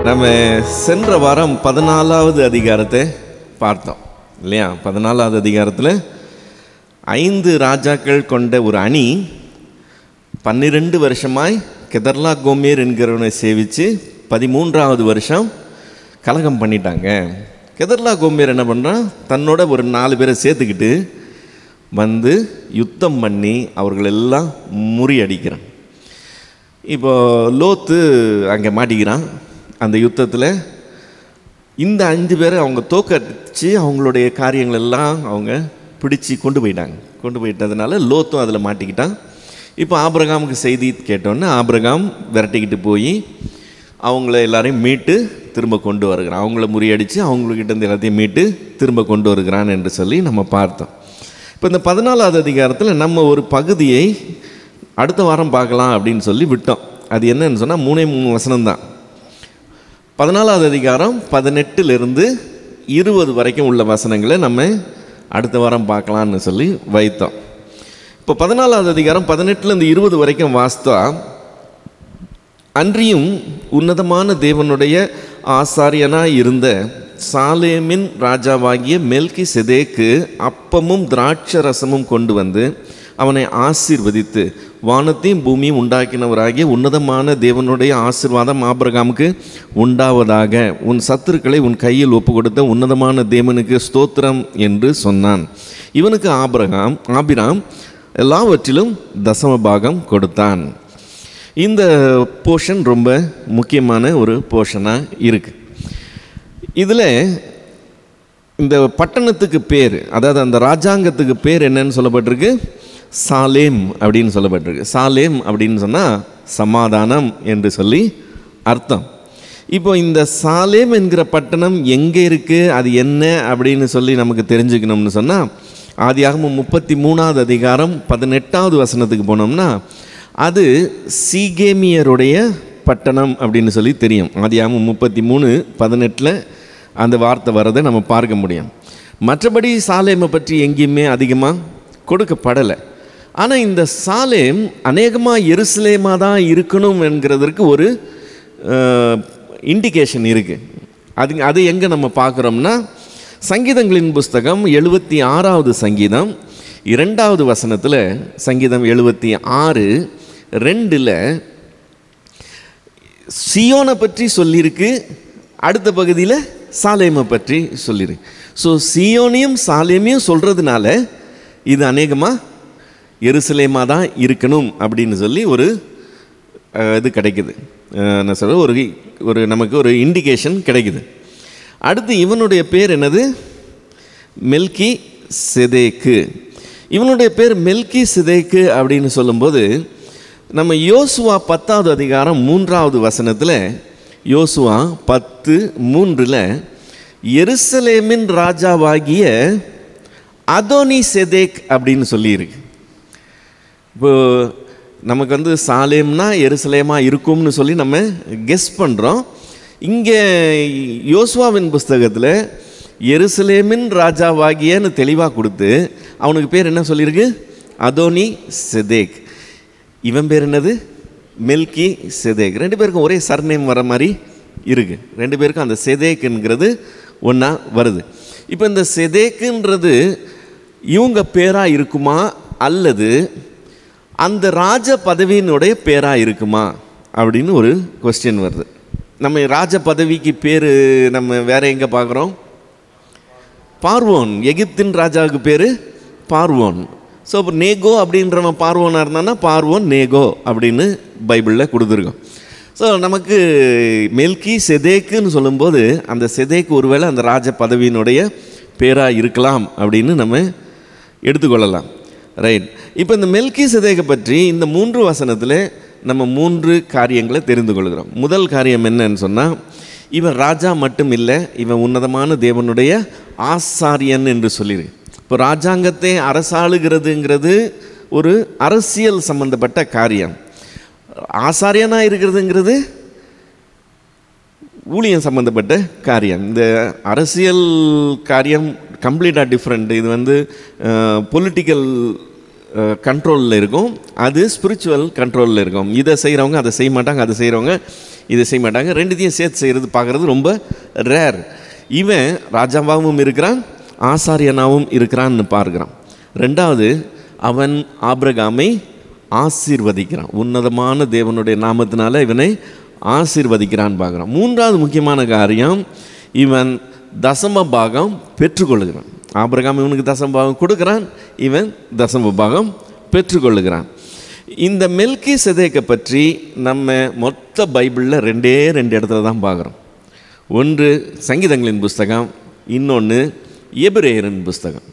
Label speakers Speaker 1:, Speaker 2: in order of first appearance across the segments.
Speaker 1: நம்ம சென்ற வாரம் 14வது அதிகாரத்தை பார்த்தோம் இல்லையா? 14வது அதிகாரத்தில் 5 ராஜாக்கள் கொண்ட ஒரு அணி 12 வருஷமாய் கெதர்லா கோமேர் என்கிறவனை சேவித்து 13வது வருஷம் கலகம் பண்ணிட்டாங்க. கெதர்லா கோமேர் என்ன பண்ணுறான், தன்னோட ஒரு 4 பேரை சேர்த்துக்கிட்டு வந்து யுத்தம் பண்ணி அவர்களெல்லாம் முறியடிக்கிறான். இப்போ லோத்து அங்கே மாட்டிக்கிறான். அந்த யுத்தத்தில் இந்த 5 பேரை அவங்க தோக்கடிச்சு அவங்களுடைய காரியங்கள் எல்லாம் அவங்க பிடிச்சி கொண்டு போயிட்டாங்க. கொண்டு போயிட்டதுனால லோத்தும் அதில் மாட்டிக்கிட்டான். இப்போ ஆபிரகாமுக்கு செய்தி கேட்டோன்னே ஆபிரகாம் விரட்டிக்கிட்டு போய் அவங்கள எல்லாரையும் மீட்டு திரும்ப கொண்டு வருகிறான். அவங்கள முறியடித்து அவங்கக்கிட்ட இருந்து எல்லாத்தையும் மீட்டு திரும்ப கொண்டு வருகிறான் என்று சொல்லி நம்ம பார்த்தோம். இப்போ இந்த 14வது அதிகாரத்தில் நம்ம ஒரு பகுதியை அடுத்த வாரம் பார்க்கலாம் அப்படின்னு சொல்லி விட்டோம். அது என்னன்னு சொன்னால் 3 வசனம்தான். 14வது அதிகாரம் 18லிருந்து 20 வரைக்கும் உள்ள வசனங்களை நம்ம அடுத்த வாரம் பார்க்கலான்னு சொல்லி வைத்தோம். இப்போ 14வது அதிகாரம் 18லேருந்து 20 வரைக்கும் வாஸ்தா, அன்றியும் உன்னதமான தேவனுடைய ஆசாரியனாய் இருந்த சாலேமின் ராஜாவாகிய மெல்கிசெதேக்கு அப்பமும் திராட்சை ரசமும் கொண்டு வந்து அவனை ஆசீர்வதித்து, வானத்தையும் பூமியும் உண்டாக்கினவராகிய உன்னதமான தேவனுடைய ஆசீர்வாதம் ஆபிரகாமுக்கு உண்டாவதாக, உன் சத்துருக்களை உன் கையில் ஒப்பு கொடுத்த உன்னதமான தேவனுக்கு ஸ்தோத்திரம் என்று சொன்னான். இவனுக்கு ஆபிராம் எல்லாவற்றிலும் தசமபாகம் கொடுத்தான். இந்த போர்ஷன் ரொம்ப முக்கியமான ஒரு போர்ஷனாக இருக்குது. இதில் இந்த பட்டணத்துக்கு பேர், அதாவது அந்த ராஜாங்கத்துக்கு பேர் என்னன்னு சொல்லப்பட்டிருக்கு, சாலேம் அப்படின்னு சொல்லப்பட்டிருக்கு. சாலேம் அப்படின்னு சொன்னால் சமாதானம் என்று சொல்லி அர்த்தம். இப்போ இந்த சாலேம் என்கிற பட்டணம் எங்கே இருக்குது, அது என்ன அப்படின்னு சொல்லி நமக்கு தெரிஞ்சுக்கணும்னு சொன்னால், ஆதியாகமம் 33வது அதிகாரம் 18வது வசனத்துக்கு போனோம்னா அது சீகேமியருடைய பட்டணம் அப்படின்னு சொல்லி தெரியும். ஆதியாகமம் 33:18 அந்த வார்த்தை வரதை நம்ம பார்க்க முடியும். மற்றபடி சாலேமை பற்றி எங்கேயுமே அதிகமாக கொடுக்கப்படலை. ஆனால் இந்த சாலேம் அநேகமாக எருசலேமாக தான் இருக்கணும் என்கிறதற்கு ஒரு இண்டிகேஷன் இருக்குது. அது எங்கே நம்ம பார்க்குறோம்னா, சங்கீதங்களின் புஸ்தகம் 76வது சங்கீதம் 2வது வசனத்தில், சங்கீதம் 76:2 சியோனை பற்றி சொல்லியிருக்கு. அடுத்த பகுதியில் சாலேமை பற்றி சொல்லியிருக்கு. ஸோ சியோனையும் சாலேமையும் சொல்கிறதுனால இது அநேகமாக எருசலேமாக தான் இருக்கணும் அப்படின்னு சொல்லி ஒரு இது கிடைக்குது. என்ன சொல்ற, ஒரு நமக்கு ஒரு இண்டிகேஷன் கிடைக்குது. அடுத்து இவனுடைய பேர் என்னது, மெல்கிசெதேக்கு. இவனுடைய பேர் மெல்கிசெதேக்கு அப்படின்னு சொல்லும்போது, நம்ம யோசுவா 10வது அதிகாரம் 3வது வசனத்தில், யோசுவா 10:3 எருசலேமின் ராஜாவாகிய அதோனி செதேக் அப்படின்னு சொல்லியிருக்கு. இப்போது நமக்கு வந்து சாலேம்னா எருசலேமாக இருக்கும்னு சொல்லி நம்ம கெஸ் பண்ணுறோம். இங்கே யோசுவாவின் புஸ்தகத்தில் எருசலேமின் ராஜாவாகியன்னு தெளிவாக கொடுத்து அவனுக்கு பேர் என்ன சொல்லியிருக்கு, அதோனி செதேக். இவன் பேர் என்னது, மெல்கிசெதேக். 2 பேருக்கும் ஒரே சர்நேம் வர மாதிரி இருக்குது. 2 பேருக்கும் அந்த செதேக்குங்கிறது ஒன்றா வருது. இப்போ இந்த செதேக்குன்றது இவங்க பேராக இருக்குமா அல்லது அந்த ராஜ பதவியினுடைய பேராக இருக்குமா அப்படின்னு ஒரு கொஸ்டின் வருது. நம்ம ராஜ பதவிக்கு பேர் நம்ம வேற எங்கே பார்க்குறோம், பார்வோன். எகிப்தின் ராஜாவுக்கு பேர் பார்வோன். ஸோ இப்போ நேகோ அப்படின்றவன் பார்வோனாக இருந்தான்னா பார்வோன் நேகோ அப்படின்னு பைபிளில் கொடுத்துருக்கோம். ஸோ நமக்கு மெல்கிசெதேக்குன்னு சொல்லும்போது அந்த செதேக்கு ஒருவேளை அந்த ராஜ பதவியினுடைய பேராக இருக்கலாம் அப்படின்னு நம்ம எடுத்துக்கொள்ளலாம். ரைட். இப்போ இந்த மெல்கிசெதேக்கை பற்றி இந்த 3 வசனத்தில் நம்ம 3 காரியங்களை தெரிந்து கொள்கிறோம். முதல் காரியம் என்னன்னு சொன்னால், இவன் ராஜா மட்டும் இல்லை, இவன் உன்னதமான தேவனுடைய ஆசாரியன் என்று சொல்லியிருக்கு. இப்போ ராஜாங்கத்தை அரசாளுகிறதுங்கிறது ஒரு அரசியல் சம்பந்தப்பட்ட காரியம். ஆசாரியனாக இருக்கிறதுங்கிறது ஊழியம் சம்பந்தப்பட்ட காரியம். இந்த அரசியல் காரியம் கம்ப்ளீட்டாக டிஃப்ரெண்ட். இது வந்து பொலிட்டிக்கல் கண்ட்ரோலில் இருக்கும், அது ஸ்பிரிச்சுவல் கண்ட்ரோலில் இருக்கும். இதை செய்கிறவங்க அதை செய்ய மாட்டாங்க, அதை செய்கிறவங்க இதை செய்ய மாட்டாங்க. ரெண்டுத்தையும் சேர்த்து செய்கிறது பார்க்குறது ரொம்ப ரேர். இவன் ராஜாவாகவும் இருக்கிறான், ஆசாரியனாகவும் இருக்கிறான்னு பார்க்குறான். ரெண்டாவது, அவன் ஆபிரகாமை ஆசீர்வதிக்கிறான், உன்னதமான தேவனுடைய நாமத்தினால இவனை ஆசீர்வதிக்கிறான்னு பார்க்குறான். மூன்றாவது முக்கியமான காரியம், இவன் தசம பாகம் பெற்றுக்கொள்ளுகிறான். ஆபிரகாம் இவனுக்கு தசம பாகம் கொடுக்குறான், இவன் தசம பாகம் பெற்றுக்கொள்ளுகிறான். இந்த மெல்கிசேதேக்கை பற்றி நம்ம மொத்த பைபிளில் ரெண்டே இடத்துல தான் பார்க்குறோம். ஒன்று சங்கீதங்களின் புஸ்தகம், இன்னொன்று எபிரேயரின் புஸ்தகம்.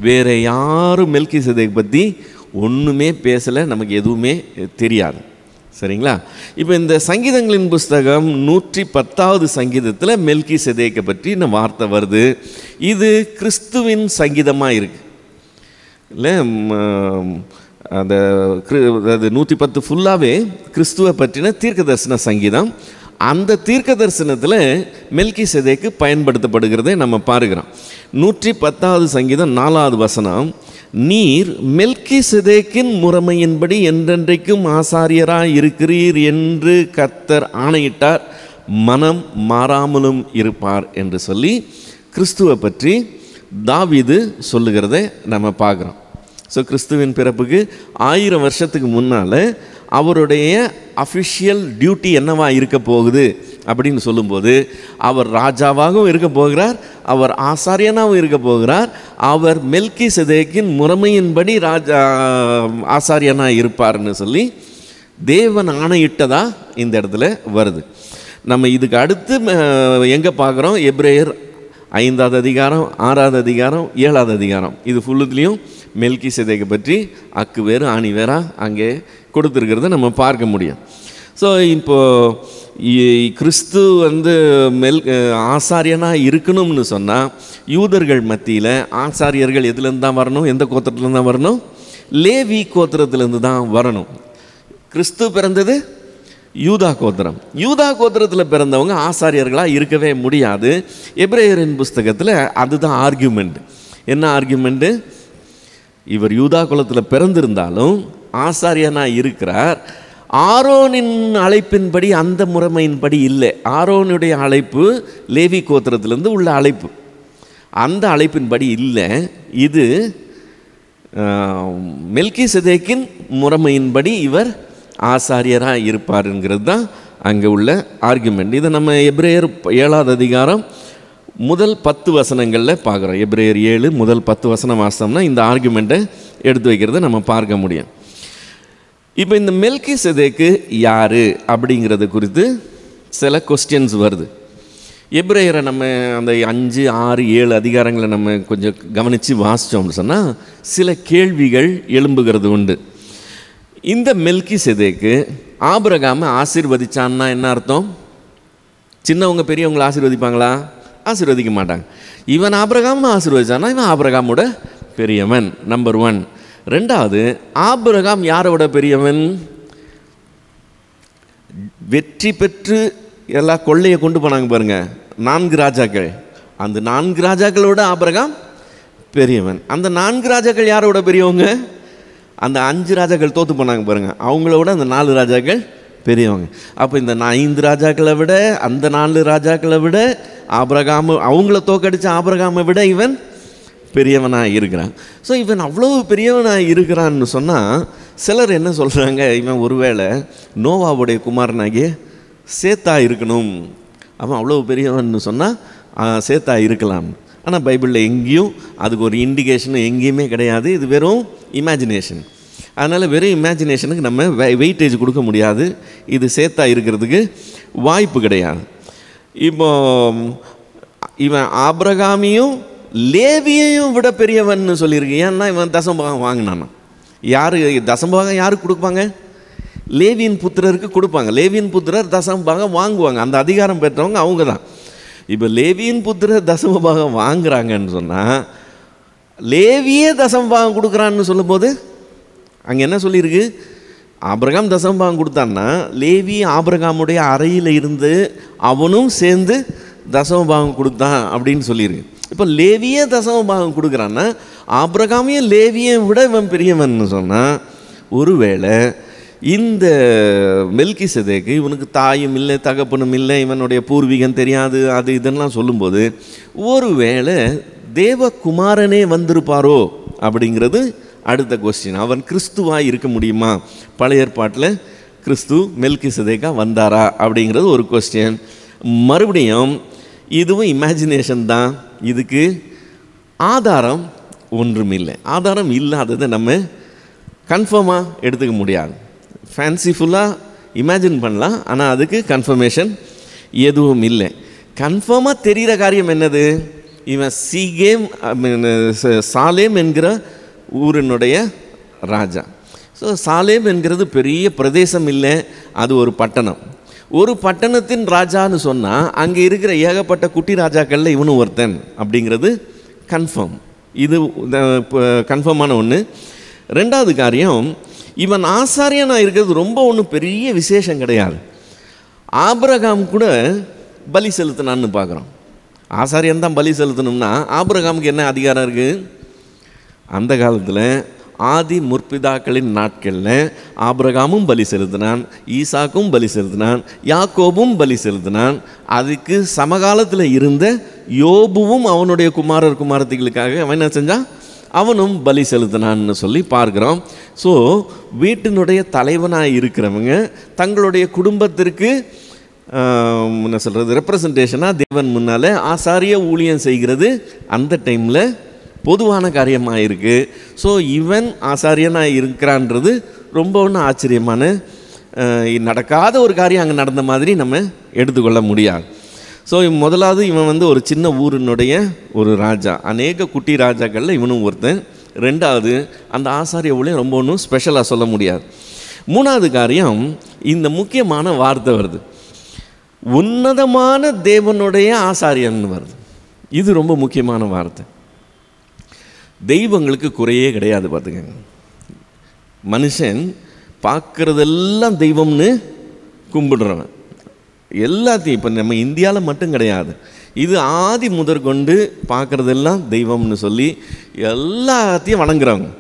Speaker 1: வேறு யாரும் மெல்கிசேதேக்கை பற்றி ஒன்றுமே பேசலை, நமக்கு எதுவுமே தெரியாது. சரிங்களா? இப்போ இந்த சங்கீதங்களின் புஸ்தகம் 110வது சங்கீதத்தில் மெல்கிசேதேக்கை பற்றி இந்த வார்த்தை வருது. இது கிறிஸ்துவின் சங்கீதமாக இருக்குது இல்லை? அந்த 110 ஃபுல்லாகவே கிறிஸ்துவை பற்றின தீர்க்க தரிசன சங்கீதம். அந்த தீர்க்க தரிசனத்தில் மெல்கிசேதேக்கு பயன்படுத்தப்படுகிறதை நம்ம பார்க்கிறோம். 110வது சங்கீதம் 4வது வசனம், நீர் மெல்கிசேதேக்கின் முறைமையின்படி என்றென்றைக்கும் ஆசாரியராய் இருக்கிறீர் என்று கர்த்தர் ஆணையிட்டார், மனம் மாறாமலும் இருப்பார் என்று சொல்லி கிறிஸ்துவை பற்றி தாவீது சொல்லுகிறதை நம்ம பார்க்குறோம். ஸோ கிறிஸ்துவின் பிறப்புக்கு 1000 வருஷத்துக்கு முன்னால் அவருடைய அஃபிஷியல் டியூட்டி என்னவா இருக்க போகுது அப்படின்னு சொல்லும்போது, அவர் ராஜாவாகவும் இருக்க போகிறார், அவர் ஆசாரியனாகவும் இருக்க போகிறார், அவர் மெல்கிசேதேக்கின் முறைமையின்படி ஆசாரியனாக இருப்பார்னு சொல்லி தேவன் ஆணையிட்டதா இந்த இடத்துல வருது. நம்ம இதுக்கு அடுத்து எங்கே பார்க்குறோம்? எபிரேயர் 5வது அதிகாரம், 6வது அதிகாரம், 7வது அதிகாரம். இது ஃபுல்லுத்துலேயும் மெல்கிசேதேக்கை பற்றி அக்கு வேறு ஆணி வேறா அங்கே கொடுத்துருக்கிறத நம்ம பார்க்க முடியும். ஸோ இப்போது கிறிஸ்து ஆசாரியனாக இருக்கணும்னு சொன்னால், யூதர்கள் மத்தியில் ஆசாரியர்கள் எதுலேருந்து தான் வரணும்? எந்த கோத்திரத்துலேருந்து தான் வரணும்? லேவி கோத்திரத்துலேருந்து தான் வரணும். கிறிஸ்து பிறந்தது யூதா கோத்திரம். யூதா கோத்திரத்தில் பிறந்தவங்க ஆசாரியர்களாக இருக்கவே முடியாது. எபிரேயரின் புஸ்தகத்தில் அதுதான் ஆர்கியூமெண்ட். என்ன ஆர்கியூமெண்ட்டு? இவர் யூதா குலத்தில் பிறந்திருந்தாலும் ஆசாரியனாக இருக்கிறார். ஆரோனின் அழைப்பின்படி, அந்த முறைமையின்படி இல்லை. ஆரோனுடைய அழைப்பு லேவி கோத்திரத்திலேருந்து உள்ள அழைப்பு, அந்த அழைப்பின்படி இல்லை. இது மெல்கிசேதேக்கின் முறைமையின்படி இவர் ஆசாரியராக இருப்பாருங்கிறது தான் அங்கே உள்ள ஆர்குமெண்ட். இதை நம்ம எபிரேயர் 7வது அதிகாரம் முதல் 10 வசனங்களில் பார்க்குறோம். எபிரேயர் 7 முதல் 10 வசனம் வாசம்னா இந்த ஆர்குமெண்ட்டை எடுத்து வைக்கிறத நம்ம பார்க்க முடியும். இப்போ இந்த மெல்கிசேதேக்கு யார் அப்படிங்கிறது குறித்து சில கொஸ்டின்ஸ் வருது. எபிரேயரை நம்ம அந்த 5, 6, 7 அதிகாரங்களை நம்ம கொஞ்சம் கவனித்து வாசித்தோம்னு சொன்னால் சில கேள்விகள் எழும்புகிறது உண்டு. இந்த மெல்கிசேதேக்கு ஆபிரகாமை ஆசீர்வதிச்சான்னா என்ன அர்த்தம்? சின்னவங்க பெரியவங்களை ஆசீர்வதிப்பாங்களா? ஆசீர்வதிக்க மாட்டாங்க. இவன் ஆபிரகாம் ஆசீர்வதிச்சான்னா இவன் ஆபிரகாமோட பெரியவன், நம்பர் 1. ரெண்டாவது, ஆபிரகாம் யாரோட பெரியவன்? வெற்றி பெற்று எல்லா கொள்ளையை கொண்டு போனாங்க பாருங்க, 4 ராஜாக்கள். அந்த 4 ராஜாக்களோட ஆபிரகாம் பெரியவன். அந்த 4 ராஜாக்கள் யாரோட பெரியவங்க? அந்த 5 ராஜாக்கள் தோற்று போனாங்க பாருங்க, அவங்களோட அந்த 4 ராஜாக்கள் பெரியவங்க. அப்போ இந்த 5 ராஜாக்களை விட, அந்த 4 ராஜாக்களை விட ஆபிரகாம், அவங்கள தோக்கடிச்ச ஆபிரகாமை விட இவன் பெரியவனாக இருக்கிறான். ஸோ இவன் அவ்வளோ பெரியவனாக இருக்கிறான்னு சொன்னால் சிலர் என்ன சொல்கிறாங்க, இவன் ஒருவேளை நோவாவுடைய குமாரனாகிய சேத்தா இருக்கணும், அவன் அவ்வளோ பெரியவன்னு சொன்னால் சேத்தா இருக்கலாம். ஆனால் பைபிளில் எங்கேயும் அதுக்கு ஒரு இண்டிகேஷனும் எங்கேயுமே கிடையாது. இது வெறும் இமேஜினேஷன். அதனால் வெறும் இமேஜினேஷனுக்கு நம்ம வெயிட்டேஜ் கொடுக்க முடியாது. இது சேத்தா இருக்கிறதுக்கு வாய்ப்பு கிடையாது. இப்போ இவன் ஆபிரகாமையும் லேவியையும் விட பெரியவன் சொல்லியிருக்கு. ஏன்னா இவன் தசமபாகம் வாங்கினான். யார் தசமபாகம் யாருக்கு கொடுப்பாங்க? லேவியின் புத்திரருக்கு கொடுப்பாங்க. லேவியின் புத்திரர் தசமபாகம் வாங்குவாங்க. அந்த அதிகாரம் பெற்றவங்க அவங்க தான். இப்போ லேவியின் புத்திரர் தசமபாகம் வாங்குறாங்கன்னு சொன்னால், லேவியே தசமபாகம் கொடுக்குறான்னு சொல்லும்போது அங்கே என்ன சொல்லியிருக்கு? ஆபிரகாம் தசமபாகம் கொடுத்தான்னா லேவி ஆபிரகாமுடைய அறையில் இருந்து அவனும் சேர்ந்து தசமபாகம் கொடுத்தான் அப்படின்னு சொல்லியிருக்கு. இப்போ லேவியே தசம பாகம் கொடுக்குறான்னா ஆபிரகாமையும் லேவியை விட இவன் பெரியவன் சொன்னால், ஒருவேளை இந்த மெல்கிசேதேக்கு இவனுக்கு தாயும் இல்லை தகப்பனும் இல்லை, இவனுடைய பூர்வீகம் தெரியாது, அது இதெல்லாம் சொல்லும்போது ஒருவேளை தேவகுமாரனே வந்திருப்பாரோ அப்படிங்கிறது அடுத்த கொஸ்டின். அவன் கிறிஸ்துவாக இருக்க முடியுமா? பழைய ஏற்பாட்டில் கிறிஸ்து மெல்கிசேதேக்கா வந்தாரா அப்படிங்கிறது ஒரு கொஸ்டின். மறுபடியும் இதுவும் இமேஜினேஷன் தான், இதுக்கு ஆதாரம் ஒன்றுமில்லை. ஆதாரம் இல்லாததை நம்ம கன்ஃபார்மாக எடுத்துக்க முடியாது. ஃபேன்சிஃபுல்லாக இமேஜின் பண்ணலாம், ஆனால் அதுக்கு கன்ஃபர்மேஷன் எதுவும் இல்லை. கன்ஃபார்மாக தெரிகிற காரியம் என்னது? இவன் சாலேம் என்கிற ஊரினுடைய ராஜா. ஸோ சாலேம் என்கிறது பெரிய பிரதேசம் இல்லை, அது ஒரு பட்டணம். ஒரு பட்டணத்தின் ராஜான்னு சொன்னால் அங்கே இருக்கிற ஏகப்பட்ட குட்டி ராஜாக்களில் இவனும் ஒருத்தன் அப்படிங்கிறது கன்ஃபார்ம். இது கன்ஃபார்மான ஒன்று. ரெண்டாவது காரியம், இவன் ஆசாரியனாக இருக்கிறது ரொம்ப ஒன்றும் பெரிய விசேஷம் கிடையாது. ஆபிரகாம் கூட பலி செலுத்தினான்னு பார்க்குறோம். ஆசாரியன் தான் பலி செலுத்தணும்னா ஆபிரகாமுக்கு என்ன அதிகாரம் இருக்குது? அந்த காலத்தில் ஆதி முற்பிதாக்களின் நாட்களில் ஆபிரகாமும் பலி செலுத்தினான், ஈசாக்கும் பலி செலுத்தினான், யாக்கோபும் பலி செலுத்தினான். அதுக்கு சமகாலத்தில் இருந்த யோபுவும் அவனுடைய குமாரத்திகளுக்காக அவன் என்ன செஞ்சான்? அவனும் பலி செலுத்தினான்னு சொல்லி பார்க்குறோம். ஸோ வீட்டினுடைய தலைவனாக இருக்கிறவங்க தங்களுடைய குடும்பத்திற்கு என்ன சொல்கிறது, ரெப்ரசன்டேஷனாக தேவன் முன்னால் ஆசாரிய ஊழியம் செய்கிறது அந்த டைமில் பொதுவான காரியமாக இருக்குது. ஸோ இவன் ஆசாரியனாக இருக்கிறான்றது ரொம்ப ஒன்றும் ஆச்சரியமான நடக்காத ஒரு காரியம் அங்கே நடந்த மாதிரி நம்ம எடுத்துக்கொள்ள முடியாது. ஸோ முதலாவது இவன் ஒரு சின்ன ஊரினுடைய ஒரு ராஜா, அநேக குட்டி ராஜாக்களில் இவனும் ஒருத்தன். ரெண்டாவது, அந்த ஆசாரிய ஊழியம் ரொம்ப ஒன்றும் ஸ்பெஷலாக சொல்ல முடியாது. மூணாவது காரியம், இந்த முக்கியமான வார்த்தை வருது, உன்னதமான தேவனுடைய ஆசாரியன் வருது. இது ரொம்ப முக்கியமான வார்த்தை. தெய்வங்களுக்கு குறையே கிடையாது. பார்த்துக்கங்க, மனுஷன் பார்க்குறதெல்லாம் தெய்வம்னு கும்பிடுறவன் எல்லாத்தையும், இப்போ நம்ம இந்தியாவில் மட்டும் கிடையாது, இது ஆதி முதற்கொண்டு பார்க்குறதெல்லாம் தெய்வம்னு சொல்லி எல்லாத்தையும் வணங்குறவங்க.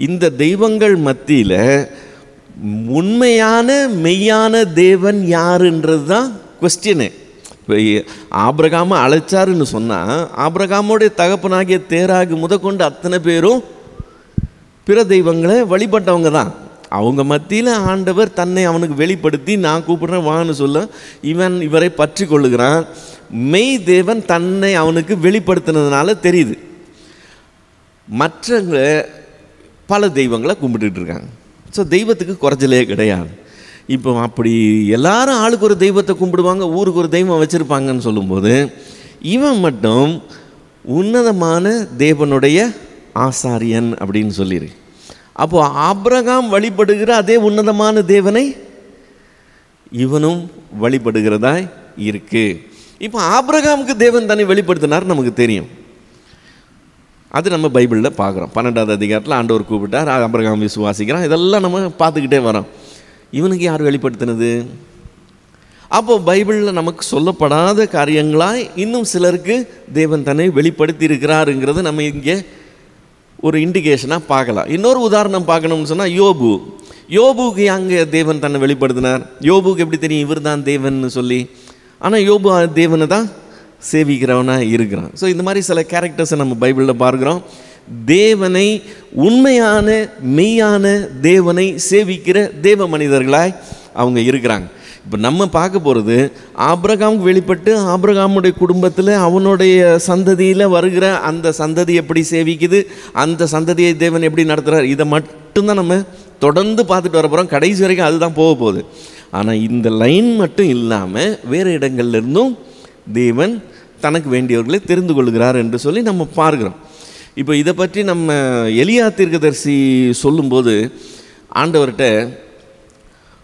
Speaker 1: இந்த தெய்வங்கள் மத்தியில் உண்மையான மெய்யான தேவன் யாருன்றது தான் கொஸ்டினு. இப்போ ஆபிரகாமை அழைச்சாருன்னு சொன்னால் ஆபிரகாமோடைய தகப்பனாகிய தேராகு முதற்கொண்டு அத்தனை பேரும் பிற தெய்வங்களை வழிபட்டவங்க தான். அவங்க மத்தியில் ஆண்டவர் தன்னை அவனுக்கு வெளிப்படுத்தி நான் கூப்பிடுறேன் வான்னு சொல்ல இவரை பற்றி கொள்ளுகிறான். மெய் தேவன் தன்னை அவனுக்கு வெளிப்படுத்தினதுனால தெரியுது. மற்றவங்க பல தெய்வங்களை கும்பிட்டுட்டு இருக்காங்க. ஸோ தெய்வத்துக்கு குறைச்சலே கிடையாது. இப்போ அப்படி எல்லாரும் ஆளுக்கு ஒரு தெய்வத்தை கும்பிடுவாங்க, ஊருக்கு ஒரு தெய்வம் வச்சுருப்பாங்கன்னு சொல்லும்போது இவன் மட்டும் உன்னதமான தேவனுடைய ஆசாரியன் அப்படின்னு சொல்லியிருக்கு. அப்போது ஆபிரகாம் வழிபடுகிற அதே உன்னதமான தேவனை இவனும் வழிபடுகிறதாய் இருக்குது. இப்போ ஆபிரகாமுக்கு தேவன் தன்னை வெளிப்படுத்தினார் நமக்கு தெரியும். அது நம்ம பைபிளில் பார்க்குறோம். 12வது அதிகாரத்தில் ஆண்டவர் கூப்பிட்டார், ஆபிரகாம் விசுவாசிக்கிறான், இதெல்லாம் நம்ம பார்த்துக்கிட்டே வரோம். இவனுக்கு யார் வெளிப்படுத்தினது? அப்போது பைபிளில் நமக்கு சொல்லப்படாத காரியங்களாய் இன்னும் சிலருக்கு தேவன் தன்னை வெளிப்படுத்தி இருக்கிறாருங்கிறது நம்ம இங்கே ஒரு இண்டிகேஷனாக பார்க்கலாம். இன்னொரு உதாரணம் பார்க்கணும்னு சொன்னால் யோபுக்கு அங்கே தேவன் தன்னை வெளிப்படுத்தினார். யோபுக்கு எப்படி தெரியும் இவர் தான் தேவன் சொல்லி? ஆனால் யோபு தேவனை தான் சேவிக்கிறவனாக இருக்கிறான். ஸோ இந்த மாதிரி சில கேரக்டர்ஸை நம்ம பைபிளில் பார்க்குறோம். தேவனை, உண்மையான மெய்யான தேவனை சேவிக்கிற தேவ மனிதர்களாய் அவங்க இருக்கிறாங்க. இப்போ நம்ம பார்க்க போகிறது ஆபிரகாமுக்கு வெளிப்பட்டு ஆபிரகாமுடைய குடும்பத்தில் அவனுடைய சந்ததியில் வருகிற அந்த சந்ததி எப்படி சேவிக்குது, அந்த சந்ததியை தேவன் எப்படி நடத்துகிறார், இதை மட்டும்தான் நம்ம தொடர்ந்து பார்த்துட்டு வர போகிறோம். கடைசி வரைக்கும் அதுதான் போக போகுது. ஆனால் இந்த லைன் மட்டும் இல்லாமல் வேறு இடங்கள்லேருந்தும் தேவன் தனக்கு வேண்டியவர்களை தெரிந்து கொள்கிறார் என்று சொல்லி நம்ம பார்க்குறோம். இப்போ இதை பற்றி நம்ம எலியா தீர்க்கதரிசி சொல்லும்போது ஆண்டவர்கிட்ட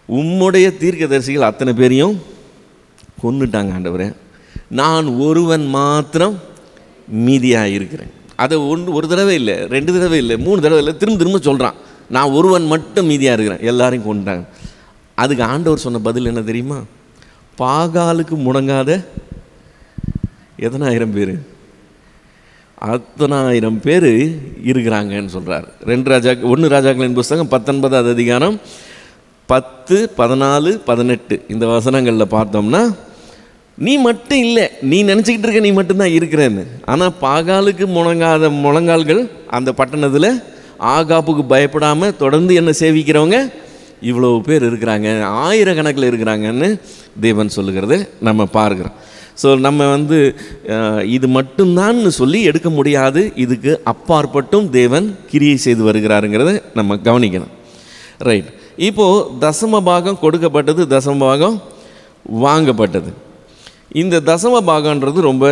Speaker 1: உம்முடைய தீர்க்கதரிசிகள் அத்தனை பேரையும் கொன்னுட்டாங்க ஆண்டவரே, நான் ஒருவன் மாத்திரம் மீதியாக இருக்கிறேன். அதை ஒரு தடவை இல்லை, 2 தடவை இல்லை, 3 தடவை இல்லை, திரும்ப சொல்கிறான், நான் ஒருவன் மட்டும் மீதியாக இருக்கிறேன், எல்லாரையும் கொண்டுட்டாங்க. அதுக்கு ஆண்டவர் சொன்ன பதில் என்ன தெரியுமா? பாகாலுக்கு முடங்காத எத்தனாயிரம் பேர், அத்தனாயிரம் பேர் இருக்கிறாங்கன்னு சொல்கிறார். 1 ராஜாக்களின் புஸ்தகம் 19வது அதிகாரம் 10, 14, 18 இந்த வசனங்களில் பார்த்தோம்னா, நீ மட்டும் இல்லை, நீ நினச்சிக்கிட்டு இருக்க நீ மட்டும்தான் இருக்கிறேன்னு. ஆனால் பாகாலுக்கு முழங்காத முழங்கால்கள் அந்த பட்டணத்தில் ஆகாப்புக்கு பயப்படாமல் தொடர்ந்து என்ன சேவிக்கிறவங்க இவ்வளோ பேர் இருக்கிறாங்க, ஆயிரக்கணக்கில் இருக்கிறாங்கன்னு தேவன் சொல்லுகிறத நம்ம பார்க்குறோம். ஸோ நம்ம இது மட்டும்தான்னு சொல்லி எடுக்க முடியாது. இதுக்கு அப்பாற்பட்டும் தேவன் கிரியை செய்து வருகிறாருங்கிறத நம்ம கவனிக்கணும். ரைட். இப்போது தசம பாகம் கொடுக்கப்பட்டது, தசம பாகம் வாங்கப்பட்டது. இந்த தசம பாகன்றது ரொம்ப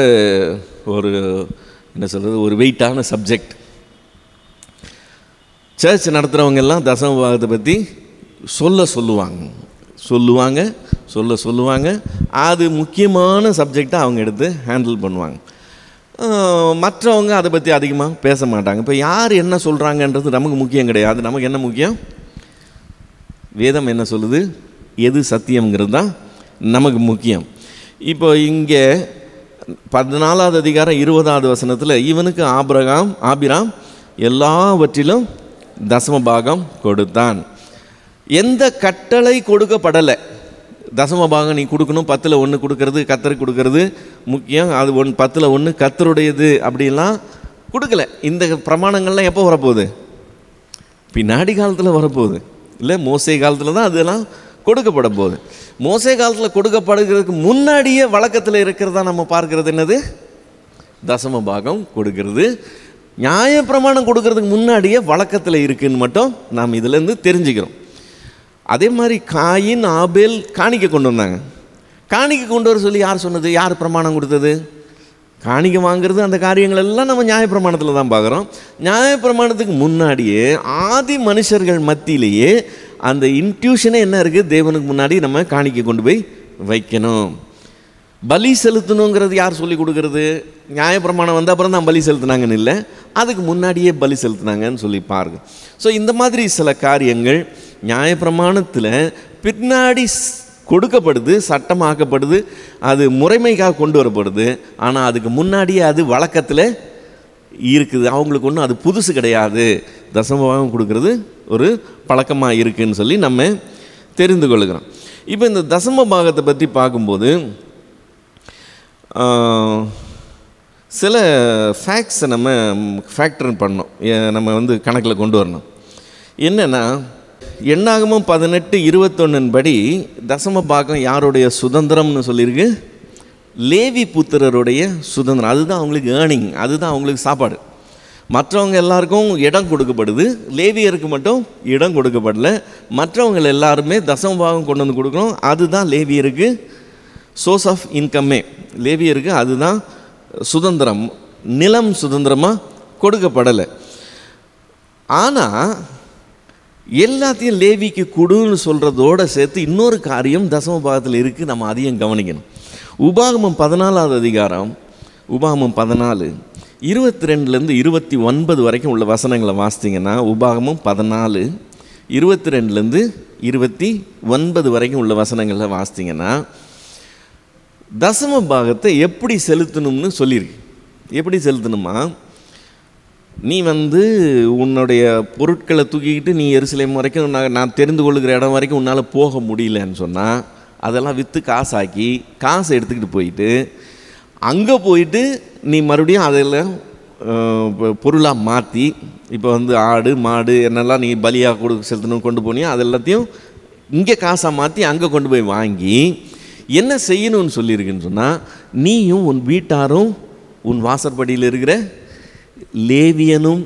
Speaker 1: என்ன சொல்கிறது, ஒரு வெயிட்டான சப்ஜெக்ட். சர்ச் நடத்துகிறவங்க எல்லாம் தசம பாகத்தை பற்றி சொல்லுவாங்க. அது முக்கியமான சப்ஜெக்டாக அவங்க எடுத்து ஹேண்டில் பண்ணுவாங்க. மற்றவங்க அதை பற்றி அதிகமாக பேச மாட்டாங்க. இப்போ யார் என்ன சொல்கிறாங்கன்றது நமக்கு முக்கியம் கிடையாது. நமக்கு என்ன முக்கியம்? வேதம் என்ன சொல்லுது, எது சத்தியம்ங்கிறது தான் நமக்கு முக்கியம். இப்போ இங்கே 14வது அதிகாரம் 20வது வசனத்தில் இவனுக்கு ஆபிராம் எல்லாவற்றிலும் தசம பாகம் கொடுத்தான். எந்த கட்டளை கொடுக்கப்படலை. தசம பாகம் நீ கொடுக்கணும், 10ல் 1 கொடுக்கறது கர்த்தருக்கு கொடுக்கறது முக்கியம், அது 10ல் 1 கர்த்தருடையது அப்படிலாம் கொடுக்கல. இந்த பிரமாணங்கள்லாம் எப்போ வரப்போகுது? பின்னாடி காலத்தில் வரப்போகுது. இல்லை, மோசே காலத்தில் தான் அதெல்லாம் கொடுக்கப்பட போகுது. மோசே காலத்தில் கொடுக்கப்படுகிறதுக்கு முன்னாடியே வழக்கத்தில் இருக்கிறதா நம்ம பார்க்கறது என்னது? தசம பாகம் கொடுக்கறது. நியாய பிரமாணம் கொடுக்கறதுக்கு முன்னாடியே வழக்கத்தில் இருக்குதுன்னு மட்டும் நாம் இதிலேருந்து தெரிஞ்சுக்கிறோம். அதே மாதிரி காயின் ஆபேல் காணிக்கை கொண்டு வந்தாங்க. காணிக்கை கொண்டு வர சொல்லி யார் சொன்னது? யார் பிரமாணம் கொடுத்தது? காணிக்கை வாங்கிறது, அந்த காரியங்கள் எல்லாம் நம்ம நியாயப்பிரமாணத்தில் தான் பார்க்குறோம். நியாயப்பிரமாணத்துக்கு முன்னாடியே ஆதி மனுஷர்கள் மத்தியிலேயே அந்த இன்ட்யூஷனே என்ன இருக்குது? தேவனுக்கு முன்னாடி நம்ம காணிக்கை கொண்டு போய் வைக்கணும். பலி செலுத்தணுங்கிறது யார் சொல்லி கொடுக்கறது? நியாயப்பிரமாணம் வந்த அப்புறம் தான் பலி செலுத்தினாங்கன்னு இல்லை, அதுக்கு முன்னாடியே பலி செலுத்தினாங்கன்னு சொல்லி பாருங்க. ஸோ இந்த மாதிரி சில காரியங்கள் நியாயப்பிரமாணத்தில் பின்னாடி கொடுக்கப்படுது, சட்டமாக்கப்படுது, அது முறைமைக்காக கொண்டு வரப்படுது. ஆனால் அதுக்கு முன்னாடியே அது வழக்கத்தில் இருக்குது. அவங்களுக்கு ஒன்றும் அது புதுசு கிடையாது. தசமபாகம் கொடுக்கறது ஒரு பழக்கமாக இருக்குதுன்னு சொல்லி நம்ம தெரிந்து கொள்கிறோம். இப்போ இந்த தசம பாகத்தை பற்றி பார்க்கும்போது சில ஃபேக்ட்ஸை நம்ம ஃபேக்டர் பண்ணோம், நம்ம கணக்கில் கொண்டு வரணும். என்னென்னா, எண்ணாகமம் 18:21 படி தசம பாகம் யாருடைய சுதந்திரம்னு சொல்லியிருக்கு? லேவி புத்திரருடைய சுதந்திரம். அதுதான் அவங்களுக்கு ஏர்னிங், அதுதான் அவங்களுக்கு சாப்பாடு. மற்றவங்க எல்லாருக்கும் இடம் கொடுக்கப்படுது, லேவியருக்கு மட்டும் இடம் கொடுக்கப்படலை. மற்றவங்க எல்லாருமே தசம பாகம் கொண்டு வந்து கொடுக்கணும். அதுதான் லேவியருக்கு சோர்ஸ் ஆஃப் இன்கம்மே. லேவியருக்கு அதுதான் சுதந்திரம். நிலம் சுதந்திரமாக கொடுக்கப்படலை. ஆனால் எல்லாத்தையும் லேவிக்கு கொடுன்னு சொல்கிறதோடு சேர்த்து இன்னொரு காரியம் தசம பாகத்தில் இருக்குது, நம்ம அதையும் கவனிக்கணும். உபாகமம் 14வது அதிகாரம், உபாகமம் 14:22 29 வரைக்கும் உள்ள வசனங்களை வாசித்தீங்கன்னா, உபாகமம் 14:22 29 வரைக்கும் உள்ள வசனங்களை வாசித்தீங்கன்னா, தசம பாகத்தை எப்படி செலுத்தணும்னு சொல்லியிருக்கு. எப்படி செலுத்தணுமா? நீ உன்னுடைய பொருட்களை தூக்கிக்கிட்டு நீ எருசலேம் வரைக்கும் நான் தெரிந்து கொள்ளுகிற இடம் வரைக்கும் உன்னால் போக முடியலன்னு சொன்னால், அதெல்லாம் விற்று காசாக்கி காசை எடுத்துக்கிட்டு போயிட்டு அங்கே போயிட்டு நீ மறுபடியும் அதெல்லாம் பொருளாக மாற்றி, இப்போ ஆடு மாடு என்னெல்லாம் நீ பலியாக செலுத்தணும் கொண்டு போனியோ அது எல்லாத்தையும் இங்கே காசாக மாற்றி அங்கே கொண்டு போய் வாங்கி என்ன செய்யணும்னு சொல்லியிருக்குன்னு சொன்னால், நீயும் உன் வீட்டாரும் உன் வாசற்படியில் இருக்கிற லேவியனும்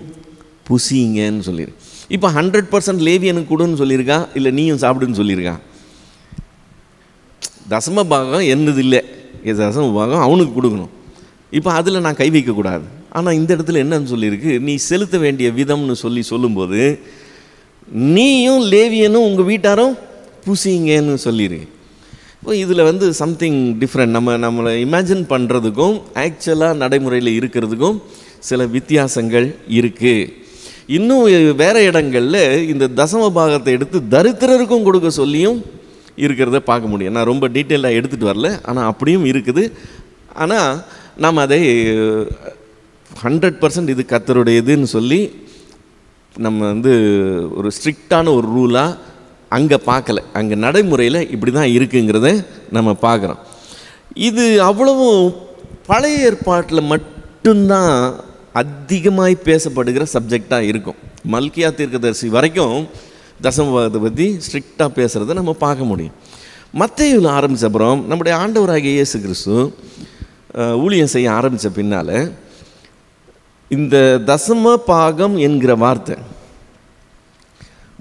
Speaker 1: புசிங்கன்னு சொல்லியிருக்கு. இப்போ 100% லேவியனுக்கு கொடுன்னு சொல்லியிருக்கா, இல்லை நீயும் சாப்பிடுன்னு சொல்லியிருக்கா? தசம பாகம் என்னது இல்லை, தசம பாகம் அவனுக்கு கொடுக்கணும். இப்போ அதில் நான் கை வைக்கக்கூடாது. ஆனால் இந்த இடத்துல என்னன்னு சொல்லியிருக்கு? நீ செலுத்த வேண்டிய விதம்னு சொல்லும்போது நீயும் லேவியனும் உங்கள் வீட்டாரும் புசிங்கன்னு சொல்லியிருக்கு. இப்போ இதில் சம்திங் டிஃப்ரெண்ட். நம்மளை இமேஜின் பண்ணுறதுக்கும் ஆக்சுவலாக நடைமுறையில் இருக்கிறதுக்கும் சில வித்தியாசங்கள் இருக்குது. இன்னும் வேறு இடங்களில் இந்த தசம பாகத்தை எடுத்து தரித்திரருக்கும் கொடுக்க சொல்லியும் இருக்கிறத பார்க்க முடியும். நான் ரொம்ப டீட்டெயிலாக எடுத்துகிட்டு வரல, ஆனால் அப்படியும் இருக்குது. ஆனால் நாம் அதை 100% இது கர்த்தருடையதுன்னு சொல்லி நம்ம வந்து ஒரு ஸ்ட்ரிக்டான ஒரு ரூலாக அங்கே பார்க்கல. அங்கே நடைமுறையில் இப்படி தான் இருக்குங்கிறத நம்ம பார்க்குறோம். இது அவ்வளவும் பழைய ஏற்பாட்டில் மட்டும்தான் அதிகமாய் பேசப்படுகிற சப்ஜெக்டாக இருக்கும். மல்கியா தீர்க்கதரிசி வரைக்கும் தசமபாகத்தை பற்றி ஸ்ட்ரிக்டாக பேசுகிறத நம்ம பார்க்க முடியும். மத்தேயுவில் ஆரம்பித்த அப்புறம் நம்முடைய ஆண்டவராகிய இயேசு கிறிஸ்து ஊழியம் செய்ய ஆரம்பித்த பின்னால் இந்த தசம பாகம் என்கிற வார்த்தை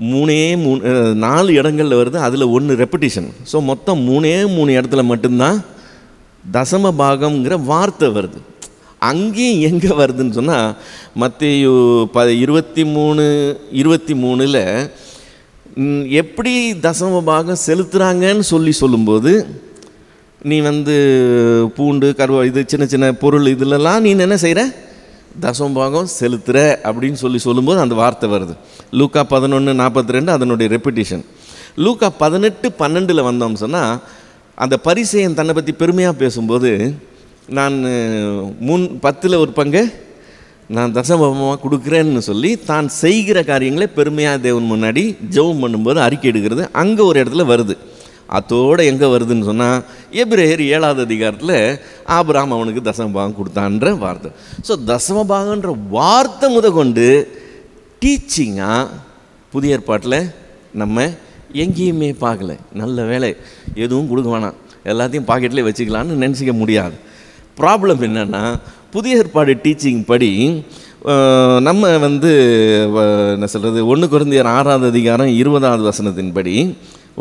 Speaker 1: 4 இடங்களில் வருது. அதில் 1 ரெப்படிஷன். ஸோ மொத்தம் 3 இடத்துல மட்டும்தான் தசம பாகம்ங்கிற வார்த்தை வருது. அங்கேயும் எங்கே வருதுன்னு சொன்னால் மத்தேயு 23:23 எப்படி தசம பாகம் செலுத்துகிறாங்கன்னு சொல்லும்போது, நீ வந்து பூண்டு இது சின்ன சின்ன பொருள் இதிலெல்லாம் நீ என்ன செய்கிற, தசம பாகம் செலுத்துகிற அப்படின்னு சொல்லும்போது அந்த வார்த்தை வருது. லூக்கா 11:42 அதனுடைய ரெப்பிட்டிஷன். லூக்கா 18:12 வந்தோம்னு சொன்னால், அந்த பரிசேயன் தன்னை பற்றி பெருமையாக பேசும்போது, நான் 10ல் ஒரு பங்கு நான் தசமபாகமாக கொடுக்குறேன்னு சொல்லி தான் செய்கிற காரியங்களே பெருமையாக தேவன் முன்னாடி ஜெபம் பண்ணும்போது அறிக்கை எடுக்கிறது அங்கே ஒரு இடத்துல வருது. அதோடு எங்கே வருதுன்னு சொன்னால், எபிரேயர் 7வது அதிகாரத்தில் ஆபிரகாம் அவனுக்கு தசமபாகம் கொடுத்தான்ற வார்த்தை. ஸோ தசமபாகன்ற வார்த்தை முதற்கொண்டு டீச்சிங்காக புதிய ஏற்பாட்டில் நம்ம எங்கேயுமே பார்க்கல. நல்ல வேலை, எதுவும் கொடுக்க வேணாம், எல்லாத்தையும் பாக்கெட்லேயே வச்சுக்கலான்னு நினச்சிக்க முடியாது. ப்ராப்ளம் என்னென்னா, புதிய ஏற்பாடு டீச்சிங் படி நம்ம வந்து என்ன சொல்கிறது, 1 கொரிந்தியர் 6வது அதிகாரம் 20வது வசனத்தின்படி,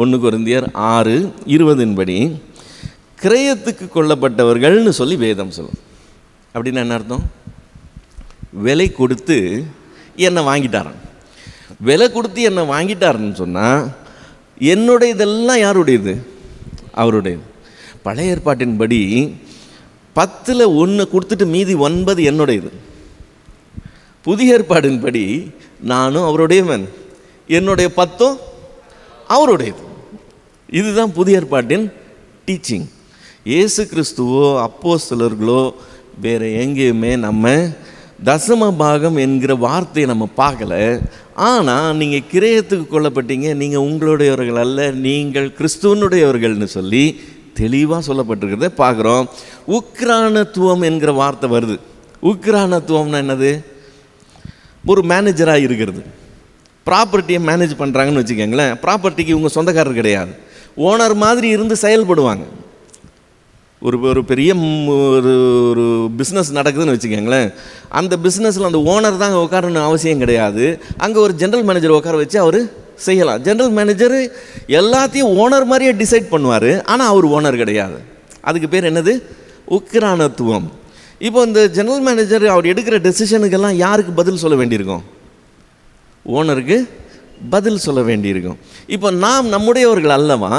Speaker 1: 1 கொரிந்தியர் 6:20 கிரயத்துக்கு கொள்ளப்பட்டவர்கள்னு சொல்லி வேதம் சொல்லும். அப்படின்னு என்ன அர்த்தம்? விலை கொடுத்து என்னை வாங்கிட்டாரான். விலை கொடுத்து என்னை வாங்கிட்டாருன்னு சொன்னால், என்னுடைய இதெல்லாம் யாருடையது? அவருடையது. பழைய ஏற்பாட்டின்படி 10ல் 1 கொடுத்துட்டு மீதி 9 என்னுடையது. புதிய ஏற்பாடின்படி நானும் அவருடையவன், என்னுடைய 10 அவருடையது. இதுதான் புதிய ஏற்பாட்டின் டீச்சிங். இயேசு கிறிஸ்துவோ அப்போஸ்தலர்களோ வேறு எங்கேயுமே நம்ம தசம பாகம் என்கிற வார்த்தையை நம்ம பார்க்கல. ஆனால் நீங்கள் கிரயத்துக்கு கொள்ளப்பட்டீங்க, நீங்கள் உங்களுடையவர்கள் அல்ல, நீங்கள் கிறிஸ்துவனுடையவர்கள்னு சொல்லி தெளிவாக சொல்லப்பட்டிருக்கிறத பார்க்குறோம். உக்ரானத்துவம் என்கிற வார்த்தை வருது. உக்ரானத்துவம்னா என்னது? ஒரு மேனேஜராக இருக்கிறது. ப்ராப்பர்ட்டியை மேனேஜ் பண்ணுறாங்கன்னு வச்சுக்கோங்களேன். ப்ராப்பர்ட்டிக்கு இவங்க சொந்தக்காரர் கிடையாது, ஓனர் மாதிரி இருந்து செயல்படுவாங்க. ஒரு பெரிய ஒரு பிஸ்னஸ் நடக்குதுன்னு வச்சுக்கோங்களேன். அந்த பிஸ்னஸில் அந்த ஓனர் தான் உட்காரணும் அவசியம் கிடையாது. அங்கே ஒரு ஜென்ரல் மேனேஜர் உட்கார வச்சு அவர் செய்யலாம். ஜென்ரல் மேனேஜர் எல்லாத்தையும் ஓனர் மாதிரியே டிசைட் பண்ணுவார், ஆனால் அவர் ஓனர் கிடையாது. அதுக்கு பேர் என்னது? உக்கிரானத்துவம். இப்போ இந்த ஜென்ரல் மேனேஜர் அவர் எடுக்கிற டெசிஷனுக்கெல்லாம் யாருக்கு பதில் சொல்ல வேண்டியிருக்கும்? ஓனருக்கு பதில் சொல்ல வேண்டியிருக்கும். இப்போ நாம் நம்முடையவர்கள் அல்லவா,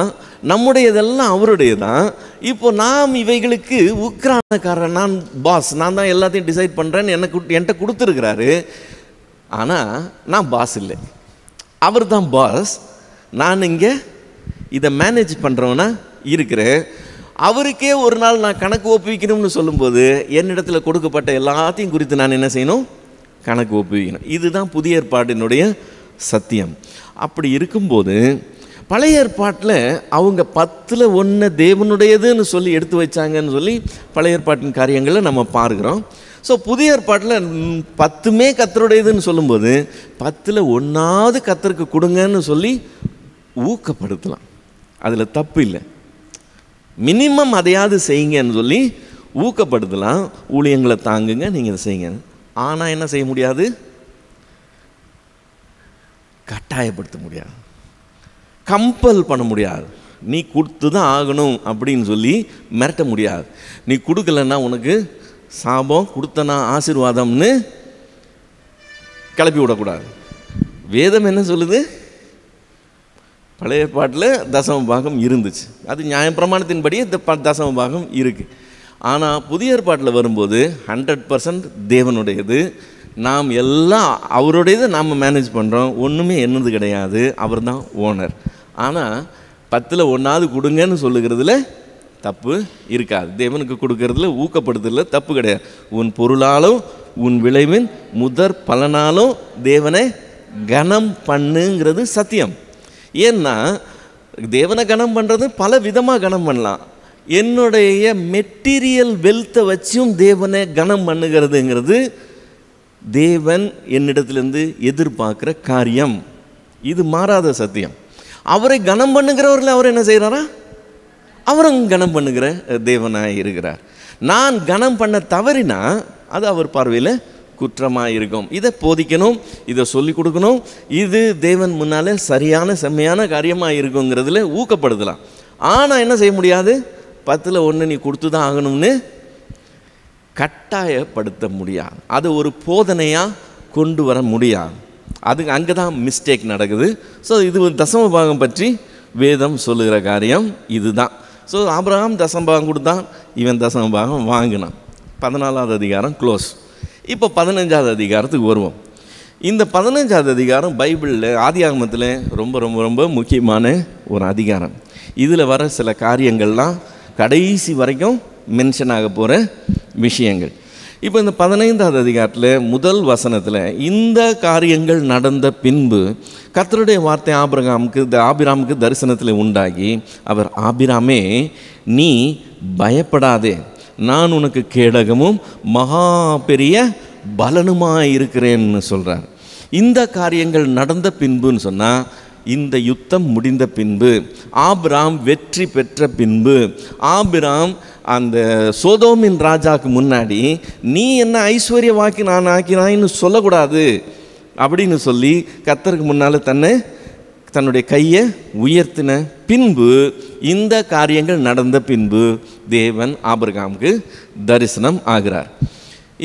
Speaker 1: நம்முடையதெல்லாம் அவருடையதான். இப்போ நாம் இவைகளுக்கு உக்ரானக்காரன், நான் பாஸ், நான் தான் எல்லாத்தையும் டிசைட் பண்ணுறேன்னு என்கிட்ட கொடுத்துருக்கிறாரு. ஆனால் நான் பாஸ் இல்லை, அவர் தான் பாஸ். நான் இங்கே இதை மேனேஜ் பண்ணுறவனா இருக்கிறேன். அவருக்கே ஒரு நாள் நான் கணக்கு ஒப்புவிக்கணும்னு சொல்லும்போது என்னிடத்தில் கொடுக்கப்பட்ட எல்லாத்தையும் குறித்து நான் என்ன செய்யணும்? கணக்கு ஒப்புவிக்கணும். இதுதான் புதிய ஏற்பாட்டினுடைய சத்தியம். அப்படி இருக்கும்போது பழைய ஏற்பாட்டில் அவங்க 10ல் 1 தேவனுடையதுன்னு சொல்லி எடுத்து வச்சாங்கன்னு சொல்லி பழைய ஏற்பாட்டின் காரியங்களை நம்ம பார்க்குறோம். ஸோ புதிய ஏற்பாட்டில் 10மே கர்த்தருடையதுன்னு சொல்லும்போது 10ல் 1ஆவது கர்த்தருக்கு கொடுங்கன்னு சொல்லி ஊக்கப்படுத்தலாம். அதில் தப்பு இல்லை. மினிமம் அதையாவது செய்யுங்கன்னு சொல்லி ஊக்கப்படுத்தலாம். ஊழியங்களை தாங்குங்க, நீங்கள் இதை செய்யுங்க. ஆனால் என்ன செய்ய முடியாது? கட்டாயப்படுத்த முடியாது, கம்பல் பண்ண முடியாது. நீ கொடுத்து தான் ஆகணும் அப்படின்னு சொல்லி மிரட்ட முடியாது. நீ கொடுக்கலன்னா உனக்கு சாபம், கொடுத்தனா ஆசீர்வாதம்னு கிளப்பி விடக்கூடாது. வேதம் என்ன சொல்லுது? பழைய ஏற்பாட்டில் தசம பாகம் இருந்துச்சு, அது நியாயப்பிரமாணத்தின்படி இந்த தசம பாகம் இருக்குது. ஆனால் புதிய ஏற்பாட்டில் வரும்போது 100% தேவனுடையது. நாம் எல்லாம் அவருடையதை நாம் மேனேஜ் பண்ணுறோம், ஒன்றுமே என்னது கிடையாது, அவர் தான் ஓனர். ஆனால் 10ல் 1ஆவது கொடுங்கன்னு சொல்லுகிறதுல தப்பு இருக்காது. தேவனுக்கு கொடுக்கறதுல ஊக்கப்படுத்துறதுல தப்பு கிடையாது. உன் பொருளாலும் உன் விளைவின் முதற் பலனாலும் தேவனை கனம் பண்ணுங்கிறது சத்தியம். ஏன்னா தேவனை கனம் பண்ணுறது பல விதமாக கனம் பண்ணலாம். என்னுடைய மெட்டீரியல் வெல்த்தை வச்சும் தேவனை கனம் பண்ணுகிறதுங்கிறது தேவன் என்னிடத்துலேருந்து எதிர்பார்க்குற காரியம். இது மாறாத சத்தியம். அவரை கனம் பண்ணுகிறவர்கள் அவர் என்ன செய்கிறாரா? அவரும் கனம் பண்ணுகிற தேவனாக இருக்கிறார். நான் கனம் பண்ண தவறினா அது அவர் பார்வையில் குற்றமாக இருக்கும். இதை போதிக்கணும், இதை சொல்லிக் கொடுக்கணும். இது தேவன் முன்னால் சரியான செம்மையான காரியமாக இருக்குங்கிறதுல ஊக்கப்படுத்தலாம். ஆனால் என்ன செய்ய முடியாது? 10ல் 1 நீ கொடுத்து தான் ஆகணும்னு கட்டாயப்படுத்த முடியாது. அது ஒரு போதனையாக கொண்டு வர முடியாது. அது அங்கே தான் மிஸ்டேக் நடக்குது. ஸோ இது தசம பாகம் பற்றி வேதம் சொல்லுகிற காரியம் இதுதான். ஸோ ஆபிரகாம் தசம பாகம் கொடுத்தான், இவன் தசம பாகம் வாங்கினான். 14வது அதிகாரம் க்ளோஸ். இப்போ 15வது அதிகாரத்துக்கு வருவோம். இந்த 15வது அதிகாரம் பைபிளில் ஆதியாகமத்தில் ரொம்ப ரொம்ப ரொம்ப முக்கியமான ஒரு அதிகாரம். இதில் வர சில காரியங்கள்லாம் கடைசி வரைக்கும் மென்ஷன் ஆக போகிற விஷயங்கள். இப்போ இந்த 15வது அதிகாரத்தில் முதல் வசனத்தில் இந்த காரியங்கள் நடந்த பின்பு கர்த்தருடைய வார்த்தை ஆபிராமுக்கு தரிசனத்தில் உண்டாகி அவர், ஆபிராமே நீ பயப்படாதே, நான் உனக்கு கேடகமும் மகா பெரிய பலனுமாக இருக்கிறேன்னு சொல்கிறார். இந்த காரியங்கள் நடந்த பின்புன்னு சொன்னால் இந்த யுத்தம் முடிந்த பின்பு, ஆபிராம் வெற்றி பெற்ற பின்பு, ஆபிராம் அந்த சோதோமின் ராஜாவுக்கு முன்னாடி நீ என்ன ஐஸ்வர்யவாக்கி நான் ஆக்கினான்னு சொல்லக்கூடாது அப்படின்னு சொல்லி கர்த்தருக்கு முன்னால் தன்னுடைய கையை உயர்த்தின பின்பு, இந்த காரியங்கள் நடந்த பின்பு தேவன் ஆபிரகாமுக்கு தரிசனம் ஆகிறார்.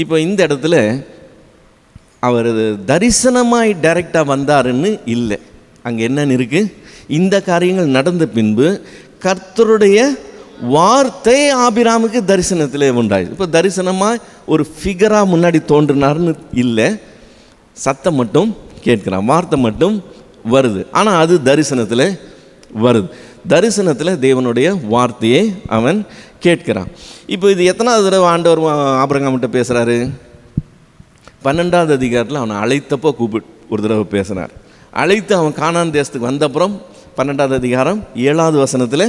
Speaker 1: இப்போ இந்த இடத்துல அவர் தரிசனமாய் டைரெக்டாக வந்தாருன்னு இல்லை. அங்கே என்னன்னு இருக்குது? இந்த காரியங்கள் நடந்த பின்பு கர்த்தருடைய வார்த்தை ஆபிராமுக்கு தரிசனத்தில் உண்டாயிடுது. இப்போ தரிசனமாக ஒரு ஃபிகராக முன்னாடி தோன்றினார்னு இல்லை, சத்தம் மட்டும் கேட்குறான், வார்த்தை மட்டும் வருது. ஆனால் அது தரிசனத்தில் வருது. தரிசனத்தில் தேவனுடைய வார்த்தையை அவன் கேட்கிறான். இப்போ இது எத்தனாவது தடவை ஆண்டவர் ஆபிரகாம்கிட்ட பேசுகிறாரு? 12வது அதிகாரத்தில் அவனை அழைத்தப்போ ஒரு தடவை பேசினார். அழைத்து அவன் கானான் தேசத்துக்கு வந்தப்புறம் 12வது அதிகாரம் 7வது வசனத்தில்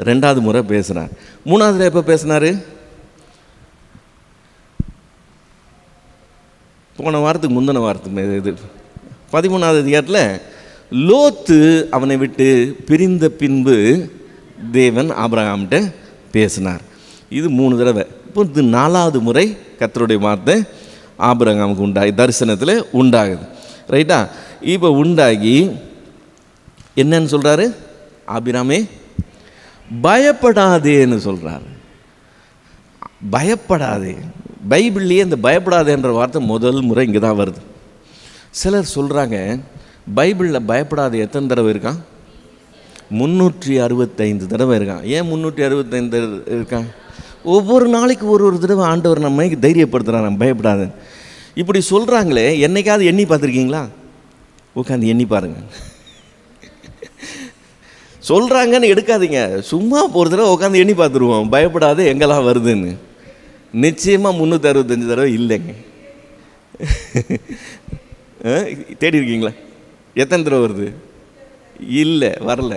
Speaker 1: 2வது முறை பேசினார். 3வது எப்போ பேசினார்? போன வாரத்துக்கு முந்தின வாரத்துக்கு இது 13வது அதிகாரத்தில் லோத்து அவனை விட்டு பிரிந்த பின்பு தேவன் ஆபிரகாம்கிட்ட பேசினார். இது 3 தடவை. இப்போ இது 4வது முறை கர்த்தருடைய வார்த்தை ஆபிரகாமுக்கு உண்டாகி தரிசனத்தில் உண்டாகுது. ரைட்டா? இப்போ உண்டாகி என்னன்னு சொல்கிறாரு? ஆபிராமே பயப்படாதேன்னு சொல்கிறாரு. பயப்படாதே. பைபிள்லேயே இந்த பயப்படாதேன்ற வார்த்தை முதல் முறை இங்கே தான் வருது. சிலர் சொல்கிறாங்க பைபிளில் பயப்படாத எத்தனை தடவை இருக்கான்? 365 தடவை இருக்கான். ஏன் 365 இருக்கான்? ஒவ்வொரு நாளைக்கு ஒரு தடவை ஆண்டவர் நம்ம தைரியப்படுத்துகிறான், பயப்படாத. இப்படி சொல்கிறாங்களே, என்னைக்காவது எண்ணி பார்த்துருக்கீங்களா? உட்காந்து எண்ணி பாருங்கள். சொல்கிறாங்கன்னு எடுக்காதீங்க, சும்மா ஒரு தடவை உட்காந்து எண்ணி பார்த்துருவோம், பயப்படாத எங்கெல்லாம் வருதுன்னு. நிச்சயமாக 365 தடவை இல்லைங்க. தேடி இருக்கீங்களா? எத்தனை தடவை வருது? இல்லை, வரல.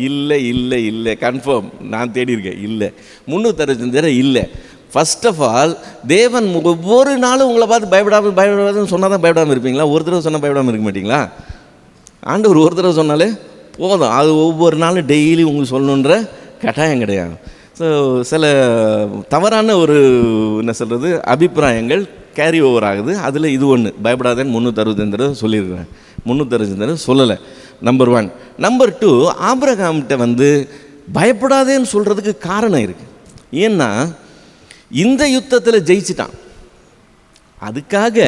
Speaker 1: இல்லை இல்லை இல்லை, கன்ஃபார்ம். நான் தேடி இருக்கேன், இல்லை. 365 தடவை இல்லை. ஃபர்ஸ்ட் ஆஃப் ஆல், தேவன் ஒவ்வொரு நாளும் உங்களை பார்த்து பயப்படாதுன்னு சொன்னால் தான் பயப்படாமல் இருப்பீங்களா? ஒரு தடவை சொன்னால் பயப்படாமல் இருக்க மாட்டிங்களா? ஆண்டவர் ஒரு தடவை சொன்னாலே போதும். அது ஒவ்வொரு நாளும் டெய்லி உங்களுக்கு சொல்லணுன்ற கட்டாயம் கிடையாது. ஸோ சில தவறான ஒரு என்ன சொல்கிறது அபிப்பிராயங்கள் கேரி ஓவர் ஆகுது. அதில் இது ஒன்று, பயப்படாதேன்னு 365 தடவை சொல்லியிருக்கிறேன். 365 தடவை சொல்லலை. நம்பர் 1. நம்பர் 2, ஆபிரகாம்கிட்ட பயப்படாதேன்னு சொல்கிறதுக்கு காரணம் இருக்குது. ஏன்னா இந்த யுத்தத்தில் ஜெயிச்சிட்டான். அதுக்காக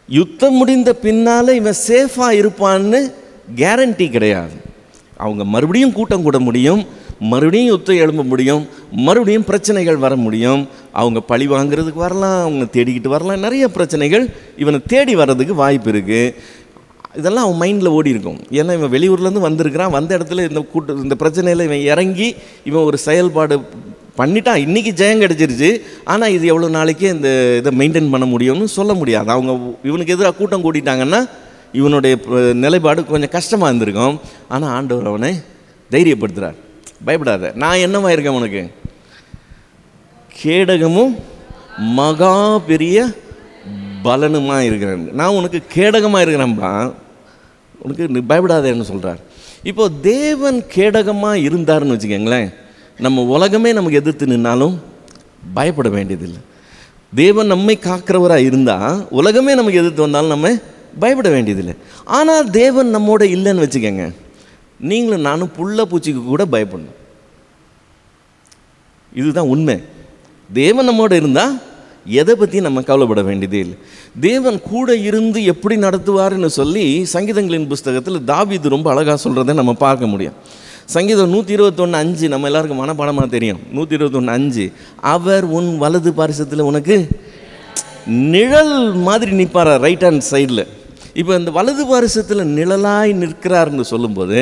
Speaker 1: யுத்தம் முடிந்த பின்னால் இவன் சேஃபாக இருப்பான்னு கேரண்டி கிடையாது. அவங்க மறுபடியும் கூட்டம் கூட முடியும், மறுபடியும் யுத்தம் எழும்ப முடியும், மறுபடியும் பிரச்சனைகள் வர முடியும். அவங்க பழி வாங்கிறதுக்கு வரலாம், அவங்க தேடிக்கிட்டு வரலாம். நிறைய பிரச்சனைகள் இவனை தேடி வர்றதுக்கு வாய்ப்பு இருக்குது. இதெல்லாம் அவன் மைண்டில் ஓடி இருக்கும். ஏன்னா இவன் வெளியூர்லேருந்து வந்திருக்கிறான், வந்த இடத்துல இந்த பிரச்சனையில் இவன் இறங்கி இவன் ஒரு செயல்பாடு பண்ணிட்டான். இன்றைக்கி ஜெயம் கிடச்சிருச்சு, ஆனால் இது எவ்வளோ நாளைக்கே இந்த இதை மெயின்டைன் பண்ண முடியும்னு சொல்ல முடியாது. அவங்க இவனுக்கு எதிராக கூட்டம் கூட்டிட்டாங்கன்னா இவனுடைய நிலைப்பாடு கொஞ்சம் கஷ்டமாக இருந்திருக்கும். ஆனால் ஆண்டவர் அவனை தைரியப்படுத்துகிறார். பயப்படாத, நான் என்னவா இருக்கேன் உனக்கு, கேடகமும் மகா பெரிய பலனுமாக இருக்கிறேன். நான் உனக்கு கேடகமாக இருக்கிறேன்பா, உனக்கு நீ பயப்படாதேன்னு சொல்கிறார். இப்போது தேவன் கேடகமாக இருந்தாருன்னு வச்சுக்கோங்களேன், நம்ம உலகமே நமக்கு எதிர்த்து நின்னாலும் பயப்பட வேண்டியதில்லை. தேவன் நம்மை காக்கிறவராக இருந்தால் உலகமே நமக்கு எதிர்த்து வந்தாலும் நம்ம பயப்பட வேண்டியதில்லை. ஆனால் தேவன் நம்மோட இல்லைன்னு வச்சுக்கோங்க, நீங்களும் நானும் புள்ள பூச்சிக்கு கூட பயப்படணும். இதுதான் உண்மை. தேவன் நம்மோட இருந்தால் எதை பற்றி நம்ம கவலைப்பட வேண்டியதே இல்லை. தேவன் கூட இருந்து எப்படி நடத்துவார்னு சொல்லி சங்கீதங்களின் புஸ்தகத்தில் தாவீது ரொம்ப அழகாக சொல்கிறத நம்ம பார்க்க முடியும். சங்கீதம் 121:5 நம்ம எல்லாருக்கும் மனப்பாடமாக தெரியும். 121:5, அவர் உன் வலது பாரிசத்தில் உனக்கு நிழல் மாதிரி நிற்பாரா, ரைட் ஹேண்ட் சைடில். இப்போ இந்த வலது பாரிசத்தில் நிழலாய் நிற்கிறார்னு சொல்லும்போது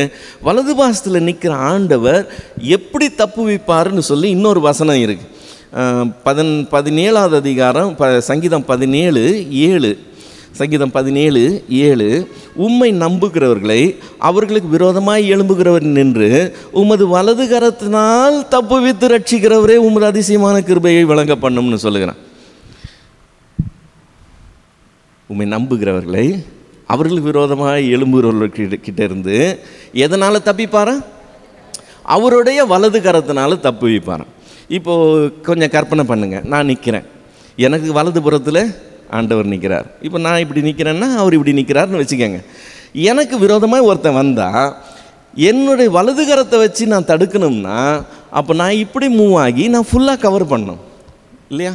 Speaker 1: வலது பாரிசத்தில் நிற்கிற ஆண்டவர் எப்படி தப்பு வைப்பார்னு சொல்லி இன்னொரு வசனம் இருக்குது. 17ஆவது அதிகாரம் சங்கீதம் 17:7. சங்கீதம் 17:7, உம்மை நம்புகிறவர்களை அவர்களுக்கு விரோதமாய் எழும்புகிறவர் நின்று உமது வலது கரத்தினால் தப்புவித்து ரட்சிக்கிறவரே உமது அதிசயமான கிருபையை வழங்க பண்ணும்னு சொல்லுகிறான். உம்மை நம்புகிறவர்களை அவர்களுக்கு விரோதமாய் எழும்புகிறவர்கிட்ட இருந்து எதனால் தப்பிப்பாரா, அவருடைய வலது கரத்தினால தப்பு வைப்பாரான். இப்போது கொஞ்சம் கற்பனை பண்ணுங்கள், நான் நிற்கிறேன், எனக்கு வலது புறத்தில் ஆண்டவர் நிற்கிறார். இப்போ நான் இப்படி நிற்கிறேன்னா அவர் இப்படி நிற்கிறார்னு வச்சுக்கோங்க. எனக்கு விரோதமாக ஒருத்தன் வந்தால் என்னுடைய வலது கரத்தை வச்சு நான் தடுக்கணும்னா அப்போ நான் இப்படி மூவ் ஆகி நான் ஃபுல்லாக கவர் பண்ணணும் இல்லையா?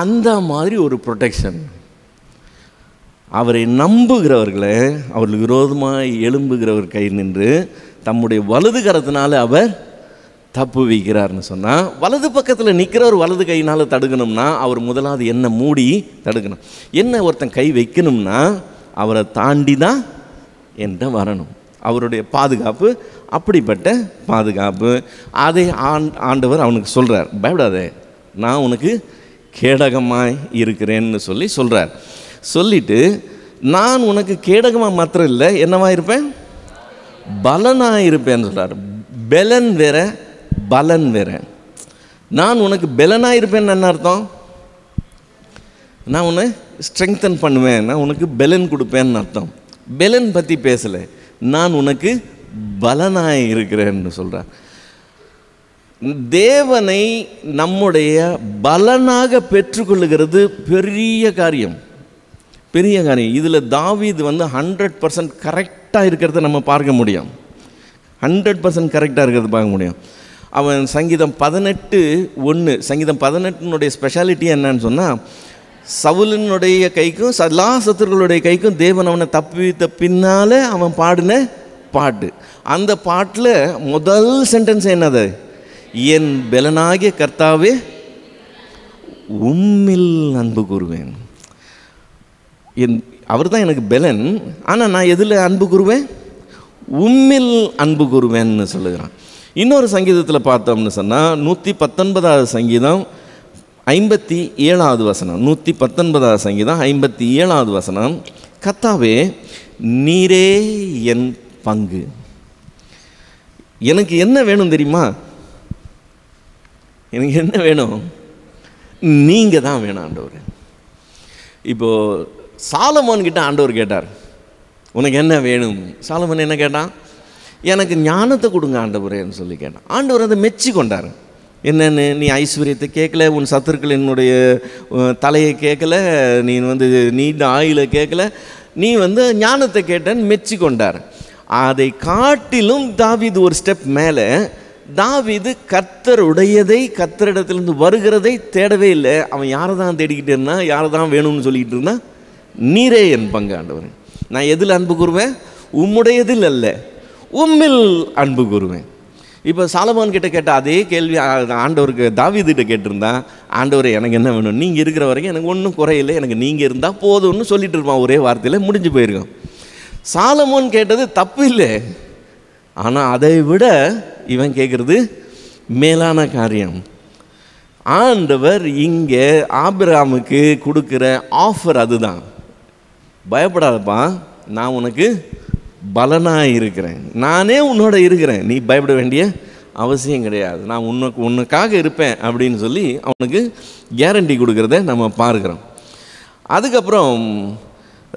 Speaker 1: அந்த மாதிரி ஒரு ப்ரொடெக்ஷன். அவரை நம்புகிறவர்களை அவர்களுக்கு விரோதமாக எழும்புகிறவர் கை நின்று தம்முடைய வலது கரத்தினால அவர் தப்பு வைக்கிறார்னு சொன்னால், வலது பக்கத்தில் நிற்கிறவர் வலது கையினால் தடுக்கணும்னா அவர் முதலாவது என்ன மூடி தடுக்கணும். என்ன ஒருத்தன் கை வைக்கணும்னா அவரை தாண்டி தான் என்ன வரணும். அவருடைய பாதுகாப்பு அப்படிப்பட்ட பாதுகாப்பு. அதை ஆண்டவர் அவனுக்கு சொல்கிறார், பயப்படாதே நான் உனக்கு கேடகமாய் இருக்கிறேன்னு சொல்கிறார். சொல்லிட்டு நான் உனக்கு கேடகமாக மாத்திரம் இல்லை, என்னவா இருப்பேன், பலனாக இருப்பேன்னு சொல்கிறார். பெலன் வேற பலன் வேற. நான் உனக்கு பெலனாக இருப்பேன்னு என்ன அர்த்தம், நான் உன்னை ஸ்ட்ரெங்தன் பண்ணுவேன், நான் உனக்கு பெலன் கொடுப்பேன்னு அர்த்தம். பெலன் பற்றி பேசலை, நான் உனக்கு பலனாக இருக்கிறேன்னு சொல்கிறார். தேவனை நம்முடைய பலனாக பெற்றுக்கொள்ளுகிறது பெரிய காரியம், பெரிய காரியம். இதில் தாவீது 100% கரெக்டாக இருக்கிறத நம்ம பார்க்க முடியும். 100% கரெக்டாக இருக்கிறது பார்க்க முடியும். அவன் சங்கீதம் 18:1, சங்கீதம் 18 ஸ்பெஷாலிட்டி என்னன்னு சொன்னால், சவுலினுடைய கைக்கும் எல்லா சத்துருக்களுடைய கைக்கும் தேவன் அவனை தப்பித்த பின்னால் அவன் பாடின பாட்டு. அந்த பாட்டில் முதல் சென்டென்ஸ் என்னது, என் பெலனாகிய கர்த்தாவே உம்மில் அன்பு கூறுவேன். அவர் தான் எனக்கு பெலன், ஆனால் நான் எதில் அன்பு கூறுவேன், உம்மில் அன்பு கூறுவேன்னு சொல்லுகிறான். இன்னொரு சங்கீதத்தில் பார்த்தோம்னு சொன்னால் 119வது சங்கீதம் 57வது வசனம், 119வது சங்கீதம் 57வது வசனம், கர்த்தாவே நீரே என் பங்கு. எனக்கு என்ன வேணும் தெரியுமா, எனக்கு என்ன வேணும், நீங்கள் தான் வேணும் ஆண்டவர். இப்போது சாலமோன் கிட்ட ஆண்டவர் கேட்டார், உனக்கு என்ன வேணும். சாலமோன் என்ன கேட்டான், எனக்கு ஞானத்தை கொடுங்க ஆண்டவரேன்னு சொல்லி கேட்டான். ஆண்டவர் அதை மெச்சி கொண்டார். என்னென்னு, நீ ஐஸ்வர்யத்தை கேட்கல, உன் சத்துருக்கள் என்னுடைய தலையை கேட்கல, நீ நீண்ட ஆயுளை கேட்கல, நீ ஞானத்தை கேட்டேன்னு மெச்சி கொண்டார். அதை காட்டிலும் தாவீது ஒரு ஸ்டெப் மேலே, தாவீது கர்த்தருடையதை கர்த்தரிடத்திலிருந்து வருகிறதை தேடவே இல்லை. அவன் யாரை தான் தேடிக்கிட்டு இருந்தான், யாரை தான் வேணும்னு சொல்லிக்கிட்டு இருந்தான், நீரே என் பங்கு ஆண்டவர். நான் எதில் அன்பு கூறுவேன், உம்முடையதில் அல்ல, உம்மில் அன்பு கூறுவேன். இப்போ சாலமோன் கிட்ட கேட்ட அதே கேள்வி ஆண்டவருக்கு தாவீதுகிட்ட கேட்டிருந்தா, ஆண்டவர் எனக்கு என்ன வேணும், நீங்கள் இருக்கிற வரைக்கும் எனக்கு ஒன்றும் குறையில்லை, எனக்கு நீங்கள் இருந்தால் போதும்னு சொல்லிட்டு இருப்பான். ஒரே வார்த்தையில் முடிஞ்சு போயிருக்கோம். சாலமோன் கேட்டது தப்பு இல்லை, ஆனால் அதை விட இவன் கேட்குறது மேலான காரியம். ஆண்டவர் இங்கே ஆபிரகாமுக்கு கொடுக்குற ஆஃபர் அதுதான். பயப்படாதப்பா, நான் உனக்கு பலனாக இருக்கிறேன், நானே உன்னோட இருக்கிறேன், நீ பயப்பட வேண்டிய அவசியம் கிடையாது, நான் உனக்காக இருப்பேன் அப்படின்னு சொல்லி அவனுக்கு கேரண்டி கொடுக்குறத நம்ம பார்க்குறோம். அதுக்கப்புறம்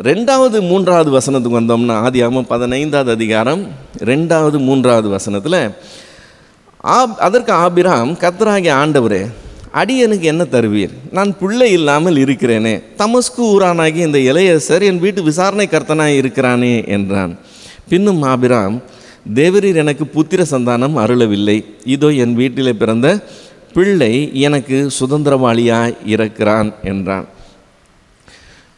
Speaker 1: 2வது 3வது வசனத்துக்கு வந்தோம்னா, ஆதியாகமம் 15வது அதிகாரம் 2வது 3வது வசனத்தில் அதற்கு ஆபிராம், கர்த்தராகிய ஆண்டவரே, அடியனுக்கு என்ன தருவீர், நான் பிள்ளை இல்லாமல் இருக்கிறேனே, தமஸ்கு ஊரானாகி இந்த எலையேசர் என் வீட்டு விசாரணை கர்த்தனாய் இருக்கிறானே என்றான். பின்னும் ஆபிராம், தேவரீர் எனக்கு புத்திர சந்தானம் அருளவில்லை, இதோ என் வீட்டிலே பிறந்த பிள்ளை எனக்கு சுதந்திரவாளியாய் இருக்கிறான் என்றான்.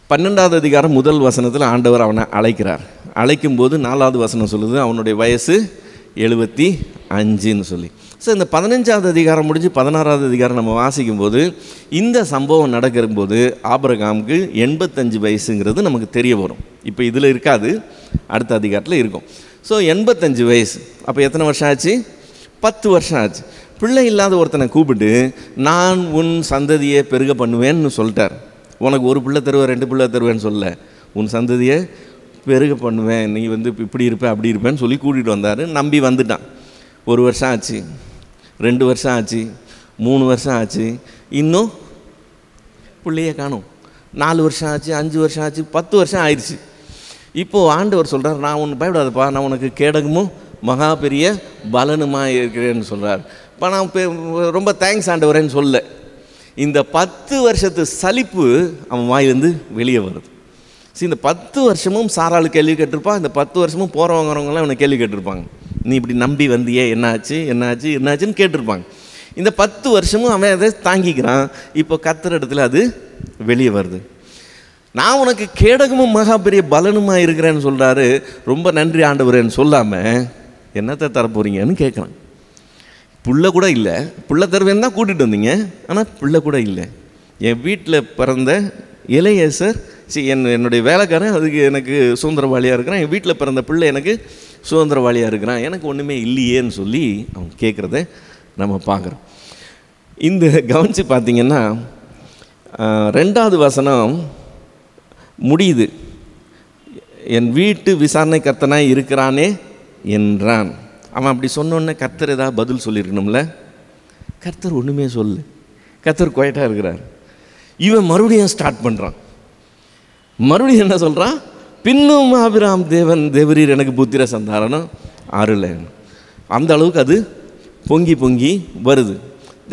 Speaker 1: 12வது அதிகாரம் 1 வசனத்தில் ஆண்டவர் அவனை அழைக்கிறார். அழைக்கும்போது 4வது வசனம் சொல்லுது அவனுடைய வயசு 75ன்னு சொல்லி. ஸோ இந்த 15வது அதிகாரம் முடிஞ்சு 16வது அதிகாரம் நம்ம வாசிக்கும்போது இந்த சம்பவம் நடக்கும்போது ஆபிரகாமுக்கு 85 வயசுங்கிறது நமக்கு தெரிய வரும். இப்போ இதில் இருக்காது, அடுத்த அதிகாரத்தில் இருக்கும். ஸோ 85 வயசு. அப்போ எத்தனை வருஷம் ஆச்சு? 10 வருஷம் ஆச்சு. பிள்ளை இல்லாத ஒருத்தனை கூப்பிட்டு நான் உன் சந்ததியை பெருக பண்ணுவேன்னு சொல்லிட்டார். உனக்கு ஒரு பிள்ளை தருவேன், 2 பிள்ளை தருவேன்னு சொல்ல, உன் சந்ததியை பெருக பண்ணுவேன், நீ இப்படி இருப்பேன் அப்படி இருப்பேன்னு சொல்லி கூட்டிகிட்டு வந்தார். நம்பி வந்துட்டான். 1 வருஷம் ஆச்சு, 2 வருஷம் ஆச்சு, 3 வருஷம் ஆச்சு, இன்னும் பிள்ளையே காணும். 4 வருஷம் ஆச்சு, 5 வருஷம் ஆச்சு, 10 வருஷம் ஆயிடுச்சு. இப்போது ஆண்டவர் சொல்கிறார், நான் ஒன்று பயப்படாதப்பா, நான் உனக்கு கேடகமும் மகா பெரிய பலனுமாக இருக்கிறேன்னு சொல்கிறார். இப்போ நான் ரொம்ப தேங்க்ஸ் ஆண்டவரேன்னு சொல்ல, இந்த 10 வருஷத்து சலிப்பு அவன் வாயிலேருந்து வெளியே வருது. சரி, இந்த 10 வருஷமும் சாராளு கேள்வி கேட்டிருப்பான், இந்த 10 வருஷமும் போகிறவங்கிறவங்களாம் இவனை கேள்வி கேட்டிருப்பாங்க, நீ இப்படி நம்பி வந்தியே, என்னாச்சு என்னாச்சு என்னாச்சுன்னு கேட்டிருப்பாங்க. இந்த 10 வருஷமும் அவன் அதை தாங்கிக்கிறான். இப்போ கர்த்தர் இடத்துல அது வெளியே வருது. நான் உனக்கு கேடகமும் மகா பெரிய பலனுமாக இருக்கிறேன்னு சொல்கிறாரு. ரொம்ப நன்றி ஆண்டவரேன்னு சொல்லாமல் என்னத்தை தரப்போறீங்கன்னு கேட்குறான். புள்ள கூட இல்லை, புள்ள தருவேன்னு தான் கூட்டிகிட்டு வந்தீங்க, ஆனால் புள்ள கூட இல்லை. என் வீட்டில் பிறந்த எலையேசர், என்னுடைய வேலைக்காரன் அதுக்கு எனக்கு சுதந்திரவாளியாக இருக்கிறான், என் வீட்டில் பிறந்த பிள்ளை எனக்கு சுதந்திரவாளியாக இருக்கிறான், எனக்கு ஒன்றுமே இல்லையேன்னு சொல்லி அவன் கேட்குறத நம்ம பார்க்குறோம். இந்த கவனித்து பார்த்திங்கன்னா 2வது வசனம் முடியுது, என் வீட்டு விசாரணை கர்த்தனாய் இருக்கிறானே என்றான். அவன் அப்படி சொன்னோன்னே கர்த்தர் ஏதாவது பதில் சொல்லியிருக்கணும்ல. கர்த்தர் ஒன்றுமே சொல்லு, கர்த்தர் குவைட்டாக இருக்கிறார். இவன் மறுபடியும் ஸ்டார்ட் பண்ணுறான். மறுபடியும் என்ன சொல்கிறான்? பின்னும் ஆபிராம், தேவரீர் எனக்கு புத்திர சந்தானம் அருளை. அந்த அளவுக்கு அது பொங்கி பொங்கி வருது.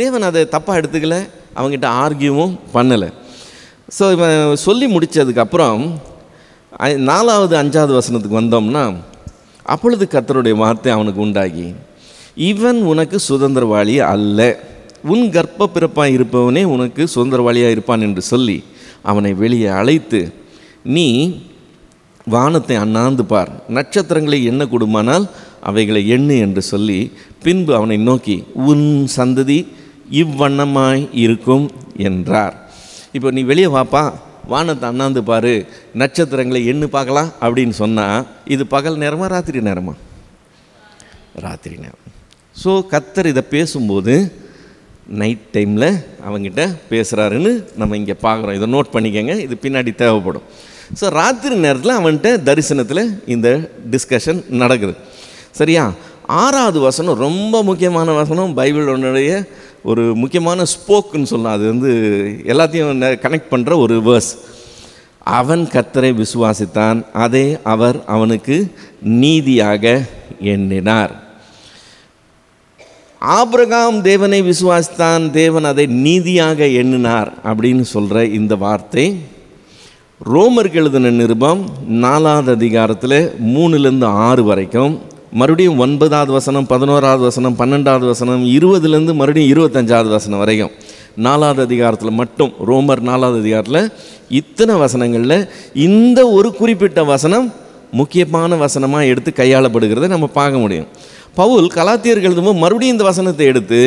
Speaker 1: தேவன் அதை தப்பாக எடுத்துக்கல, அவங்ககிட்ட ஆர்கியூவும் பண்ணலை. ஸோ இவன் சொல்லி முடித்ததுக்கப்புறம் 4வது 5வது வசனத்துக்கு வந்தோம்னா, அப்பொழுது கர்த்தருடைய வார்த்தை அவனுக்கு உண்டாகி, இவன் உனக்கு சுதந்திரவாளி அல்ல, உன் கர்ப்ப பிறப்பாக இருப்பவனே உனக்கு சுதந்திரவாளியாக இருப்பான் என்று சொல்லி அவனை வெளியே அழைத்து, நீ வானத்தை அண்ணாந்து பார், நட்சத்திரங்களை எண்ண கூடுமானால் அவைகளை எண்ணு என்று சொல்லி, பின்பு அவனை நோக்கி உன் சந்ததி இவ்வண்ணமாய் இருக்கும் என்றார். இப்போ நீ வெளியே வாப்பா, வானத்தை அண்ணாந்து பாரு, நட்சத்திரங்களை எண்ணு பார்க்கலாம் அப்படின்னு சொன்னால், இது பகல் நேரமா ராத்திரி நேரமா? ராத்திரி நேரம். ஸோ கர்த்தர் இதை பேசும்போது நைட் டைமில் அவங்ககிட்ட பேசுகிறாருன்னு நம்ம இங்கே பார்க்குறோம். இதை நோட் பண்ணிக்கங்க, இது பின்னாடி தேவைப்படும். ஸோ ராத்திரி நேரத்தில் அவன்கிட்ட தரிசனத்தில் இந்த டிஸ்கஷன் நடக்குது. சரியா? 6வது வசனம் ரொம்ப முக்கியமான வசனம், பைபிளுடைய ஒரு முக்கியமான ஸ்போக்குன்னு சொல்லலாம். அது எல்லாத்தையும் கனெக்ட் பண்ணுற ஒரு வேர்ஸ். அவன் கர்த்தரை விசுவாசித்தான், அதை அவர் அவனுக்கு நீதியாக எண்ணினார். ஆபிரகாம் தேவனை விசுவாசித்தான், தேவன் அதை நீதியாக எண்ணினார் அப்படின்னு சொல்கிற இந்த வார்த்தை ரோமருக்கு எழுதின நிருபம் 4வது அதிகாரத்தில் 3லேருந்து 6 வரைக்கும், மறுபடியும் 9வது வசனம், 11வது வசனம், 12வது வசனம், 20லேருந்து மறுபடியும் 25வது வசனம் வரைக்கும் 4வது அதிகாரத்தில் மட்டும், ரோமர் 4வது அதிகாரத்தில் இத்தனை வசனங்களில் இந்த ஒரு குறிப்பிட்ட வசனம் முக்கியமான வசனமாக எடுத்து கையாளப்படுகிறத நம்ம பார்க்க முடியும். பவுல் கலாத்தியருக்கு எழுதும்போது மறுபடியும் இந்த வசனத்தை எடுத்து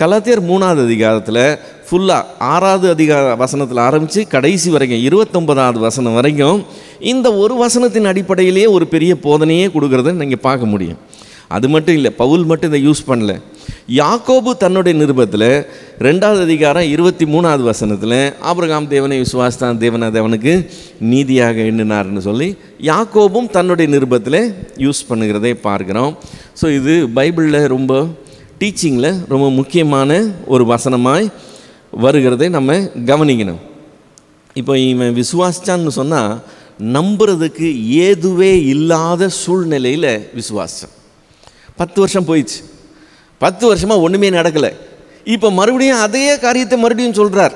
Speaker 1: கலாத்தியர் 3வது அதிகாரத்தில் ஃபுல்லாக 6வது வசனத்தில் ஆரம்பித்து கடைசி வரைக்கும் 29வது வசனம் வரைக்கும் இந்த ஒரு வசனத்தின் அடிப்படையிலேயே ஒரு பெரிய போதனையே கொடுக்குறத நீங்கள் பார்க்க முடியும். அது மட்டும் இல்லை, பவுல் மட்டும் இதை யூஸ் பண்ணல. யாக்கோபு தன்னுடைய நிருபத்தில் 2வது அதிகாரம் 23வது வசனத்தில் ஆபிரகாம் தேவனை விசுவாசித்தான், தேவன் அதை அவனுக்கு நீதியாக எண்ணினார்னு சொல்லி யாக்கோபும் தன்னுடைய நிருபத்தில் யூஸ் பண்ணுகிறதை பார்க்குறோம். ஸோ இது பைபிளில் ரொம்ப டீச்சிங்கில் ரொம்ப முக்கியமான ஒரு வசனமாய் வருகிறதை நம்ம கவனிக்கணும். இப்போ இவன் விசுவாசிச்சான்னு சொன்னால் நம்புறதுக்கு ஏதுவே இல்லாத சூழ்நிலையில் விசுவாசம். 10 வருஷம் போயிடுச்சு, 10 வருஷமாக ஒன்றுமே நடக்கலை. இப்போ மறுபடியும் அதே காரியத்தை மறுபடியும் சொல்கிறார்.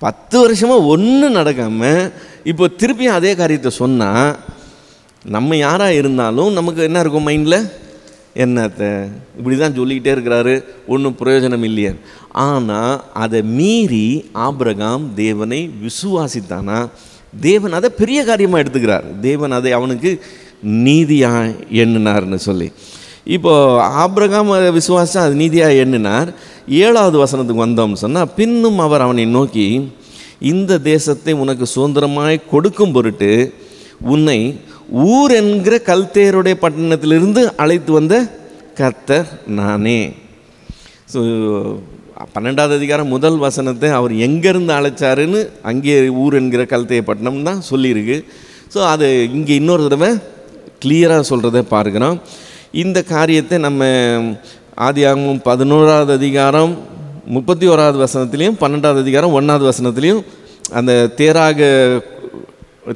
Speaker 1: 10 வருஷமாக ஒன்றும் நடக்காமல் இப்போ திருப்பியும் அதே காரியத்தை சொன்னால் நம்ம யாராக இருந்தாலும் நமக்கு என்ன இருக்கும் மைண்டில்? என்னத்தை இப்படி தான் சொல்லிக்கிட்டே இருக்கிறாரு, ஒன்றும் பிரயோஜனம் இல்லையே. ஆனால் அதை மீறி ஆபிரகாம் தேவனை விசுவாசித்தானா தேவன் அதை பெரிய காரியமாக எடுத்துக்கிறார். தேவன் அதை அவனுக்கு நீதியாக எண்ணினார்னு சொல்லி. இப்போது ஆபிரகாம் விசுவாசம் அது நீதியாக எண்ணினார். 7வது வசனத்துக்கு வந்தோம்னு சொன்னால், பின்னும் அவர் அவனை நோக்கி, இந்த தேசத்தை உனக்கு சுதந்திரமாய் கொடுக்கும் பொருட்டு உன்னை ஊர் என்கிற கல்தேயருடைய பட்டணத்திலிருந்து அழைத்து வந்த கர்த்தர் நானே. ஸோ 12வது அதிகாரம் 1 வசனத்தை அவர் எங்கேருந்து அழைச்சாருன்னு அங்கே ஊர் என்கிற கல்தேய பட்டணம் தான் சொல்லியிருக்கு. ஸோ அது இங்கே இன்னொரு தடவை கிளியராக சொல்கிறத பார்க்குறோம். இந்த காரியத்தை நம்ம ஆதியாகமம் 11வது அதிகாரம் 31வது வசனத்துலேயும் 12வது அதிகாரம் 1வது வசனத்துலேயும் அந்த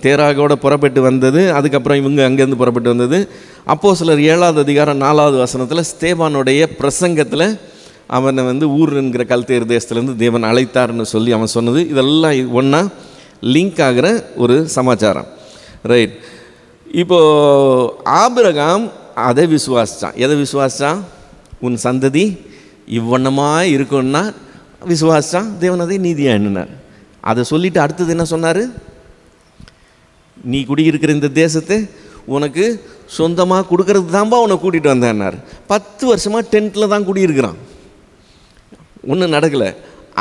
Speaker 1: தேராகோட புறப்பட்டு வந்தது, அதுக்கப்புறம் இவங்க அங்கேருந்து புறப்பட்டு வந்தது. அப்போஸ்தலர் 7வது அதிகாரம் 4வது வசனத்தில் ஸ்தேவானுடைய பிரசங்கத்தில் அவனை ஊர் என்கிற கல்தேயர் தேசத்துலேருந்து தேவன் அழைத்தார்னு சொல்லி அவன் சொன்னது, இதெல்லாம் ஒன்றா லிங்க் ஆகிற ஒரு சமாச்சாரம். ரைட். இப்போது ஆபிரகாம் அதை விசுவாசித்தான். எதை விசுவாசித்தான்? உன் சந்ததி இவ்வண்ணமாக இருக்குன்னா விசுவாசித்தான். தேவன் அதை நீதியாக எண்ணினார். அதை சொல்லிவிட்டு அடுத்தது என்ன சொன்னார்? நீ குடியிருக்கிற இந்த தேசத்தை உனக்கு சொந்தமாக கொடுக்கறது தான்பா உன்னை கூட்டிகிட்டு வந்தேன்னார். 10 வருஷமாக டென்ட்டில் தான் குடியிருக்கிறான், ஒன்றும் நடக்கலை.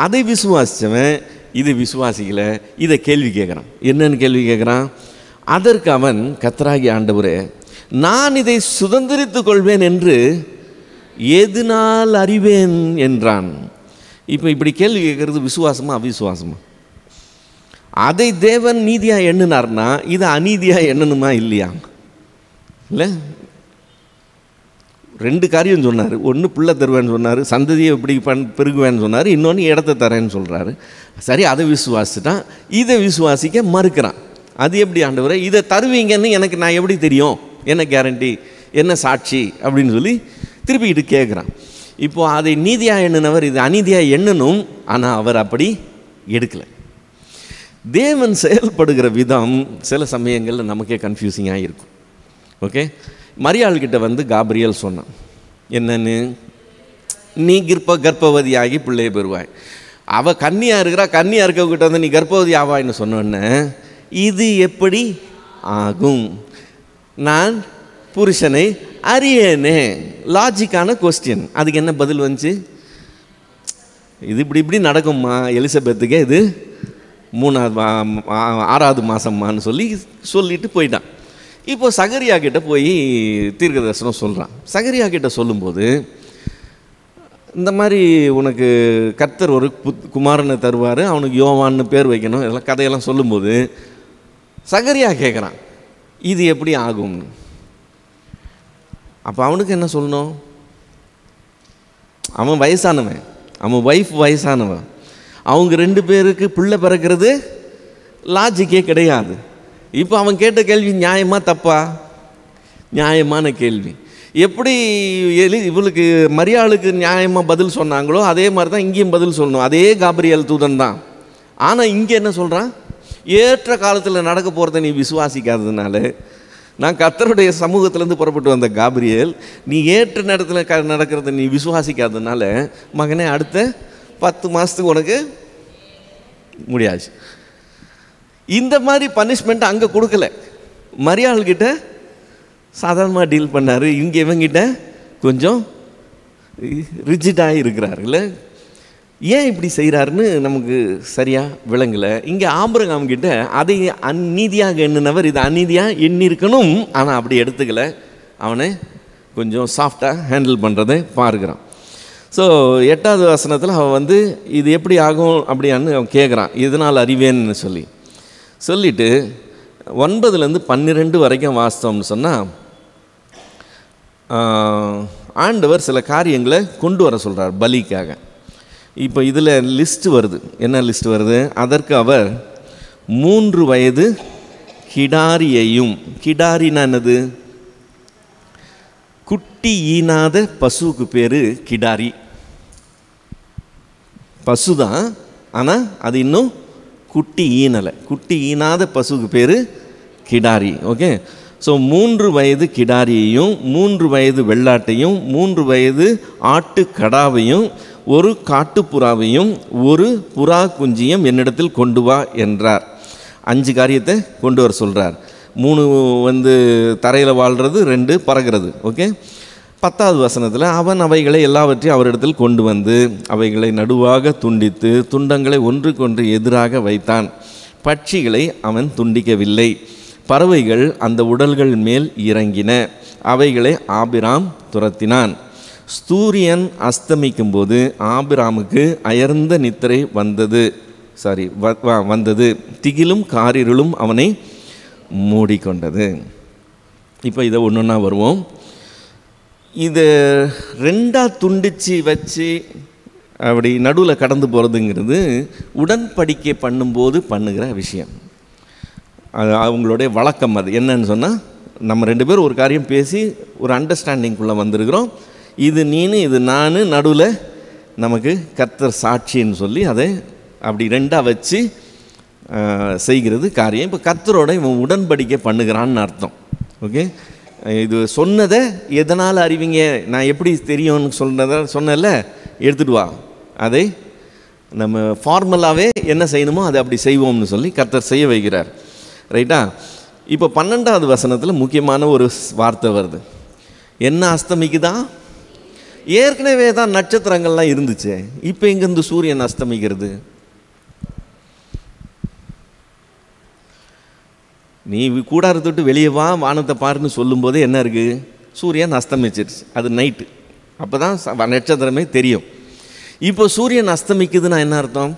Speaker 1: அதை விசுவாசித்தவன் இதை விசுவாசிக்கலை, இதை கேள்வி கேட்குறான். என்னன்னு கேள்வி கேட்குறான்? அதற்கு அவன், கர்த்தராகிய ஆண்டவரே, நான் இதை சுதந்திரித்து கொள்வேன் என்று எதனால் அறிவேன் என்றான். இப்போ இப்படி கேள்வி கேட்குறது விசுவாசமா அவிசுவாசமா? அதை தேவன் நீதியாக எண்ணினார்னா இதை அநீதியாக எண்ணணுமா இல்லையா? இல்லை, 2 காரியம் சொன்னார். ஒன்று பிள்ளை தருவேன்னு சொன்னார், சந்ததியை இப்படி பெருகுவேன்னு சொன்னார், இன்னொன்று இடத்த தரேன்னு சொல்கிறாரு. சரி, அதை விசுவாசிட்டான். இதை விசுவாசிக்க மறுக்கிறான். அது எப்படி ஆண்டவரே, இதை தருவீங்கன்னு எனக்கு நான் எப்படி தெரியும், என்ன கேரண்டி, என்ன சாட்சி அப்படின்னு சொல்லி திருப்பிக்கிட்டு கேட்குறான். இப்போது அதை நீதியாக எண்ணினவர் இது அநீதியாக எண்ணணும், ஆனால் அவர் அப்படி எடுக்கலை. தேவன் செயல்படுகிற விதம் சில சமயங்களில் நமக்கே கன்ஃபியூசிங்காக இருக்கும். ஓகே, மரியாள்கிட்ட காபிரியல் சொன்னான் என்னன்னு, நீ கர்ப்பவதியாகி பிள்ளையை பெறுவாய். அவள் கன்னியாக இருக்கிறா, கன்னியாக இருக்கக்கிட்ட நீ கர்ப்பவதி ஆவாய்ன்னு சொன்னோன்னே, இது எப்படி ஆகும், நான் புருஷனை அறியேனே. லாஜிக்கான கொஸ்டின். அதுக்கு என்ன பதில் வந்துச்சு? இது இப்படி நடக்கும்மா, எலிசபெத்துக்கே இது 6வது மாதம்மான்னு சொல்லிட்டு போயிட்டான். இப்போ சகரியா கிட்ட போய் தீர்க்க தரிசனம் சொல்கிறான். சகரியா கிட்ட சொல்லும்போது, இந்த மாதிரி உனக்கு கர்த்தர் ஒரு குமாரனை தருவார், அவனுக்கு யோவான்னு பேர் வைக்கணும், இதெல்லாம் கதையெல்லாம் சொல்லும்போது சகரியா கேட்குறான், இது எப்படி ஆகும்னு. அப்போ அவனுக்கு என்ன சொல்லணும்? அவன் வயசானவன், அவன் ஒய்ஃப் வயசானவன், அவங்க 2 பேருக்கு பிள்ளை பிறக்கிறது லாஜிக்கே கிடையாது. இப்போ அவன் கேட்ட கேள்வி நியாயமா தப்பா? நியாயமான கேள்வி. எப்படி இவளுக்கு மரியாளுக்கு நியாயமாக பதில் சொன்னாங்களோ அதே மாதிரி தான் இங்கேயும் பதில் சொல்லணும். அதே காபிரியல் தூதன் தான். ஆனால் இங்கே என்ன சொல்கிறான்? ஏற்ற காலத்தில் நடக்க போகிறத நீ விசுவாசிக்காததுனால, நான் கர்த்தருடைய சமூகத்திலேருந்து புறப்பட்டு வந்த காபிரியல், நீ ஏற்ற நேரத்தில் நடக்கிறத நீ விசுவாசிக்காததுனால மகனே அடுத்த 10 மாதத்துக்கு உனக்கு முடியாது. இந்த மாதிரி பனிஷ்மெண்ட் அங்கே கொடுக்கல, மரியாள்கிட்ட சாதாரணமாக டீல் பண்ணார். இங்கே இவங்கிட்ட கொஞ்சம் ரிஜிடாக இருக்கிறார். இல்லை, ஏன் இப்படி செய்கிறாருன்னு நமக்கு சரியாக விளங்கலை. இங்கே ஆபிரகாம் கிட்ட அதை அந்நீதியாக எண்ணினவர் இது அநீதியாக எண்ணிருக்கணும், ஆனால் அப்படி எடுத்துக்கல. அவனை கொஞ்சம் சாஃப்டாக ஹேண்டில் பண்ணுறதை பார்க்குறான். ஸோ 8வது வசனத்தில் அவன் இது எப்படி ஆகும் அப்படியான்னு அவன் கேட்குறான், இதனால் அறிவேன்னு சொல்லிட்டு 9லேருந்து 12 வரைக்கும் வாஸ்தவம்னு சொன்னால் ஆண்டவர் சில காரியங்களை கொண்டு வர சொல்கிறார் பலிக்காக. இப்போ இதில் லிஸ்ட்டு வருது. என்ன லிஸ்ட் வருது? அதற்கு அவர் 3 வயது கிடாரியையும், கிடாரினா என்னது? குட்டி ஈனாத பசுவுக்கு பேர் கிடாரி. பசு தான், ஆனால் அது இன்னும் குட்டி ஈனலை. குட்டி ஈனாத பசுவுக்கு பேர் கிடாரி. ஓகே, ஸோ 3 வயது கிடாரியையும் 3 வயது வெள்ளாட்டையும் 3 வயது ஆட்டு கடாவையும் 1 காட்டுப்புறாவையும் 1 புறா குஞ்சியும் என்னிடத்தில் கொண்டு வா என்றார். 5 காரியத்தை கொண்டு வர சொல்கிறார். 3 தரையில் வாழ்கிறது, 2 பறக்கிறது. ஓகே, 10வது வசனத்தில் அவன் அவைகளை எல்லாவற்றையும் அவரிடத்தில் கொண்டு அவைகளை நடுவாக துண்டித்து துண்டங்களை ஒன்றுக்கொன்று எதிராக வைத்தான். பட்சிகளை அவன் துண்டிக்கவில்லை. பறவைகள் அந்த உடல்கள் மேல் இறங்கின. அவைகளை ஆபிராம் துரத்தினான். சூரியன் அஸ்தமிக்கும் போது ஆபிராமுக்கு அயர்ந்த நித்திரை வந்தது. திகிலும் காரிருளும் அவனை மூடிக்கொண்டது. இப்போ இதை ஒன்றா வருவோம். இது 2ஆக துண்டிச்சு வச்சு அப்படி நடுவில் கடந்து போகிறதுங்கிறது உடன்படிக்கை பண்ணும்போது பண்ணுகிற விஷயம். அது அவங்களுடைய வழக்கம். அது என்னன்னு சொன்னால், நம்ம 2 பேரும் ஒரு காரியம் பேசி ஒரு அண்டர்ஸ்டாண்டிங்குள்ளே வந்திருக்கிறோம். இது நீனு இது நான், நடுவில் நமக்கு கர்த்தர் சாட்சின்னு சொல்லி அதை அப்படி 2ஆக வச்சு செய்கிறது காரியம். இப்போ கர்த்தரோட இவன் உடன்படிக்கை பண்ணுகிறான்னு அர்த்தம். ஓகே, இது சொன்னதை எதனால் அறிவிங்க, நான் எப்படி தெரியும்னு சொன்னல எடுத்துகிட்டு வா, அதை நம்ம ஃபார்மலாகவே என்ன செய்யணுமோ அதை அப்படி செய்வோம்னு சொல்லி கர்த்தர் செய்ய வைக்கிறார். ரைட்டா? இப்போ 12வது வசனத்தில் முக்கியமான ஒரு வார்த்தை வருது. என்ன அஸ்தமிக்குதா? ஏற்கனவே தான் நட்சத்திரங்கள்லாம் இருந்துச்சு, இப்போ எங்கேருந்து சூரியன் அஸ்தமிக்கிறது? நீ கூடாரத்தை விட்டு வெளியே வா, வானத்தை பாருன்னு சொல்லும்போதே என்ன இருக்குது? சூரியன் அஸ்தமிச்சிருச்சு. அது நைட்டு, அப்போ தான் நட்சத்திரமே தெரியும். இப்போ சூரியன் அஸ்தமிக்குதுன்னா என்ன அர்த்தம்?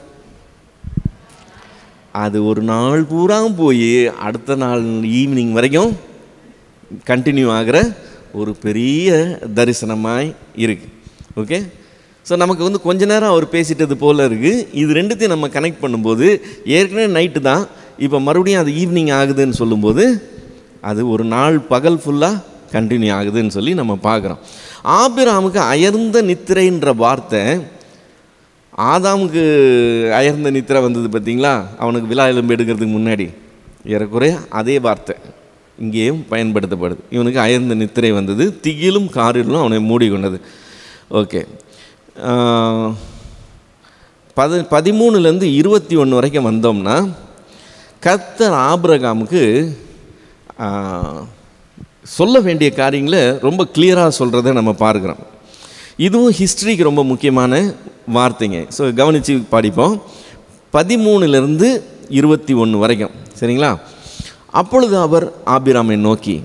Speaker 1: அது ஒரு நாள் பூரா போய் அடுத்த நாள் ஈவினிங் வரைக்கும் கண்டினியூ ஆகிற ஒரு பெரிய தரிசனமாய் இருக்குது. ஓகே, ஸோ நமக்கு கொஞ்ச நேரம் அவர் பேசிட்டது போல் இருக்குது. இது 2த்தையும் நம்ம கனெக்ட் பண்ணும்போது ஏற்கனவே நைட்டு தான், இப்போ மறுபடியும் அது ஈவினிங் ஆகுதுன்னு சொல்லும்போது அது ஒரு நாள் பகல் ஃபுல்லாக கண்டினியூ ஆகுதுன்னு சொல்லி நம்ம பார்க்குறோம். ஆபிராமுக்கு அயர்ந்த நித்திரைன்ற வார்த்தை, ஆதாமுக்கு அயர்ந்த நித்திரை வந்தது பார்த்தீங்களா, அவனுக்கு விலா எலும்பு எடுக்கிறதுக்கு முன்னாடி, ஏறக்குறைய அதே வார்த்தை இங்கேயும் பயன்படுத்தப்படுது. இவனுக்கு அயர்ந்த நித்திரை வந்தது, திகிலும் காரிலும் அவனை மூடிக்கொண்டது. ஓகே, 13லேருந்து 21 வரைக்கும் வந்தோம்னா, கர்த்தர் ஆபிரகாமுக்கு சொல்ல வேண்டிய காரியங்களை ரொம்ப கிளியராக சொல்கிறத நம்ம பார்க்குறோம். இதுவும் ஹிஸ்ட்ரிக்கு ரொம்ப முக்கியமான வார்த்தைங்க. ஸோ கவனித்து படிப்போம். 13லேருந்து 21 வரைக்கும், சரிங்களா? அப்பொழுது அவர் ஆபிராமை நோக்கி,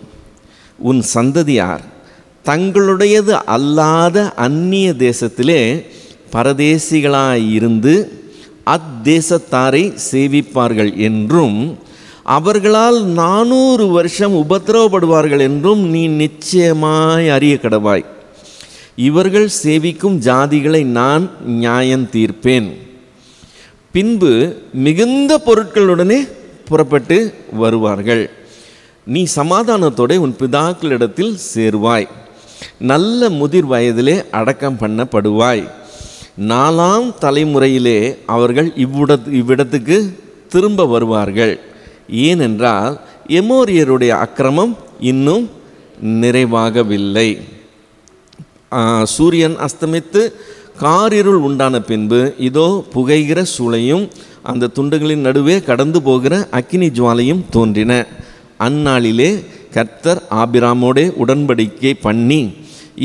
Speaker 1: உன் சந்ததியார் தங்களுடையது அல்லாத அந்நிய தேசத்திலே பரதேசிகளாயிருந்து அத்தேசத்தாரை சேவிப்பார்கள் என்றும் அவர்களால் 400 வருஷம் உபத்திரவப்படுவார்கள் என்றும் நீ நிச்சயமாய் அறிய கடவாய். இவர்கள் சேவிக்கும் ஜாதிகளை நான் நியாயம் தீர்ப்பேன். பின்பு மிகுந்த பொருட்களுடனே புறப்பட்டு வருவார்கள். நீ சமாதானத்தோடு உன் பிதாக்களிடத்தில் சேருவாய். நல்ல முதிர் வயதிலே அடக்கம் பண்ணப்படுவாய். 4ஆம் தலைமுறையிலே அவர்கள் இவ்விடத்துக்கு திரும்ப வருவார்கள். ஏனென்றால் எமோரியருடைய அக்கிரமம் இன்னும் நிறைவாகவில்லை. சூரியன் அஸ்தமித்து காரிருள் உண்டான பின்பு இதோ புகைகிற சூளையும் அந்த துண்டுகளின் நடுவே கடந்து போகிற அக்கினி ஜுவாலையும் தோன்றின. அந்நாளிலே கர்த்தர் ஆபிராமோடே உடன்படிக்கை பண்ணி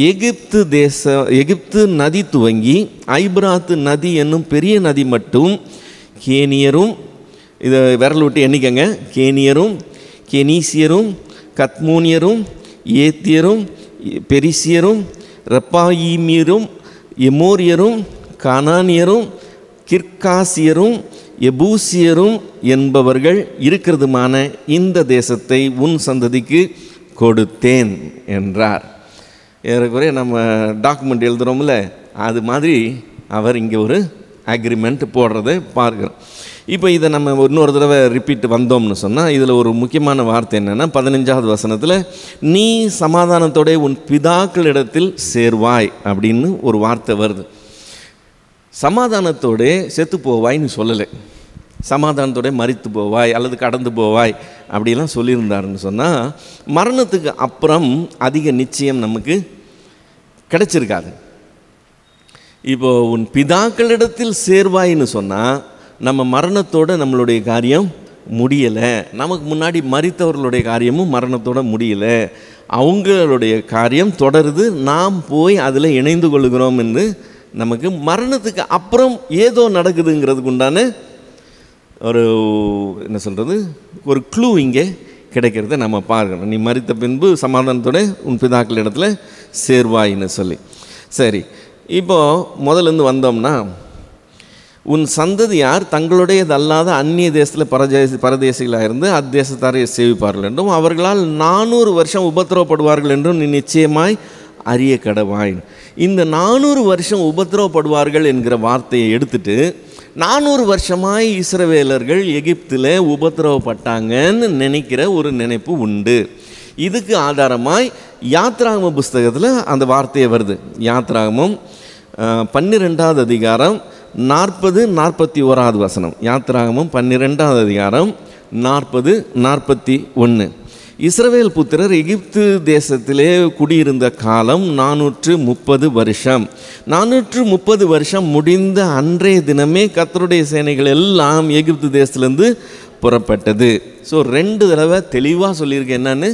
Speaker 1: எகிப்து நதி துவங்கி ஐபிராத்து நதி என்னும் பெரிய நதி மட்டும் கேனியரும், இதை விரல் விட்டு எண்ணிக்கங்க, கேனியரும், கெனீசியரும், கத்மோனியரும், ஏத்தியரும், பெரிசியரும், ரெப்பாயீமியரும், எமோரியரும், கானானியரும், கிர்காசியரும், எபூசியரும் என்பவர்கள் இருக்கிறதுமான இந்த தேசத்தை உன் சந்ததிக்கு கொடுத்தேன் என்றார். ஏறக்குறைய நம்ம டாக்குமெண்ட் எழுதுகிறோம்ல, அது மாதிரி அவர் இங்கே ஒரு அக்ரிமெண்ட் போடுறதை பார்க்குறோம். இப்போ இதை நம்ம இன்னொரு தடவை ரிப்பீட் வந்தோம்னு சொன்னால் இதில் ஒரு முக்கியமான வார்த்தை என்னென்னா 15வது வசனத்தில் நீ சமாதானத்தோட உன் பிதாக்களிடத்தில் சேர்வாய் அப்படின்னு ஒரு வார்த்தை வருது. சமாதானத்தோட செத்து போவாய்ன்னு சொல்லலை, சமாதானத்தோட மரித்து போவாய் அல்லது கடந்து போவாய் அப்படிலாம் சொல்லியிருந்தாருன்னு சொன்னால் மரணத்துக்கு அப்புறம் அதிக நிச்சயம் நமக்கு கிடைச்சிருக்காது. இப்போது உன் பிதாக்களிடத்தில் சேர்வாயின்னு சொன்னால் நம்ம மரணத்தோடு நம்மளுடைய காரியம் முடியலை, நமக்கு முன்னாடி மரித்தவர்களுடைய காரியமும் மரணத்தோடு முடியலை, அவங்களுடைய காரியம் தொடருது, நாம் போய் அதில் இணைந்து கொள்கிறோம் என்று நமக்கு மரணத்துக்கு அப்புறம் ஏதோ நடக்குதுங்கிறதுக்கு உண்டான ஒரு என்ன சொல்கிறது ஒரு க்ளூ இங்கே கிடைக்கிறத நம்ம பார்க்கணும். நீ மரித்த பின்பு சமாதானத்தோட உன் பிதாக்கள் இடத்துல சேர்வாயின்னு சொல்லி. சரி, இப்போது முதலேருந்து வந்தோம்னா உன் சந்ததியார் தங்களுடையது அல்லாத அந்நிய தேசத்தில் பரதேசிகளாக இருந்து அத்தேசத்தாரை சேவிப்பார்கள் என்றும் அவர்களால் 400 வருஷம் உபத்திரவப்படுவார்கள் என்றும் நீ நிச்சயமாய் அறிய கடவாய். இந்த 400 வருஷம் உபத்திரவப்படுவார்கள் என்கிற வார்த்தையை எடுத்துட்டு 400 வருஷமாய் இஸ்ரவேலர்கள் எகிப்தில் உபத்திரவப்பட்டாங்கன்னு நினைக்கிற ஒரு நினைப்பு உண்டு. இதுக்கு ஆதாரமாய் யாத்ராகம புஸ்தகத்தில் அந்த வார்த்தையை வருது. யாத்ராகமம் 12வது அதிகாரம் 40-41 வசனம். யாத்ராகமம் 12வது அதிகாரம் 40-41. இஸ்ரவேல் புத்திரர் எகிப்து தேசத்திலே குடியிருந்த காலம் 430 வருஷம். 430 வருஷம் முடிந்த அன்றைய தினமே கர்த்தருடைய சேனைகள் எல்லாம் எகிப்து தேசத்திலேருந்து புறப்பட்டது. ஸோ 2 தடவை தெளிவாக சொல்லியிருக்கேன் என்னன்னு,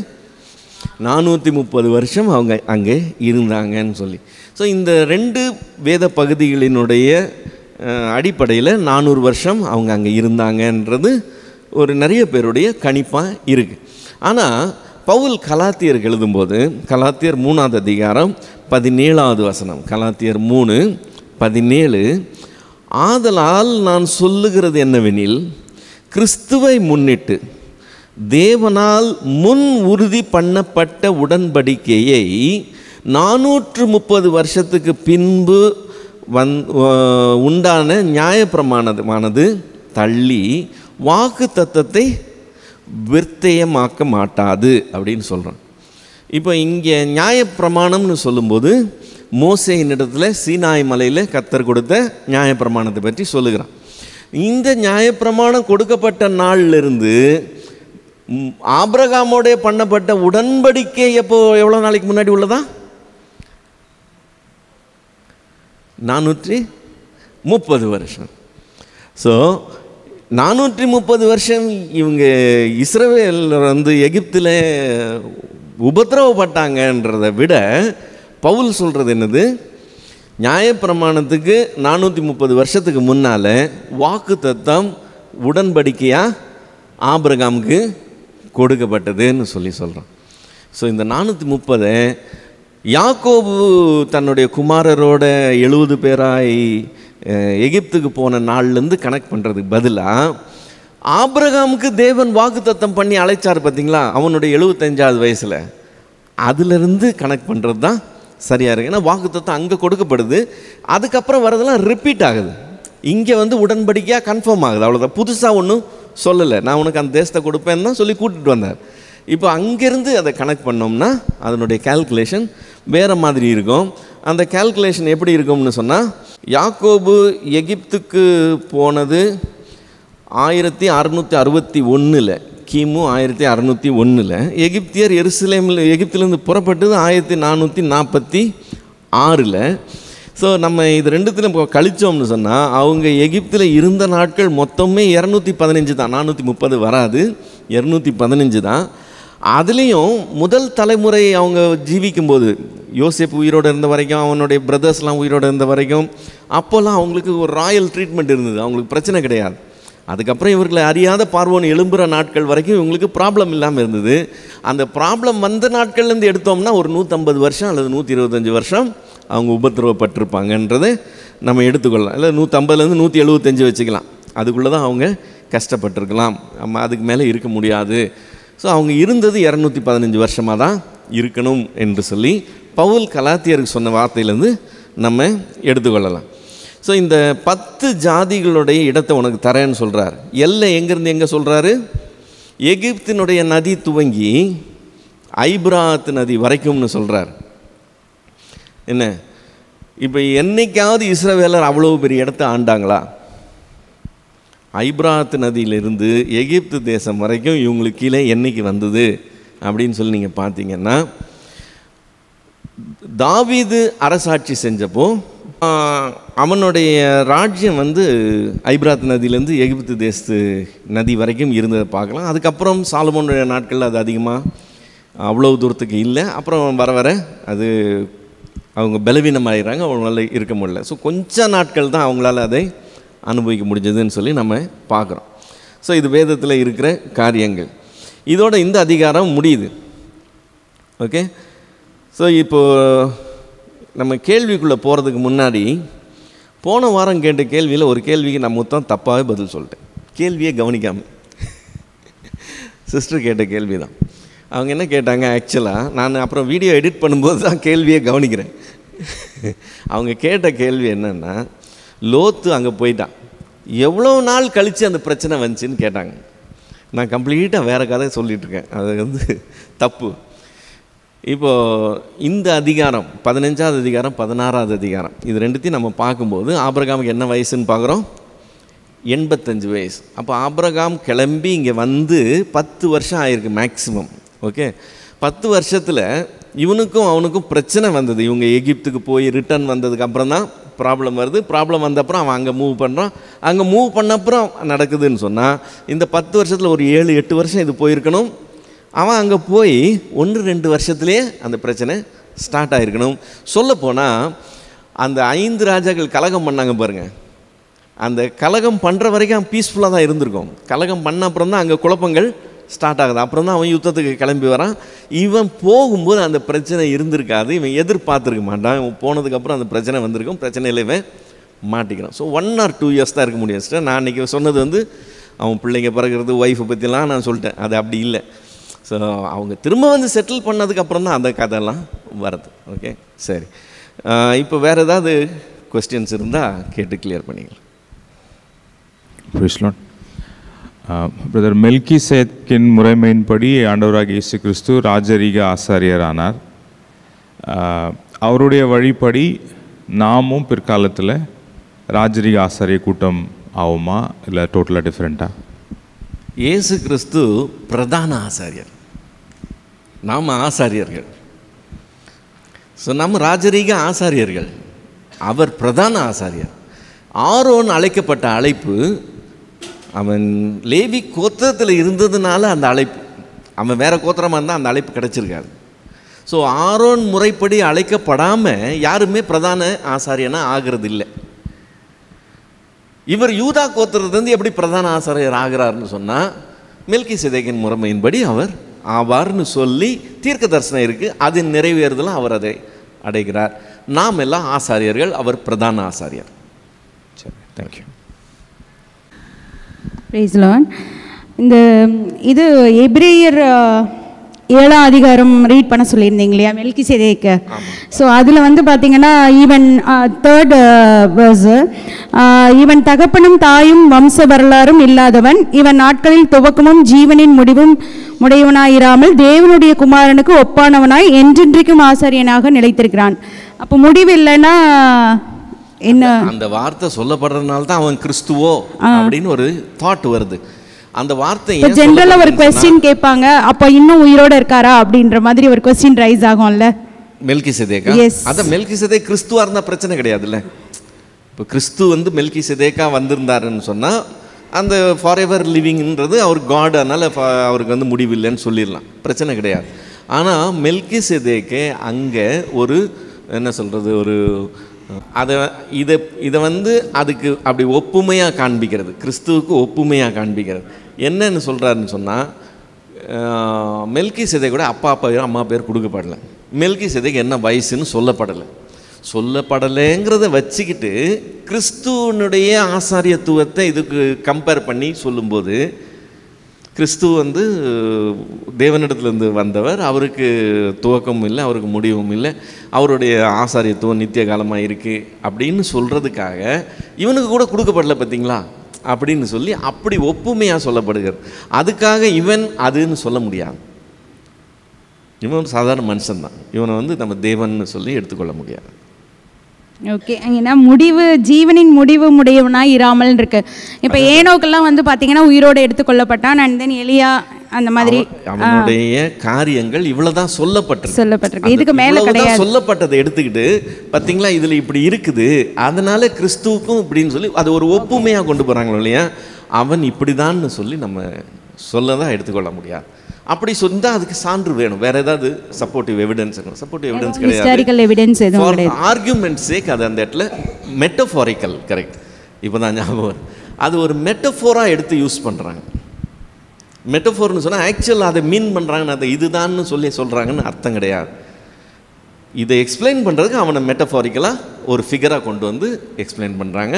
Speaker 1: 430 வருஷம் அவங்க அங்கே இருந்தாங்கன்னு சொல்லி. ஸோ இந்த 2 வேத பகுதிகளினுடைய அடிப்படையில் 400 வருஷம் அவங்க அங்கே இருந்தாங்கன்றது ஒரு நிறைய பேருடைய கணிப்பாக இருக்குது. ஆனால் பவுல் கலாத்தியருக்கு எழுதும்போது கலாத்தியர் 3வது அதிகாரம் 17வது வசனம், கலாத்தியர் 3:17, ஆதலால் நான் சொல்லுகிறது என்னவெனில் கிறிஸ்துவை முன்னிட்டு தேவனால் முன் உறுதி பண்ணப்பட்ட உடன்படிக்கையை 430 வருஷத்துக்கு பின்பு உண்டான நியாயப்பிரமாணமானது தள்ளி வாக்கு தத்தத்தை விர்த்தயமாக்க மாட்டாது அப்படின்னு சொல்கிறான். இப்போ இங்கே நியாயப்பிரமாணம்னு சொல்லும்போது மோசேயின் இடத்துல சீனாய் மலையில் கர்த்தர் கொடுத்த நியாயப்பிரமாணத்தை பற்றி சொல்லுகிறான். இந்த நியாயப்பிரமாணம் கொடுக்கப்பட்ட நாளிலிருந்து ஆபிரகாமோட பண்ணப்பட்ட உடன்படிக்கை எவ்வளோ நாளைக்கு முன்னாடி உள்ளதா? 430 வருஷம். ஸோ 430 வருஷம் இவங்க இஸ்ரவேல் எகிப்தில் உபத்திரவப்பட்டாங்கன்றதை விட பவுல் சொல்கிறது என்னது, நியாயப்பிரமாணத்துக்கு 430 வருஷத்துக்கு முன்னால் வாக்கு தத்தம் உடன்படிக்கையாக ஆபிரகாமுக்கு கொடுக்கப்பட்டதுன்னு சொல்கிறான். ஸோ இந்த 430 யாக்கோபு தன்னுடைய குமாரரோட 70 பேராய் எகிப்துக்கு போன நாள்லேருந்து கனெக்ட் பண்ணுறதுக்கு பதிலாக ஆபிரகாமுக்கு தேவன் வாக்கு தத்தம் பண்ணி அழைச்சார் பார்த்தீங்களா, அவனுடைய 75வது வயசில், அதிலிருந்து கனெக்ட் பண்ணுறது தான் சரியாக இருக்குது. ஏன்னா வாக்கு தத்தம் அங்கே கொடுக்கப்படுது, அதுக்கப்புறம் வரதெல்லாம் ரிப்பீட் ஆகுது. இங்கே உடன்படிக்கையாக கன்ஃபார்ம் ஆகுது, அவ்வளோதான். புதுசாக ஒன்றும் சொல்லலை, நான் உனக்கு அந்த தேசத்தை கொடுப்பேன்னு தான் சொல்லி கூட்டிகிட்டு வந்தார். இப்போ அங்கேருந்து அதை கனெக்ட் பண்ணோம்னா அதனுடைய கால்குலேஷன் வேறு மாதிரி இருக்கும். அந்த கால்குலேஷன் எப்படி இருக்கும்னு சொன்னால், யாக்கோபு எகிப்துக்கு போனது 1661, கிமு 1601. எகிப்தியர் எகிப்திலேருந்து புறப்பட்டது 1446. ஸோ நம்ம இது ரெண்டுத்திலும் கழித்தோம்னு சொன்னால் அவங்க எகிப்தில் இருந்த நாட்கள் மொத்தமே 215 தான், 430 வராது, 215 தான். அதுலேயும் முதல் தலைமுறை அவங்க ஜீவிக்கும்போது, யோசேப்பு உயிரோடு இருந்த வரைக்கும், அவனுடைய பிரதர்ஸ்லாம் உயிரோடு இருந்த வரைக்கும், அப்போல்லாம் அவங்களுக்கு ஒரு ராயல் ட்ரீட்மெண்ட் இருந்தது, அவங்களுக்கு பிரச்சனை கிடையாது. அதுக்கப்புறம் இவர்களை அறியாத பார்வோன் எழும்புகிற நாட்கள் வரைக்கும் இவங்களுக்கு ப்ராப்ளம் இல்லாமல் இருந்தது. அந்த ப்ராப்ளம் வந்த நாட்கள்லேருந்து எடுத்தோம்னா ஒரு 150 வருஷம் அல்லது 125 வருஷம் அவங்க உபத்திரவப்பட்டிருப்பாங்கன்றதை நம்ம எடுத்துக்கொள்ளலாம். இல்லை 150லேருந்து 175 வச்சுக்கலாம். அதுக்குள்ளே தான் அவங்க கஷ்டப்பட்டிருக்கலாம், நம்ம அதுக்கு மேலே இருக்க முடியாது. ஸோ அவங்க இருந்தது 215 வருஷமாக தான் இருக்கணும் என்று சொல்லி பவுல் கலாத்தியருக்கு சொன்ன வார்த்தையிலேருந்து நம்ம எடுத்துக்கொள்ளலாம். ஸோ இந்த 10 ஜாதிகளுடைய இடத்தை உனக்கு தரேன்னு சொல்கிறார். எல்லை எங்கேருந்து எங்கே சொல்கிறாரு? எகிப்தினுடைய நதி துவங்கி ஐப்ராத் நதி வரைக்கும்னு சொல்கிறார். என்ன, இப்போ என்னைக்காவது இஸ்ரவேலர் அவ்வளோ பெரிய இடத்த ஆண்டாங்களா? ஐப்ராத் நதியிலிருந்து எகிப்து தேசம் வரைக்கும் இவங்களுக்கு கீழே என்னைக்கு வந்தது அப்படின்னு சொல்லி நீங்கள் பார்த்தீங்கன்னா, தாவீது அரசாட்சி செஞ்சப்போ அவனுடைய ராஜ்யம் ஐப்ராத் நதியிலேருந்து எகிப்து தேசத்து நதி வரைக்கும் இருந்ததை பார்க்கலாம். அதுக்கப்புறம் சாலமோனுடைய நாட்களில் அது அதிகமாக அவ்வளோ தூரத்துக்கு இல்லை. அப்புறம் வர வர அது அவங்க பலவீனமாகிறாங்க, அவங்களால இருக்க முடியல. ஸோ கொஞ்ச நாட்கள் தான் அவங்களால அதை அனுபவிக்க முடிஞ்சதுன்னு சொல்லி நம்ம பார்க்குறோம். ஸோ இது வேதத்தில் இருக்கிற காரியங்கள். இதோட இந்த அதிகாரம் முடியுது. ஓகே, ஸோ இப்போது நம்ம கேள்விக்குள்ளே போகிறதுக்கு முன்னாடி, போன வாரம் கேட்ட கேள்வியில் ஒரு கேள்விக்கு நான் மொத்தம் தப்பாகவே பதில் சொல்லிட்டேன், கேள்வியே கவனிக்காமல். சிஸ்டர் கேட்ட கேள்வி தான். அவங்க என்ன கேட்டாங்க, ஆக்சுவலாக நான் அப்புறம் வீடியோ எடிட் பண்ணும்போது தான் கேள்வியே கவனிக்கிறேன். அவங்க கேட்ட கேள்வி என்னென்னா, லோத்து அங்கே போயிட்டான், எவ்வளோ நாள் கழித்து அந்த பிரச்சனை வந்துச்சுன்னு கேட்டாங்க. நான் கம்ப்ளீட்டாக வேறு கதை சொல்லிகிட்ருக்கேன், அது தப்பு. இப்போது இந்த அதிகாரம் 15வது அதிகாரம் 16வது அதிகாரம் இது ரெண்டுத்தையும் நம்ம பார்க்கும்போது, ஆபிரகாமுக்கு என்ன வயசுன்னு பார்க்குறோம்? 85 வயசு. அப்போ ஆபிரகாம் கிளம்பி இங்கே 10 வருஷம் ஆயிருக்கு மேக்ஸிமம். ஓகே, 10 வருஷத்தில் இவனுக்கும் அவனுக்கும் பிரச்சனை வந்தது. இவங்க எகிப்துக்கு போய் ரிட்டர்ன் வந்ததுக்கு அப்புறம் தான் ப்ராப்ளம் வருது. ப்ராப்ளம் வந்தப்புறம் அவன் அங்கே மூவ் பண்ணுறான். அங்கே மூவ் பண்ணப்புறம் நடக்குதுன்னு சொன்னால், இந்த 10 வருஷத்தில் ஒரு 7-8 வருஷம் இது போயிருக்கணும். அவன் அங்கே போய் 1-2 வருஷத்துலேயே அந்த பிரச்சனை ஸ்டார்ட் ஆகிருக்கணும். சொல்லப்போனால் அந்த 5 ராஜாக்கள் கலகம் பண்ணாங்க பாருங்கள், அந்த கலகம் பண்ணுற வரைக்கும் பீஸ்ஃபுல்லாக தான் இருந்திருக்கும். கலகம் பண்ண அப்புறம் தான் அங்கே குழப்பங்கள் ஸ்டார்ட் ஆகுது. அப்புறம் தான் அவன் யுத்தத்துக்கு கிளம்பி வரான். இவன் போகும்போது அந்த பிரச்சனை இருந்திருக்காது, இவன் எதிர்பார்த்துருக்க மாட்டான். இவன் போனதுக்கப்புறம் அந்த பிரச்சனை வந்திருக்கும், பிரச்சனையில் இவன் மாட்டிக்கிறான். ஸோ 1 or 2 இயர்ஸ் தான் இருக்க முடியும். சிஸ்டர், நான் இன்றைக்கி சொன்னது அவன் பிள்ளைங்க பிறகுறது, ஒய்ஃபை பற்றிலாம் நான் சொல்லிட்டேன். அது அப்படி இல்லை. ஸோ அவங்க திரும்ப செட்டில் பண்ணதுக்கப்புறம் தான் அந்த கதையெல்லாம் வருது. ஓகே, சரி. இப்போ வேறு ஏதாவது கொஸ்டின்ஸ் இருந்தால் கேட்டு கிளியர் பண்ணிக்கலாம்.
Speaker 2: பிரதர், மெல்கிசேதேக்கின் முறைமையின்படி ஆண்டவராகிய இயேசு கிறிஸ்து ராஜரீக ஆசாரியர் ஆனார். அவருடைய வழிப்படி நாமும் பிற்காலத்தில் ராஜரீக ஆசாரிய கூட்டம் ஆகுமா, இல்லை டோட்டலாக டிஃப்ரெண்ட்டாக?
Speaker 1: இயேசு கிறிஸ்து பிரதான ஆசாரியர், நாம் ஆசாரியர்கள். ஸோ நம்ம ராஜரீக ஆசாரியர்கள், அவர் பிரதான ஆசாரியர். ஆரோன் அழைக்கப்பட்ட அழைப்பு, அவன் லேவி கோத்திரத்தில் இருந்ததுனால அந்த அழைப்பு, அவன் வேறு கோத்திரமாக இருந்தால் அந்த அழைப்பு கிடச்சிருக்காது. ஸோ ஆரோன் முறைப்படி அழைக்கப்படாமல் யாருமே பிரதான ஆசாரியனாக ஆகிறது இல்லை. இவர் யூதா கோத்திரத்திலிருந்து எப்படி பிரதான ஆசாரியர் ஆகிறார்னு சொன்னால், மெல்கிசேதேக்கின் முறைமையின்படி அவர் ஆவார்னு சொல்லி தீர்க்க தரிசனம் இருக்குது, அது நிறைவேறுதலாம் அவர் அதை அடைகிறார். நாம் எல்லாம் ஆசாரியர்கள், அவர் பிரதான ஆசாரியர். சரி, தேங்க்யூ.
Speaker 3: Price Lord. இந்த இது எபிரேயர் 7ஆம் அதிகாரம் ரீட் பண்ண சொல்லியிருந்தீங்க இல்லையா, மெல்கிசேதேக்கு. ஸோ அதில் பார்த்தீங்கன்னா, ஈவன் 3rd verse, இவன் தகப்பனும் தாயும் வம்ச வரலாறும் இல்லாதவன், இவன் நாட்களில் துவக்கமும் ஜீவனின் முடிவும் உடையவனாயிராமல் தேவனுடைய குமாரனுக்கு ஒப்பானவனாய் என்றென்றைக்கும் ஆசாரியனாக நிலைத்திருக்கிறான். அப்போ முடிவு இல்லைன்னா என்ன?
Speaker 1: அந்த வார்த்தை சொல்லப்படுறதுனால தான் அவன் கிறிஸ்துவோ அப்படின்னு ஒரு தாட் வருது. அந்த வார்த்தை
Speaker 3: ஜெனரலா ஒரு क्वेश्चन கேட்பாங்க, அப்ப இன்னும் உயிரோட இருக்காரா அப்படின்ற மாதிரி ஒரு क्वेश्चन ரைஸ் ஆகும்ல.
Speaker 1: மெல்கிசேதேக்கா, அத மெல்கிசேதேக் கிறிஸ்துவா இருந்தா பிரச்சனை கிடையாதுல்ல. இப்போ கிறிஸ்து மெல்கிசேதேக்கா வந்திருந்தாருன்னு சொன்னா அந்த ஃபார் எவர் லிவிங்ன்றது அவர் காட், அதனால் அவருக்கு வந்து முடிவில்லைன்னு சொல்லிடலாம், பிரச்சனை கிடையாது. ஆனால் மெல்கிசேதேக்கு அங்கே ஒரு என்ன சொல்கிறது, ஒரு இதை வந்து அதுக்கு அப்படி ஒப்புமையாக காண்பிக்கிறது, கிறிஸ்துவுக்கு ஒப்புமையாக காண்பிக்கிறது. என்னன்னு சொல்கிறாருன்னு சொன்னால், மெல்கிசேதேக்கு கூட அப்பா பேர் அம்மா பேர் கொடுக்கப்படலை, மெல்கிசேதேக்கு என்ன வயசுன்னு சொல்லப்படலைங்கிறத வச்சுக்கிட்டு கிறிஸ்துவனுடைய ஆசாரியத்துவத்தை இதுக்கு கம்பேர் பண்ணி சொல்லும்போது, கிறிஸ்து வந்து தேவனிடத்துலேருந்து வந்தவர், அவருக்கு துவக்கமும் இல்லை அவருக்கு முடிவும் இல்லை, அவருடைய ஆசாரியத்துவம் நித்திய காலமாக இருக்குது அப்படின்னு சொல்கிறதுக்காக இவனுக்கு கூட கொடுக்கப்படலை பார்த்தீங்களா அப்படின்னு சொல்லி அப்படி ஒப்புமையாக சொல்லப்படுகிறது. அதுக்காக இவன் அதுன்னு சொல்ல முடியாது. இவன் ஒரு சாதாரண மனுஷன்தான், இவனை வந்து நம்ம தேவன்னு சொல்லி எடுத்துக்கொள்ள முடியாது.
Speaker 3: ஓகே, ஏன்னா முடிவு ஜீவனின் முடிவு உடையவனாய் இராமல் இருக்கு. இப்போ ஏனோக்கெல்லாம் வந்து பார்த்தீங்கன்னா உயிரோடு எடுத்துக்கொள்ளப்பட்டான். அண்ட் தென் எலியா அந்த மாதிரி
Speaker 1: அவனுடைய காரியங்கள் இவ்வளவுதான் சொல்லப்பட்டிருக்கு,
Speaker 3: இதுக்கு மேல கிடையாது.
Speaker 1: சொல்லப்பட்டதை எடுத்துக்கிட்டு பார்த்தீங்களா இதில் இப்படி இருக்குது, அதனால கிறிஸ்துவுக்கும் இப்படின்னு சொல்லி அது ஒரு ஒப்புமையாக கொண்டு போகிறாங்களோ இல்லையா, அவன் இப்படிதான்னு சொல்லி நம்ம சொல்லதான் எடுத்துக்கொள்ள முடியாது. அப்படி சொன்னால் அதுக்கு சான்று வேணும், வேற ஏதாவது சப்போர்ட்டிவ் எவிடன்ஸ் கிடையாது,
Speaker 3: ஹிஸ்டாரிக்கல் எவிடன்ஸ் எதுவும் கிடையாது.
Speaker 1: ஆர்குமெண்ட் சேக் அது அந்த இடத்துல மெட்டஃபாரிக்கல், கரெக்ட், இப்போ தான் ஞாபகம், அது ஒரு மெட்டஃபோராக எடுத்து யூஸ் பண்ணுறாங்க. மெட்டஃபோர்னு சொன்னால் ஆக்சுவலாக அதை மீன் பண்ணுறாங்கன்னு, அதை இதுதான்னு சொல்லி சொல்கிறாங்கன்னு அர்த்தம் கிடையாது. இதை எக்ஸ்பிளைன் பண்ணுறதுக்கு அவனை மெட்டஃபாரிக்கலாக ஒரு ஃபிகராக கொண்டு வந்து எக்ஸ்பிளைன் பண்ணுறாங்க.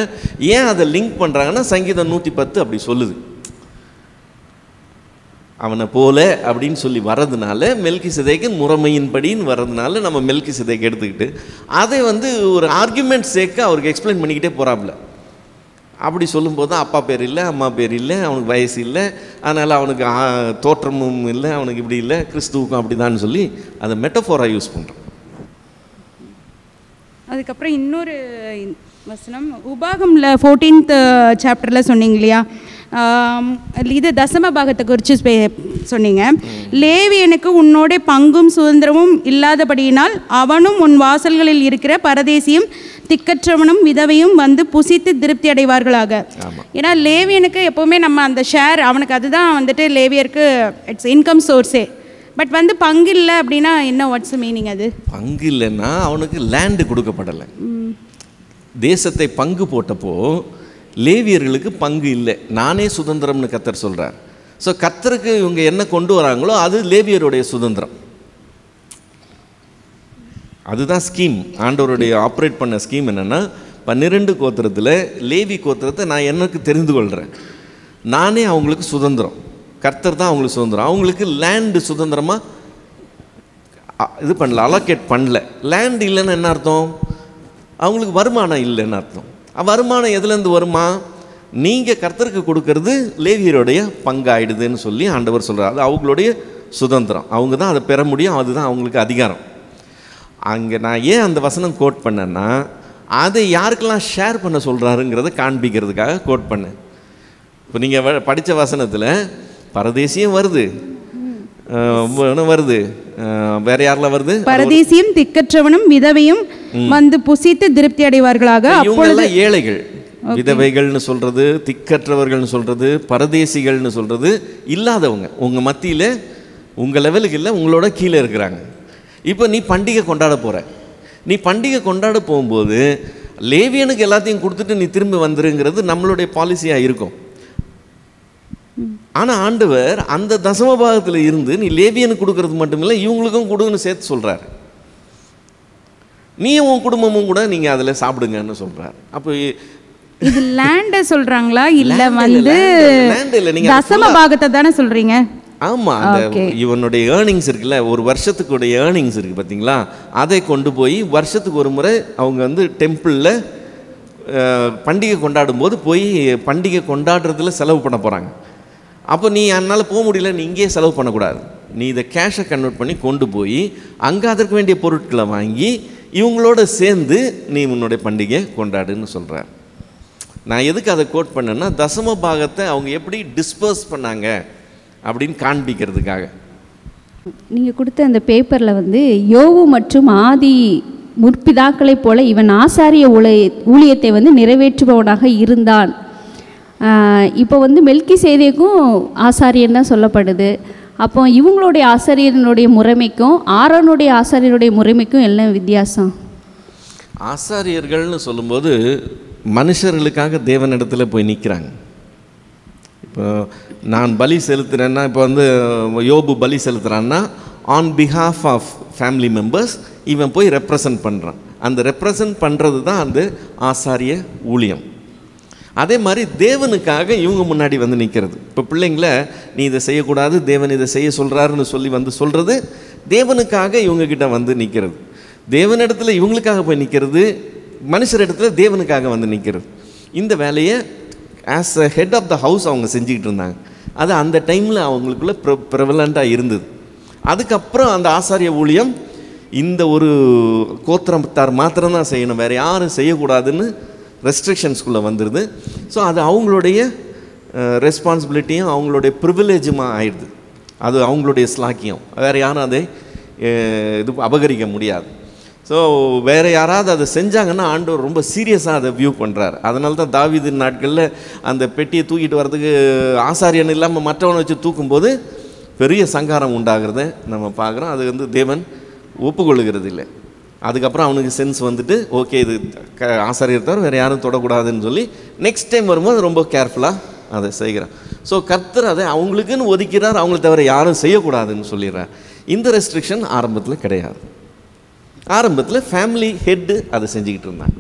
Speaker 1: ஏன் அதை லிங்க் பண்ணுறாங்கன்னா சங்கீதம் 110 அப்படி சொல்லுது, அவனை போல அப்படின்னு சொல்லி வர்றதுனால மெல்கிசேதேக்கு முறைமையின்படின்னு வர்றதுனால நம்ம மெல்கிசேதேக்கு எடுத்துக்கிட்டு அதை வந்து ஒரு ஆர்குமெண்ட் சேர்க்க அவருக்கு எக்ஸ்பிளைன் பண்ணிக்கிட்டே போகிறாப்புல. அப்படி சொல்லும்போது தான் அப்பா பேர் இல்லை அம்மா பேர் இல்லை, அவனுக்கு வயசு இல்லை, அதனால் அவனுக்கு தோற்றமும் இல்லை, அவனுக்கு இப்படி இல்லை, கிறிஸ்துவுக்கும் அப்படி தான் சொல்லி அதை மெட்டஃபோராக யூஸ் பண்ணுறோம்.
Speaker 3: அதுக்கப்புறம் இன்னொரு வசனம் உபாகமில் 14th சாப்டரில் சொன்னீங்க இல்லையா, இது தசம பாகத்தை குறித்து சொன்னீங்க. லேவியனுக்கு உன்னோட பங்கும் சுதந்திரமும் இல்லாதபடியினால் அவனும் உன் வாசல்களில் இருக்கிற பரதேசியும் திக்கற்றவனும் விதவையும் வந்து புசித்து திருப்தி அடைவார்களாக. ஏன்னா லேவியனுக்கு எப்போவுமே நம்ம அந்த ஷேர், அவனுக்கு அதுதான் வந்துட்டு லேவியருக்கு இட்ஸ் இன்கம் சோர்ஸே. பட் வந்து பங்கு இல்லை அப்படின்னா என்ன, வாட்ஸ் மீனிங்? அது
Speaker 1: பங்கு இல்லைன்னா அவனுக்கு லேண்டு கொடுக்கப்படலை. தேசத்தை பங்கு போட்டப்போ லேவியர்களுக்கு பங்கு இல்லை, நானே சுதந்திரம்னு கர்த்தர் சொல்கிறார். ஸோ கர்த்தருக்கு இவங்க என்ன கொண்டு வராங்களோ அது லேவியருடைய சுதந்திரம். அதுதான் ஸ்கீம், ஆண்டவருடைய ஆப்ரேட் பண்ண ஸ்கீம் என்னென்னா 12 கோத்திரத்தில் லேவி கோத்திரத்தை நான் எனக்கு தெரிந்து கொள்கிறேன், நானே அவங்களுக்கு சுதந்திரம், கர்த்தர் தான் அவங்களுக்கு சுதந்திரம். அவங்களுக்கு லேண்டு சுதந்திரமாக இது பண்ணல, அலோகேட் பண்ணல. லேண்ட் இல்லைன்னா என்ன அர்த்தம்? அவங்களுக்கு வருமானம் இல்லைன்னு அர்த்தம். வருமானம் எதுலேருந்து வருமா? நீங்கள் கர்த்தருக்கு கொடுக்கறது லேவியருடைய பங்காயிடுதுன்னு சொல்லி ஆண்டவர் சொல்கிறார். அது அவங்களுடைய சுதந்திரம், அவங்க தான் அதை பெற முடியும், அதுதான் அவங்களுக்கு அதிகாரம். அங்கே நான் ஏன் அந்த வசனம் கோட் பண்ணேன்னா, அதை யாருக்கெல்லாம் ஷேர் பண்ண சொல்கிறாருங்கிறத காண்பிக்கிறதுக்காக கோட் பண்ணேன். இப்போ நீங்கள் படித்த வசனத்தில் பரதேசியம் வருது, வருது, வேற யாரெல்லாம் வருது?
Speaker 3: பரதேசியும் திக்கற்றவனும் விதவையும் வந்து புசித்து திருப்தி அடைவார்களாக.
Speaker 1: அப்பொழுது ஏழைகள், விதவைகள்னு சொல்றது, திக்கற்றவர்கள்னு சொல்றது, பரதேசிகள்னு சொல்றது இல்லாதவங்க, உங்க மத்தியில் உங்க லெவலுக்கு இல்லை, உங்களோட கீழே இருக்கிறாங்க. இப்போ நீ பண்டிகை கொண்டாட போற, நீ பண்டிகை கொண்டாட போகும்போது லேவியனுக்கு எல்லாத்தையும் கொடுத்துட்டு நீ திரும்பி வந்துருங்கிறது நம்மளுடைய பாலிசியாக இருக்கும். ஆனால் ஆண்டவர் அந்த தசம பாகத்தில் இருந்து நீ லேவியனுக்கு கொடுக்கறது மட்டும் இல்லை, இவங்களுக்கும் கொடுன்னு சேர்த்து சொல்கிறார். நீயும் உன் குடும்பமும் கூட நீங்கள் அதில் சாப்பிடுங்கன்னு சொல்கிறார். அப்போ
Speaker 3: இது லேண்டை சொல்கிறாங்களா இல்லை வந்து
Speaker 1: லேண்ட் இல்லை, நீங்கள்
Speaker 3: தசம பாகத்தை தானே சொல்கிறீங்க?
Speaker 1: ஆமாம், அந்த இவனுடைய ஏர்னிங்ஸ் இருக்குல்ல, ஒரு வருஷத்துக்குடைய ஏர்னிங்ஸ் இருக்குது பார்த்தீங்களா, அதை கொண்டு போய் வருஷத்துக்கு ஒரு முறை அவங்க வந்து டெம்பிளில் பண்டிகை கொண்டாடும் போது போய் பண்டிகை கொண்டாடுறதுல செலவு பண்ண போகிறாங்க. அப்போ நீ என்னால் போக முடியல, நீ இங்கேயே செலவு பண்ணக்கூடாது, நீ இதை கேஷை கன்வெர்ட் பண்ணி கொண்டு போய் அங்கே அதற்கு வேண்டிய பொருட்களை வாங்கி இவங்களோட சேர்ந்து நீ உன்னுடைய பண்டிகை கொண்டாடுன்னு சொல்கிறார். நான் எதுக்கு அதை கோட் பண்ணேன்னா, தசம பாகத்தை அவங்க எப்படி டிஸ்பர்ஸ் பண்ணாங்க அப்படின்னு காண்பிக்கிறதுக்காக.
Speaker 4: நீங்கள் கொடுத்த அந்த பேப்பரில் வந்து யோவு மற்றும் ஆதி முற்பிதாக்களைப் போல இவன் ஆசாரிய ஊழியத்தை வந்து நிறைவேற்றுபவனாக இருந்தான் இப்போ வந்து மெல்கிசேதேக்கும் ஆசாரியன் தான் சொல்லப்படுது. அப்போ இவங்களுடைய ஆசாரியனுடைய முறைமைக்கும் ஆரோனுடைய ஆசாரியனுடைய முறைமைக்கும் எல்லாம் வித்தியாசம்?
Speaker 1: ஆசாரியர்கள்னு சொல்லும்போது மனுஷர்களுக்காக தேவனிடத்தில் போய் நிற்கிறாங்க. இப்போ நான் பலி செலுத்துகிறேன்னா, இப்போ வந்து யோபு பலி செலுத்துகிறான்னா on behalf of family members இவன் போய் ரெப்ரசன்ட் பண்ணுறான். அந்த ரெப்ரசன்ட் பண்ணுறது தான் அந்த ஆசாரிய ஊழியம். அதே மாதிரி தேவனுக்காக இவங்க முன்னாடி வந்து நிற்கிறது. இப்போ பிள்ளைங்கள நீ இதை செய்யக்கூடாது, தேவன் இதை செய்ய சொல்கிறாருன்னு சொல்லி வந்து சொல்கிறது தேவனுக்காக இவங்கக்கிட்ட வந்து நிற்கிறது. தேவனிடத்துல இவங்களுக்காக போய் நிற்கிறது, மனுஷரிடத்துல தேவனுக்காக வந்து நிற்கிறது. இந்த வேலையை as a head of the house அவங்க செஞ்சுக்கிட்டு இருந்தாங்க. அது அந்த டைமில் அவங்களுக்குள்ள ப்ரெவலண்ட்டாக இருந்தது. அதுக்கப்புறம் அந்த ஆசாரிய ஊழியம் இந்த ஒரு கோத்திரத்தார் மாத்திரம்தான் செய்யணும், வேறு யாரும் செய்யக்கூடாதுன்னு ரெஸ்ட்ரிக்ஷன்ஸ்குள்ளே வந்துடுது. ஸோ அது அவங்களுடைய ரெஸ்பான்சிபிலிட்டியும் அவங்களுடைய ப்ரிவிலேஜுமாக ஆயிடுது. அது அவங்களுடைய ஸ்லாக்கியம், வேறு யாரும் அதை இது அபகரிக்க முடியாது. ஸோ வேறு யாராவது அதை செஞ்சாங்கன்னா ஆண்டவர் ரொம்ப சீரியஸாக அதை வியூ பண்ணுறார். அதனால தான் தாவீதின் நாட்களில் அந்த பெட்டியை தூக்கிட்டு வர்றதுக்கு ஆசாரியன் இல்லாமல் மற்றவனை வச்சு தூக்கும்போது பெரிய சங்காரம் உண்டாகிறத நம்ம பார்க்குறோம். அது வந்து தேவன் ஒப்புக்கொள்ளுகிறது இல்லை. அதுக்கப்புறம் அவனுக்கு சென்ஸ் வந்துட்டு ஓகே இது ஆசாரியர் தவிர வேறு யாரும் தொடக்கூடாதுன்னு சொல்லி நெக்ஸ்ட் டைம் வரும்போது ரொம்ப கேர்ஃபுல்லாக அதை செய்கிறான். ஸோ கர்த்தர் அதை அவங்களுக்குன்னு ஒதுக்கிறார், அவங்கள தவிர யாரும் செய்யக்கூடாதுன்னு சொல்லிடுறார். இந்த ரெஸ்ட்ரிக்ஷன் ஆரம்பத்தில் கிடையாது. ஆரம்பத்தில் ஃபேமிலி ஹெட்டு அதை செஞ்சுக்கிட்டு இருந்தாங்க.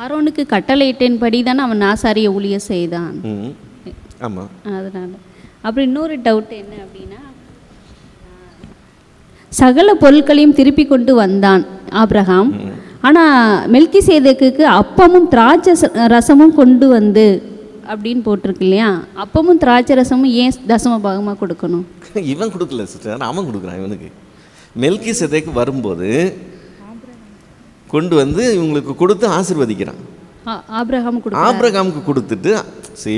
Speaker 4: ஆரோனுக்கு கட்டளையிட்டின் படி தானே அவன் ஆசாரிய ஊழியம் செய்தான்.
Speaker 1: ஆமாம்.
Speaker 4: அதனால் அப்புறம் இன்னொரு டவுட் என்ன அப்படின்னா, சகல பொருட்களையும் திருப்பி கொண்டு வந்தான் ஆபிரகாம். ஆனால் மெல்கிசேதேக்குக்கு அப்பமும் திராட்சை ரசமும் கொண்டு வந்து அப்படின்னு போட்டிருக்கு இல்லையா? அப்பமும் திராட்சை ரசமும் ஏன் தசம பாகமாக கொடுக்கணும்?
Speaker 1: இவன் கொடுக்கல சிஸ்டர், அவன் கொடுக்குறான். இவனுக்கு மெல்கிசேதேக்கு வரும்போது கொண்டு வந்து இவங்களுக்கு கொடுத்து ஆசீர்வதிக்கிறான். ஆபிரகாமுக்கு கொடுத்துட்டு சரி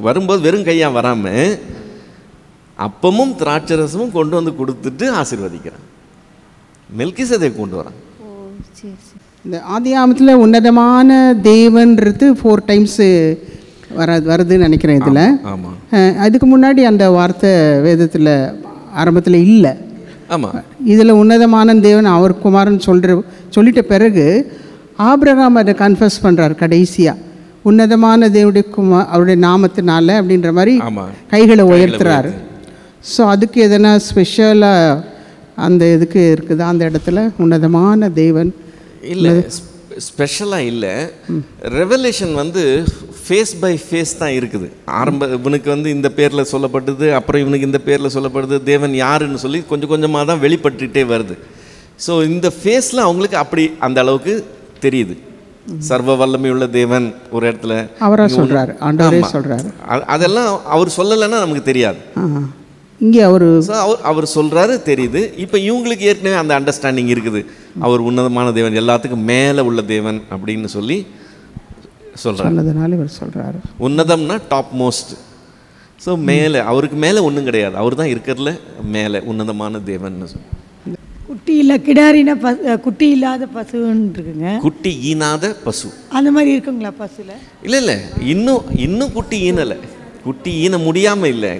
Speaker 1: வரும்போது வெறும் கையாக வராமல் அப்பமும் திராட்சை ரசமும் கொண்டு வந்து கொடுத்துட்டு ஆசீர்வதிக்கிறான். மெல்கிசேதேக்கு கொண்டு வரான்.
Speaker 5: இந்த ஆதியாமத்தில் உன்னதமான தேவன்றது 4 டைம்ஸ் வருதுன்னு நினைக்கிறேன் இதில். அதுக்கு முன்னாடி அந்த வார்த்தை வேதத்தில் ஆரம்பத்தில் இல்லை.
Speaker 1: ஆமாம்.
Speaker 5: இதில் உன்னதமான தேவன் அவர் குமாரன் சொல்லிட்ட பிறகு ஆபிரகாம் அதை கன்ஃபஸ் பண்ணுறார் கடைசியாக. உன்னதமான தேவனுடைய அவருடைய நாமத்தினால அப்படின்ற மாதிரி கைகளை உயர்த்துறாரு. ஸோ அதுக்கு எதனா ஸ்பெஷலாக அந்த இதுக்கு இருக்குதா அந்த இடத்துல உன்னதமான தேவன்?
Speaker 1: இல்லை, ஸ்பெஷலாக இல்லை. ரெவலேஷன் வந்து ஃபேஸ் பை ஃபேஸ் தான் இருக்குது. இவனுக்கு வந்து இந்த பேரில் சொல்லப்பட்டது, அப்புறம் இவனுக்கு இந்த பேரில் சொல்லப்படுது, தேவன் யாருன்னு சொல்லி கொஞ்சம் கொஞ்சமாக தான் வெளிப்பட்டுகிட்டே வருது. ஸோ இந்த ஃபேஸில் அவங்களுக்கு அப்படி அந்த அளவுக்கு தெரியுது. சர்வ வல்லமையுள்ள தேவன் ஒரு இடத்துல
Speaker 5: அவராக சொல்கிறாரு, ஆண்டவரே சொல்கிறாரு.
Speaker 1: அதெல்லாம் அவர் சொல்லலைன்னா நமக்கு தெரியாது.
Speaker 5: இங்கே
Speaker 1: அவர் சொல்கிறாரு, தெரியுது. இப்போ இவங்களுக்கு ஏற்கனவே அந்த அண்டர்ஸ்டாண்டிங் இருக்குது. அவர் உன்னதமான தேவன், எல்லாத்துக்கும் மேலே உள்ள தேவன் அப்படின்னு சொல்லி
Speaker 5: சொல்கிறதுனால இவர் சொல்கிறாரு.
Speaker 1: உன்னதம்னா டாப் மோஸ்ட். ஸோ மேலே, அவருக்கு மேலே ஒன்றும் கிடையாது, அவர் தான் இருக்கிறதுல மேலே உன்னதமான தேவன்.
Speaker 6: குட்டி இல்லை கிடாரின குட்டி இல்லாத பசுன்னு இருக்குங்க.
Speaker 1: குட்டி ஈனாத பசு
Speaker 6: அந்த மாதிரி இருக்குங்களா பசுல?
Speaker 1: இல்லை இன்னும் குட்டி ஈனலை, குட்டி ஈன முடியாமல் இல்லை,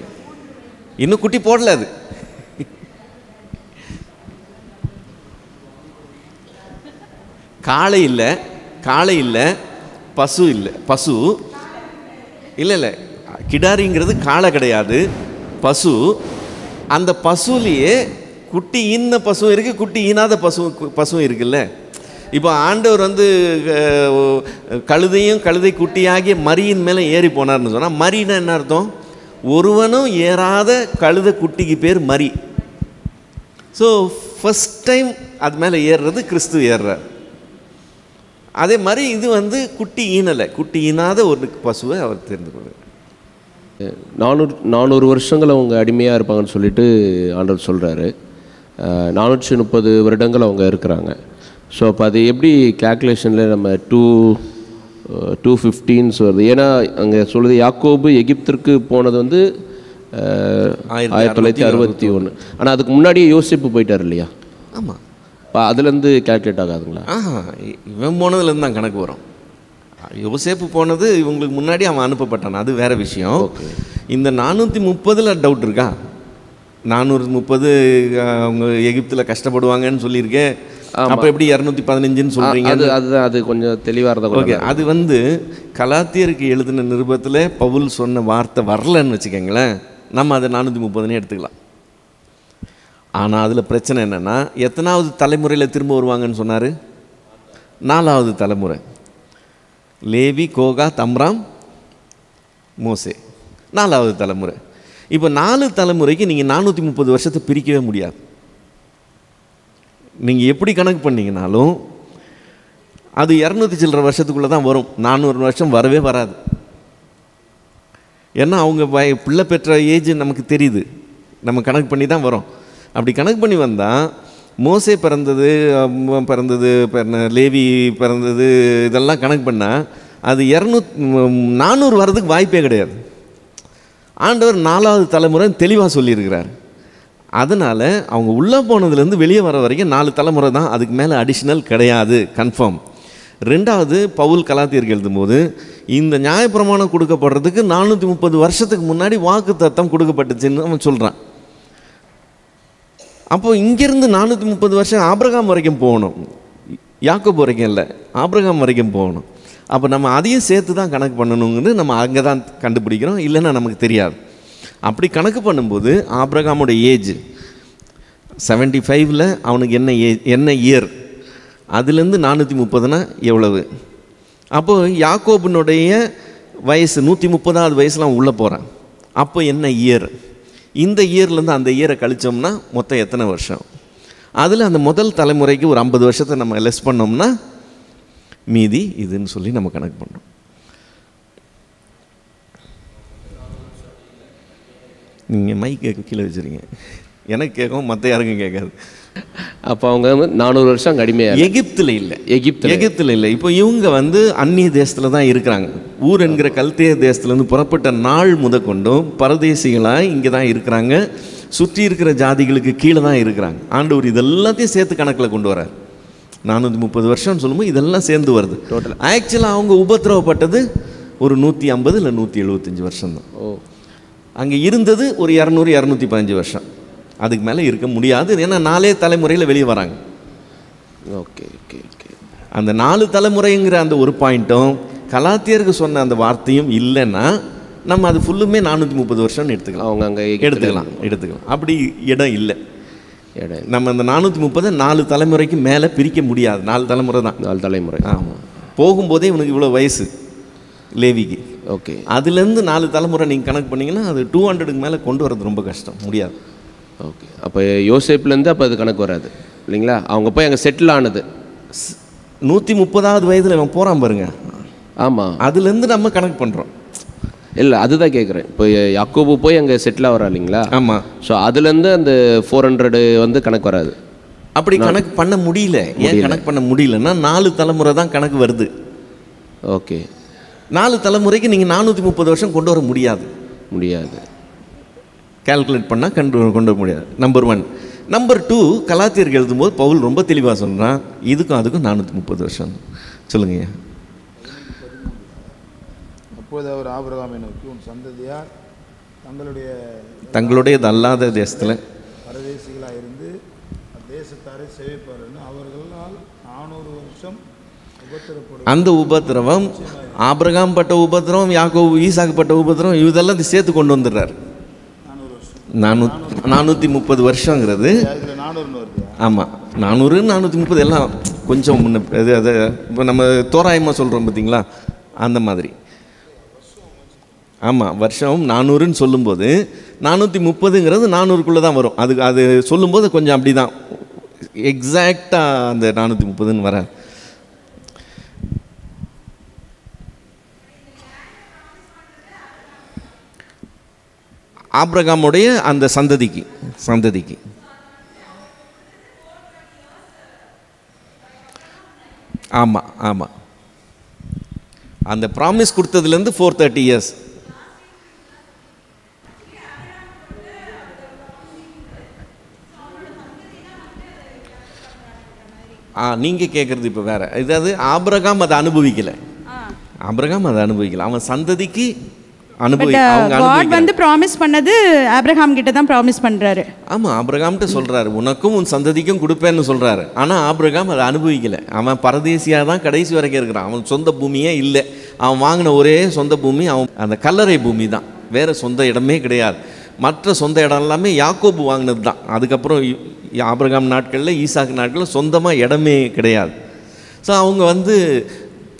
Speaker 1: இன்னும் குட்டி போடல. அது காளை இல்லை பசு இல்லை கிடாரிங்கிறது காளை கிடையாது, பசு. அந்த பசுலேயே குட்டி ஈன பசுவும் இருக்குது, குட்டி ஈனாத பசுவும் இருக்குல்ல. இப்போ ஆண்டவர் வந்து கழுதை குட்டியாகிய மரியின் மேலே ஏறி போனார்னு சொன்னால், மரின்னா என்ன அர்த்தம்? ஒருவனும் ஏறாத கழுதை குட்டிக்கு பேர் மரி. ஸோ ஃபஸ்ட் டைம் அது மேலே ஏறுறது கிறிஸ்து ஏறுறார். அதே மாதிரி இது வந்து குட்டி ஈனலை, குட்டி ஈனாத ஒரு பசுவை அவர் தெரிந்து கொள்வார்.
Speaker 7: 400 வருஷங்கள் அவங்க அடிமையாக இருப்பாங்கன்னு சொல்லிட்டு ஆண்டவர் சொல்கிறாரு. 430 வருடங்கள் அவங்க இருக்கிறாங்க. ஸோ அப்போ அது எப்படி கேல்குலேஷனில் நம்ம 215 வருது? ஏன்னா அங்கே சொல்லுது யாக்கோபு எகிப்திற்கு போனது வந்து 1961. ஆனால் அதுக்கு முன்னாடியே யோசிப்பு போயிட்டார் இல்லையா?
Speaker 1: ஆமாம்.
Speaker 7: இப்போ அதுலேருந்து கேல்குலேட் ஆகாதுங்களா?
Speaker 1: இவன் போனதுலேருந்து தான் கணக்கு வரும். யோசேப்பு போனது இவங்களுக்கு முன்னாடி அவன் அனுப்பப்பட்டான், அது வேற விஷயம். இந்த 430 டவுட் இருக்கா? 430 அவங்க எகிப்தில் கஷ்டப்படுவாங்கன்னு சொல்லியிருக்கேன், அப்போ எப்படி 215ன்னு சொல்கிறீங்க?
Speaker 7: அது கொஞ்சம் தெளிவாக இருந்தால்
Speaker 1: ஓகே. அது வந்து கலாத்தியருக்கு எழுதின நிருபத்தில் பவுல் சொன்ன வார்த்தை வரலன்னு வச்சுக்கோங்களேன், நம்ம அதை 430ன்னு எடுத்துக்கலாம். ஆனால் அதில் பிரச்சனை என்னென்னா, எத்தனாவது தலைமுறையில் திரும்ப வருவாங்கன்னு சொன்னார்? 4வது தலைமுறை. லேவி, கோகாத், அம்ராம், மோசே, 4வது தலைமுறை. இப்போ 4 தலைமுறைக்கு நீங்கள் 430 வருஷத்தை பிரிக்கவே முடியாது. நீங்கள் எப்படி கணக்கு பண்ணிங்கனாலும் அது 200 சில்லற வருஷத்துக்குள்ளே தான் வரும். 400 வருஷம் வரவே வராது. ஏன்னா அவங்க பிள்ளை பெற்ற ஏஜ் நமக்கு தெரியுது, நம்ம கணக்கு பண்ணி தான் வரோம். அப்படி கணக்கு பண்ணி வந்தால் மோசே பிறந்தது, லேவி பிறந்தது, இதெல்லாம் கணக்கு பண்ணால் அது 400 வர்றதுக்கு வாய்ப்பே கிடையாது. ஆண்டவர் 4வது தலைமுறை தெளிவாக சொல்லியிருக்கிறார். அதனால் அவங்க உள்ளே போனதுலேருந்து வெளியே வர வரைக்கும் 4 தலைமுறை தான், அதுக்கு மேலே அடிஷ்னல் கிடையாது, கன்ஃபார்ம். 2வது பவுல் கலாத்தியருக்கு எழுதும்போது இந்த நியாயப்பிரமாணம் கொடுக்கப்படுறதுக்கு 430 வருஷத்துக்கு முன்னாடி வாக்கு தத்தம் கொடுக்கப்பட்டுச்சுன்னு அவன் சொல்கிறான். அப்போது இங்கேருந்து 430 வருஷம் ஆபிரகாம் வரைக்கும் போகணும், யாக்கோபு வரைக்கும் இல்லை, ஆபிரகாம் வரைக்கும் போகணும். அப்போ நம்ம அதையும் சேர்த்து தான் கணக்கு பண்ணணுங்கிறது நம்ம அங்கே தான் கண்டுபிடிக்கிறோம், இல்லைன்னா நமக்கு தெரியாது. அப்படி கணக்கு பண்ணும்போது ஆபிரகாமோட ஏஜ் 75ல் அவனுக்கு என்ன இயர், அதுலேருந்து 430னா எவ்வளவு? அப்போது யாக்கோபினுடைய வயசு 130வது வயசில் அவன் உள்ளே போகிறான். அப்போ என்ன இயர்? இந்த இயர்லேருந்து அந்த இயரை கழித்தோம்னா மொத்தம் எத்தனை வருஷம்? அதில் அந்த முதல் தலைமுறைக்கு ஒரு 50 வருஷத்தை நம்ம லெஸ் பண்ணோம்னா மீதி இதுன்னு சொல்லி நம்ம கணக்கு பண்ணுறோம். நீங்கள் மைக் கீழே வச்சுருங்க, எனக்கு கேட்கும், மற்ற யாருக்கும் கேட்காது.
Speaker 7: அப்போ அவங்க வந்து 400 வருஷம் அடிமையாக
Speaker 1: எகிப்தில் இல்லை, எகிப்தில் இல்லை. இப்போ இவங்க வந்து அந்நிய தேசத்தில் தான் இருக்கிறாங்க. ஊர் என்கிற கல்தேய தேசத்துலேருந்து புறப்பட்ட நாள் முதற்கொண்டும் பரதேசிகளாக இங்கே தான் இருக்கிறாங்க. சுற்றி இருக்கிற ஜாதிகளுக்கு கீழே தான் இருக்கிறாங்க. ஆண்டவர் இதெல்லாத்தையும் சேர்த்து கணக்கில் கொண்டு வரார். 430 வருஷம்னு சொல்லும்போது இதெல்லாம் சேர்ந்து வருது. டோட்டல் ஆக்சுவலாக அவங்க உபத்திரவப்பட்டது ஒரு 150 இல்லை 175 வருஷம்தான். அங்கே இருந்தது ஒரு 200 215 வருஷம், அதுக்கு மேலே இருக்க முடியாது. ஏன்னா 4 தலைமுறையில் வெளியே வராங்க.
Speaker 7: Okay okay okay.
Speaker 1: அந்த 4 தலைமுறைங்கிற அந்த ஒரு பாயிண்ட்டும் கலாத்தியருக்கு சொன்ன அந்த வார்த்தையும் இல்லைன்னா நம்ம அது ஃபுல்லுமே 430 வருஷம்னு எடுத்துக்கலாம்.
Speaker 7: அவங்க அங்கே
Speaker 1: எடுத்துக்கலாம். அப்படி இடம் இல்லை. நம்ம அந்த 430 4 தலைமுறைக்கு மேலே பிரிக்க முடியாது. 4 தலைமுறை தான்.
Speaker 7: 4 தலைமுறை.
Speaker 1: ஆமாம். போகும்போதே இவனுக்கு இவ்வளோ வயசு லேவிக்கு.
Speaker 7: ஓகே.
Speaker 1: அதுலேருந்து 4 தலைமுறை நீங்கள் கணக்கு பண்ணிங்கன்னா அது 200க்கு மேலே கொண்டு வரது ரொம்ப கஷ்டம், முடியாது.
Speaker 7: ஓகே. அப்போ யோசேப்லேருந்து அப்போ அது கணக்கு வராது இல்லைங்களா? அவங்க போய் அங்கே செட்டில் ஆனது
Speaker 1: 130வது வயதில் இவன் போகிறான் பாருங்க.
Speaker 7: ஆமாம்.
Speaker 1: அதுலேருந்து நம்ம கணக்கு பண்ணுறோம்.
Speaker 7: இல்லை, அதுதான் கேட்குறேன். இப்போ யாக்கோபு போய் அங்கே செட்டில் ஆகிறா இல்லைங்களா?
Speaker 1: ஆமாம்.
Speaker 7: ஸோ அதுலேருந்து அந்த 400 வந்து கணக்கு வராது.
Speaker 1: அப்படி கணக்கு பண்ண முடியல. ஏன் கணக்கு பண்ண முடியலன்னா 4 தலைமுறை தான் கணக்கு வருது.
Speaker 7: ஓகே.
Speaker 1: 4 தலைமுறைக்கு நீங்கள் 430 வருஷம் கொண்டு வர முடியாது. கால்குலேட் பண்ணால் கொண்டு வர முடியாது. நம்பர் 1. நம்பர் 2, கலாத்தியருக்கு எழுதும்போது பவுல் ரொம்ப தெளிவாக சொல்கிறான், இதுக்கும் அதுக்கும் 430 வருஷம். சொல்லுங்க.
Speaker 8: அப்போது அவர் ஆபிரகாமை நோக்கி, உன் சந்ததியார்
Speaker 1: தங்களுடையது அல்லாத தேசத்தில்
Speaker 8: பரதேசிகளாக இருந்து தேசத்தாரை சேவிப்பார்கள், அவர்களால் 400 வருஷம் உபத்திரப்படும்.
Speaker 1: அந்த உபத்திரவம் ஆபிரகாம் பட்ட உபத்திரவம், யாக்கோபு ஈசாக்கு பட்ட உபத்திரவம், இதெல்லாம் சேர்த்து கொண்டு வந்துடுறார். 430 வருஷங்கிறது. ஆமாம், 400 430 எல்லாம் கொஞ்சம் முன்ன அது இப்போ நம்ம தோராயமாக சொல்கிறோம் பார்த்தீங்களா, அந்த மாதிரி. ஆமாம், வருஷம் 400ன்னு சொல்லும்போது 430ங்கிறது 400க்குள்ளே தான் வரும். அது சொல்லும்போது கொஞ்சம் அப்படி தான் எக்ஸாக்டாக அந்த 430ன்னு வர. ஆபிரகாமுடைய அந்த சந்ததிக்கு ஆமாம் அந்த ப்ராமிஸ் கொடுத்ததுலேருந்து 430 இயர்ஸ். நீங்கள் கேட்குறது இப்போ வேறு. இதாவது ஆபிரகாம் அதை அனுபவிக்கலை, ஆபிரகாம் அதை அனுபவிக்கல, அவன் சந்ததிக்கு அவங்க
Speaker 3: காட் வந்து ப்ராமிஸ் பண்ணது ஆபிரகாம் கிட்ட தான் ப்ராமிஸ் பண்றாரு. ஆமாம்,
Speaker 1: ஆபிரகாம்கிட்ட சொல்றாரு உனக்கும் உன் சந்ததிக்கும் கொடுப்பேன்னு சொல்றாரு. ஆனால் ஆபிரகாம் அதை அனுபவிக்கலை. அவன் பரதேசியாக தான் கடைசி வரைக்கும் இருக்கிறான். அவன் சொந்த பூமியே இல்லை. அவன் வாங்கின ஒரே சொந்த பூமி அவன் அந்த கல்லறை பூமி தான், வேற சொந்த இடமே கிடையாது. மற்ற சொந்த இடம் எல்லாமே யாக்கோபு வாங்கினது தான். அதுக்கப்புறம் ஆபிரகாம் நாட்களில், ஈசாக்கு நாட்களில் சொந்தமாக இடமே கிடையாது. ஸோ அவங்க வந்து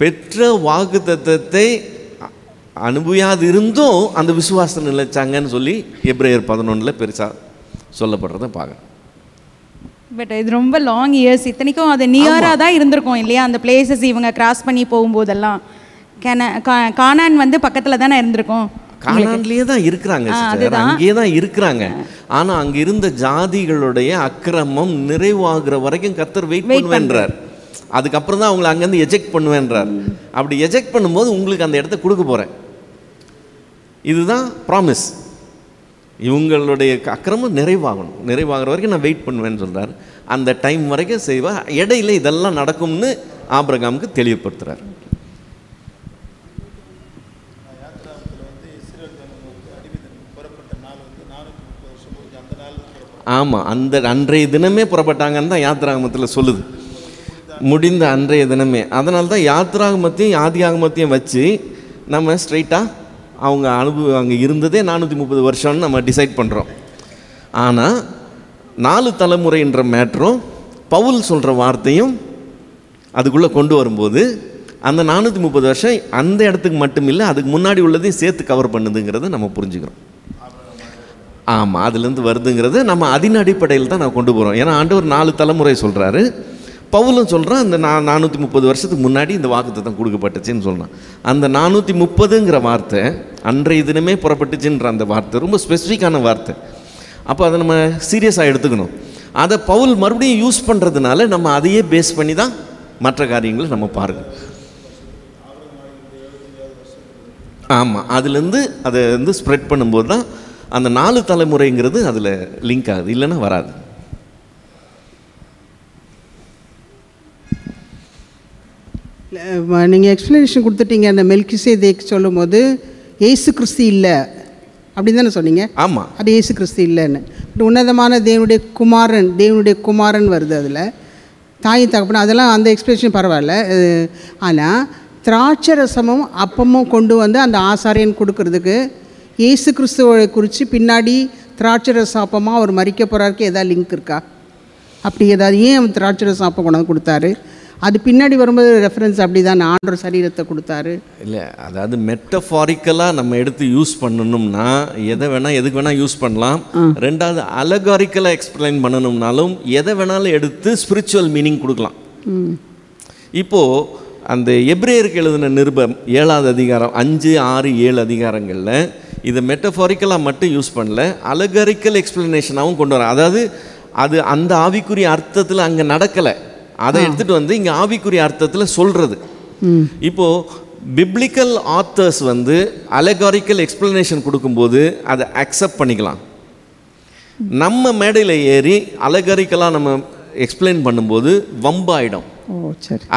Speaker 1: பெற்ற வாக்கு தத்தத்தை அனுபவியாது இருந்தும் அந்த விசுவாசம் நிலைச்சாங்கன்னு சொல்லி எபிரேயர் 11 பெருசாக சொல்லப்படுறத பார்க்குறேன்.
Speaker 3: பட் இது ரொம்ப லாங் இயர்ஸ், இத்தனைக்கும் அது நியராக தான் இருந்திருக்கும் இல்லையா? அந்த பிளேசஸ் இவங்க கிராஸ் பண்ணி போகும்போதெல்லாம் கானான் வந்து பக்கத்தில் தானே இருந்திருக்கும்.
Speaker 1: கானான்லேயே தான் இருக்கிறாங்க, அங்கேயே தான் இருக்கிறாங்க. ஆனால் அங்கே இருந்த ஜாதிகளுடைய அக்கிரமம் நிறைவாகிற வரைக்கும் கர்த்தர் வெயிட் பண்ணுவேன்றார். அதுக்கப்புறம் தான் அவங்களை அங்கேருந்து எஜெக்ட் பண்ணுவேன்றார். அப்படி எஜெக்ட் பண்ணும்போது உங்களுக்கு அந்த இடத்த கொடுக்க போகிறேன், இதுதான் ப்ராமிஸ். இவங்களுடைய அக்கிரமம் நிறைவாகிற வரைக்கும் நான் வெயிட் பண்ணுவேன்னு சொல்கிறார். அந்த டைம் வரைக்கும் செய்வா, இடையில இதெல்லாம் நடக்கும்னு ஆபிரகாமுக்கு தெளிவுபடுத்துகிறார். ஆமாம், அன்றைய தினமே புறப்பட்டாங்கன்னு தான் யாத்திராகமத்தில் சொல்லுது, முடிந்த அன்றைய தினமே. அதனால தான் யாத்திராகமத்தையும் ஆதியாகமத்தையும் வச்சு நம்ம ஸ்ட்ரைட்டாக அவங்க அங்கே இருந்ததே 430 வருஷம்னு நம்ம டிசைட் பண்ணுறோம். ஆனால் 4 தலைமுறைன்ற மேட்ரும் பவுல் சொல்கிற வார்த்தையும் அதுக்குள்ளே கொண்டு வரும்போது அந்த 430 வருஷம் அந்த இடத்துக்கு மட்டும் இல்லை, அதுக்கு முன்னாடி உள்ளதையும் சேர்த்து கவர் பண்ணுதுங்கிறத நம்ம புரிஞ்சுக்கிறோம். ஆமாம், அதுலேருந்து வருதுங்கிறது நம்ம அதன் அடிப்படையில் தான் நான் கொண்டு போகிறோம். ஏன்னா ஆண்டவர் 4 தலைமுறை சொல்கிறாரு, பவுலும் சொல்கிறான் அந்த 430 வருஷத்துக்கு முன்னாடி இந்த வாக்குத்தத்தம் கொடுக்கப்பட்டுச்சுன்னு சொல்கிறான். அந்த 430ங்கிற வார்த்தை அன்றைய தினமே புறப்பட்டுச்சுன்ற அந்த வார்த்தை ரொம்ப ஸ்பெசிஃபிக்கான வார்த்தை. அப்போ அதை நம்ம சீரியஸாக எடுத்துக்கணும். அதை பவுல் மறுபடியும் யூஸ் பண்ணுறதுனால நம்ம அதையே பேஸ் பண்ணி தான் மற்ற காரியங்களை நம்ம பாருங்கள். ஆமாம், அதுலேருந்து அதை வந்து ஸ்ப்ரெட் பண்ணும்போது தான் அந்த 4 தலைமுறைங்கிறது அதில் லிங்க் ஆகுது, இல்லைன்னா வராது.
Speaker 5: நீங்கள் எக்ஸ்ப்ளனேஷன் கொடுத்துட்டீங்க. அந்த மெல்கிசேதேக் சொல்லும் போது ஏசு கிறிஸ்து இல்லை அப்படின்னு தானே சொன்னீங்க?
Speaker 1: ஆமாம்,
Speaker 5: அது ஏசு கிறிஸ்து இல்லைன்னு. உன்னதமான தேவனுடைய குமாரன் வருது. அதில் தாய் தகப்பன் அதெல்லாம் அந்த எக்ஸ்பிளேஷன் பரவாயில்ல. ஆனால் திராட்சை ரசமும் அப்பமும் கொண்டு வந்து அந்த ஆசாரியன் கொடுக்கறதுக்கு ஏசு கிறிஸ்துவை குறித்து பின்னாடி திராட்சை ரசம் அப்பமாக அவர் மறிக்க போகிறாருக்கு ஏதாவது லிங்க் இருக்கா? அப்படி ஏதாவது ஏன் அவர் திராட்சை ரசம் அப்பம் கொண்டு வந்து கொடுத்தாரு? அது பின்னாடி வரும்போது ரெஃபரன்ஸ் அப்படி தான் ஆண்டவர் சரீரத்தை கொடுத்தாரு.
Speaker 1: இல்லை, அதாவது மெட்டஃபாரிக்கலாக நம்ம எடுத்து யூஸ் பண்ணணும்னா எதுக்கு வேணால் யூஸ் பண்ணலாம். ரெண்டாவது அலகாரிக்கலாக எக்ஸ்பிளைன் பண்ணணும்னாலும் எதை வேணாலும் எடுத்து ஸ்பிரிச்சுவல் மீனிங் கொடுக்கலாம். இப்போது அந்த எபிரேயருக்கு எழுதின நிருபம் 7வது அதிகாரம் 5, 6, 7 அதிகாரங்களில் இதை மெட்டஃபாரிக்கலாக மட்டும் யூஸ் பண்ணல, அலகாரிக்கல் எக்ஸ்பிளனேஷனாகவும் கொண்டு வர. அதாவது அது அந்த ஆவிக்குரிய அர்த்தத்தில் அங்கே நடக்கலை, அதை எடுத்துகிட்டு வந்து இங்கே ஆவிக்குரிய அர்த்தத்தில் சொல்கிறது. இப்போது பிப்ளிக்கல் ஆத்தர்ஸ் வந்து அலகாரிக்கல் எக்ஸ்பிளனேஷன் கொடுக்கும்போது அதை அக்செப்ட் பண்ணிக்கலாம். நம்ம மேடையில் ஏறி அலகாரிக்கலாக நம்ம எக்ஸ்பிளைன் பண்ணும்போது வம்பாயிடும்.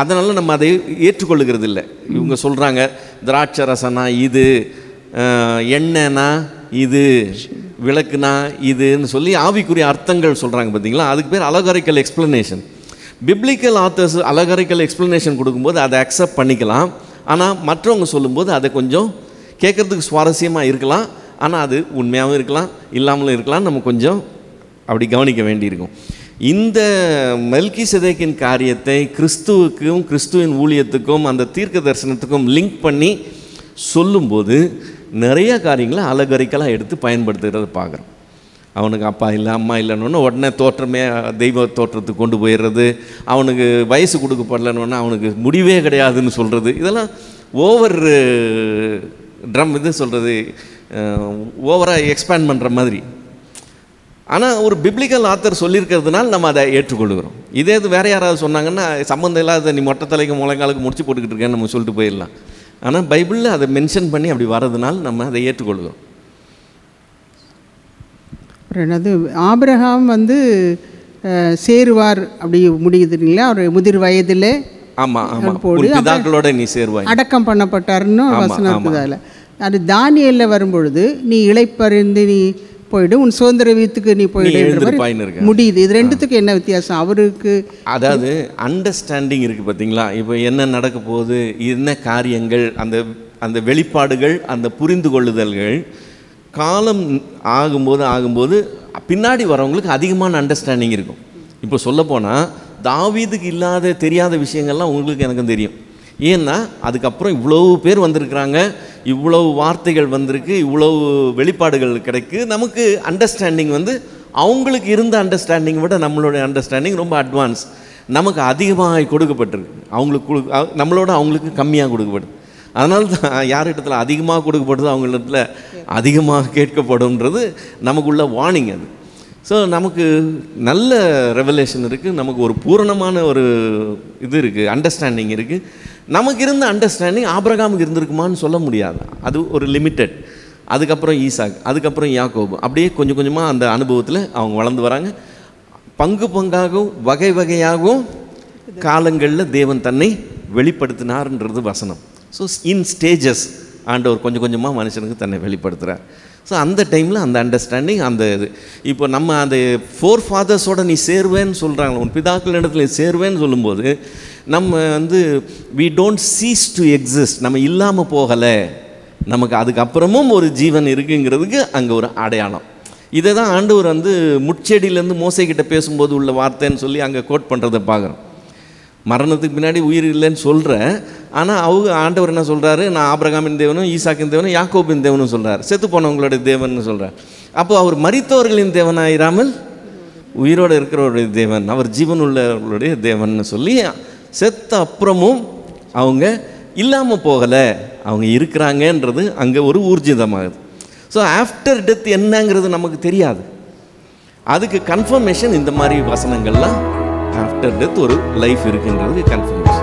Speaker 1: அதனால் நம்ம அதை ஏற்றுக்கொள்ளுகிறது இல்லை. இவங்க சொல்கிறாங்க திராட்சை ரசனா இது, எண்ணெய்னா இது, விளக்குனா இதுன்னு சொல்லி ஆவிக்குரிய அர்த்தங்கள் சொல்கிறாங்க பார்த்தீங்களா? அதுக்கு பேர் அலகாரிக்கல் எக்ஸ்பிளனேஷன். பிப்ளிக்கல் ஆத்தர்ஸ் அலகாரிக்கல் எக்ஸ்பிளனேஷன் கொடுக்கும்போது அதை அக்செப்ட் பண்ணிக்கலாம். ஆனால் மற்றவங்க சொல்லும்போது அதை கொஞ்சம் கேட்குறதுக்கு சுவாரஸ்யமாக இருக்கலாம், ஆனால் அது உண்மையாகவும் இருக்கலாம், இல்லாமலும் இருக்கலாம். நம்ம கொஞ்சம் அப்படி கவனிக்க வேண்டியிருக்கும். இந்த மெல்கிசேதேக்கின் காரியத்தை கிறிஸ்துவுக்கும் கிறிஸ்துவின் ஊழியத்துக்கும் அந்த தீர்க்க தரிசனத்துக்கும் லிங்க் பண்ணி சொல்லும்போது நிறைய காரியங்களை அலகாரிக்கலாக எடுத்து பயன்படுத்துகிறத பார்க்குறோம். அவனுக்கு அப்பா இல்லை அம்மா இல்லைன்னு உடனே தோற்றமே தெய்வ தோற்றத்துக்கு கொண்டு போயிடுறது, அவனுக்கு வயசு கொடுக்கப்படலன்னு அவனுக்கு முடிவே கிடையாதுன்னு சொல்கிறது, இதெல்லாம் ஓவர் சொல்கிறது ஓவராக எக்ஸ்பேண்ட் பண்ணுற மாதிரி. ஆனால் ஒரு பிப்ளிக்கல் ஆத்தர் சொல்லியிருக்கிறதுனால நம்ம அதை ஏற்றுக்கொள்கிறோம். இதே இது வேறு யாராவது சொன்னாங்கன்னா சம்மந்தம் இல்லாத நீ மொட்டை தலைக்கு முழங்காலுக்கு முடிச்சு போட்டுக்கிட்டு இருக்கேன்னு நம்ம சொல்லிட்டு போயிடலாம். ஆனால் பைபிளில் அதை மென்ஷன் பண்ணி அப்படி வர்றதுனால நம்ம அதை ஏற்றுக்கொள்கிறோம்.
Speaker 5: என்னது ஆபிரகாம் வந்து சேருவார் அப்படி முடியுது இல்லைங்களா? அவர் முதிர் வயதில்
Speaker 1: ஆமா ஆமா
Speaker 5: போடு.
Speaker 1: உன் பிதாக்களோட நீ சேர்வாய்.
Speaker 5: அடக்கம் பண்ணப்பட்டாருன்னு
Speaker 1: ஆமா,
Speaker 5: வசனம்
Speaker 1: ஆமா.
Speaker 5: இருக்குது அதில். அது தானியேலில் வரும்பொழுது நீ இளைப்பறிந்து நீ போயிடு, உன் சுதந்திர வீட்டுக்கு நீ போயிடுன்ற
Speaker 1: எழுந்திருப்பாயின்னு
Speaker 5: மாதிரி
Speaker 1: இருக்கு.
Speaker 5: முடியுது. இது ரெண்டுத்துக்கு என்ன வித்தியாசம்? அவருக்கு
Speaker 1: அதாவது அண்டர்ஸ்டாண்டிங் இருக்குது பார்த்தீங்களா? இப்போ என்ன நடக்க போகுது, என்ன காரியங்கள், அந்த அந்த வெளிப்பாடுகள், அந்த புரிந்து கொள்ளுதல்கள் காலம் ஆகும்போது பின்னாடி வரவங்களுக்கு அதிகமான அண்டர்ஸ்டாண்டிங் இருக்கும். இப்போ சொல்லப்போனால் தாவீதுக்கு இல்லாத தெரியாத விஷயங்கள்லாம் உங்களுக்கு எனக்கும் தெரியும். ஏன்னா அதுக்கப்புறம் இவ்வளவு பேர் வந்திருக்கிறாங்க, இவ்வளவு வார்த்தைகள் வந்திருக்கு, இவ்வளவு வெளிப்பாடுகள் கிடைக்கு. நமக்கு அண்டர்ஸ்டாண்டிங் வந்து அவங்களுக்கு இருந்த அண்டர்ஸ்டாண்டிங் விட நம்மளுடைய அண்டர்ஸ்டாண்டிங் ரொம்ப அட்வான்ஸ், நமக்கு அதிகமாக கொடுக்கப்பட்டிருக்கு. அவங்களுக்கு நம்மளோட அவங்களுக்கு கம்மியாக கொடுக்கப்படுது. அதனால தான் யாரிடத்துல அதிகமாக கொடுக்கப்படுது அவங்களிடத்துல அதிகமாக கேட்கப்படும்ன்றது நமக்குள்ள வார்னிங் அது. ஸோ நமக்கு நல்ல ரெவலேஷன் இருக்குது, நமக்கு ஒரு பூரணமான ஒரு இது இருக்குது, அண்டர்ஸ்டாண்டிங் இருக்குது. நமக்கு இருந்த அண்டர்ஸ்டாண்டிங் ஆபிரகாமுக்கு இருந்திருக்குமான்னு சொல்ல முடியாது, அது ஒரு லிமிட்டட். அதுக்கப்புறம் ஈசாக், அதுக்கப்புறம் யாக்கோபு, அப்படியே கொஞ்சம் கொஞ்சமாக அந்த அனுபவத்தில் அவங்க வளர்ந்து வராங்க. பங்கு பங்காகவும் வகை வகையாகவும் காலங்களில் தேவன் தன்னை வெளிப்படுத்தினார்ன்றது வசனம். ஸோ இன் ஸ்டேஜஸ் ஆண்டவர் கொஞ்சம் கொஞ்சமாக மனுஷனுக்கு தன்னை வெளிப்படுத்துகிறார். ஸோ அந்த டைமில் அந்த அண்டர்ஸ்டாண்டிங், அந்த இது இப்போ நம்ம அந்த 4 ஃபாதர்ஸோட நீ சேருவேன்னு சொல்கிறாங்க, உன் பிதாக்கள் இடத்துல சேருவேன்னு சொல்லும்போது நம்ம வந்து we don't cease to exist, நம்ம இல்லாமல் போகலை, நமக்கு அதுக்கப்புறமும் ஒரு ஜீவன் இருக்குங்கிறதுக்கு அங்கே ஒரு அடையாளம். இதை தான் ஆண்டவர் வந்து முட்செடியிலேருந்து மோசைக்கிட்ட பேசும்போது உள்ள வார்த்தைன்னு சொல்லி அங்கே கோட் பண்ணுறதை பார்க்குறோம். மரணத்துக்கு பின்னாடி உயிர் இல்லைன்னு சொல்கிறேன், ஆனால் ஆண்டவர் என்ன சொல்கிறாரு, நான் ஆபிரகாமின் தேவனும் ஈசாக்கின் தேவனும் யாக்கோபின் தேவனும் சொல்கிறார், செத்து போனவங்களுடைய தேவன் சொல்கிறார். அப்போ அவர் மரித்தவர்களின் தேவனாயிராமல் உயிரோடு இருக்கிறவருடைய தேவன், அவர் ஜீவன் உள்ளவர்களுடைய தேவன் சொல்லி செத்த அப்புறமும் அவங்க இல்லாமல் போகலை, அவங்க இருக்கிறாங்கன்றது அங்கே ஒரு ஊர்ஜிதமாகுது. ஸோ ஆஃப்டர் டெத் என்னங்கிறது நமக்கு தெரியாது, அதுக்கு கன்ஃபர்மேஷன் இந்த மாதிரி வசனங்கள்லாம் ஆஃப்டர் டெத் ஒரு லைஃப் இருக்குன்றது கன்ஃபர்மேஷன்.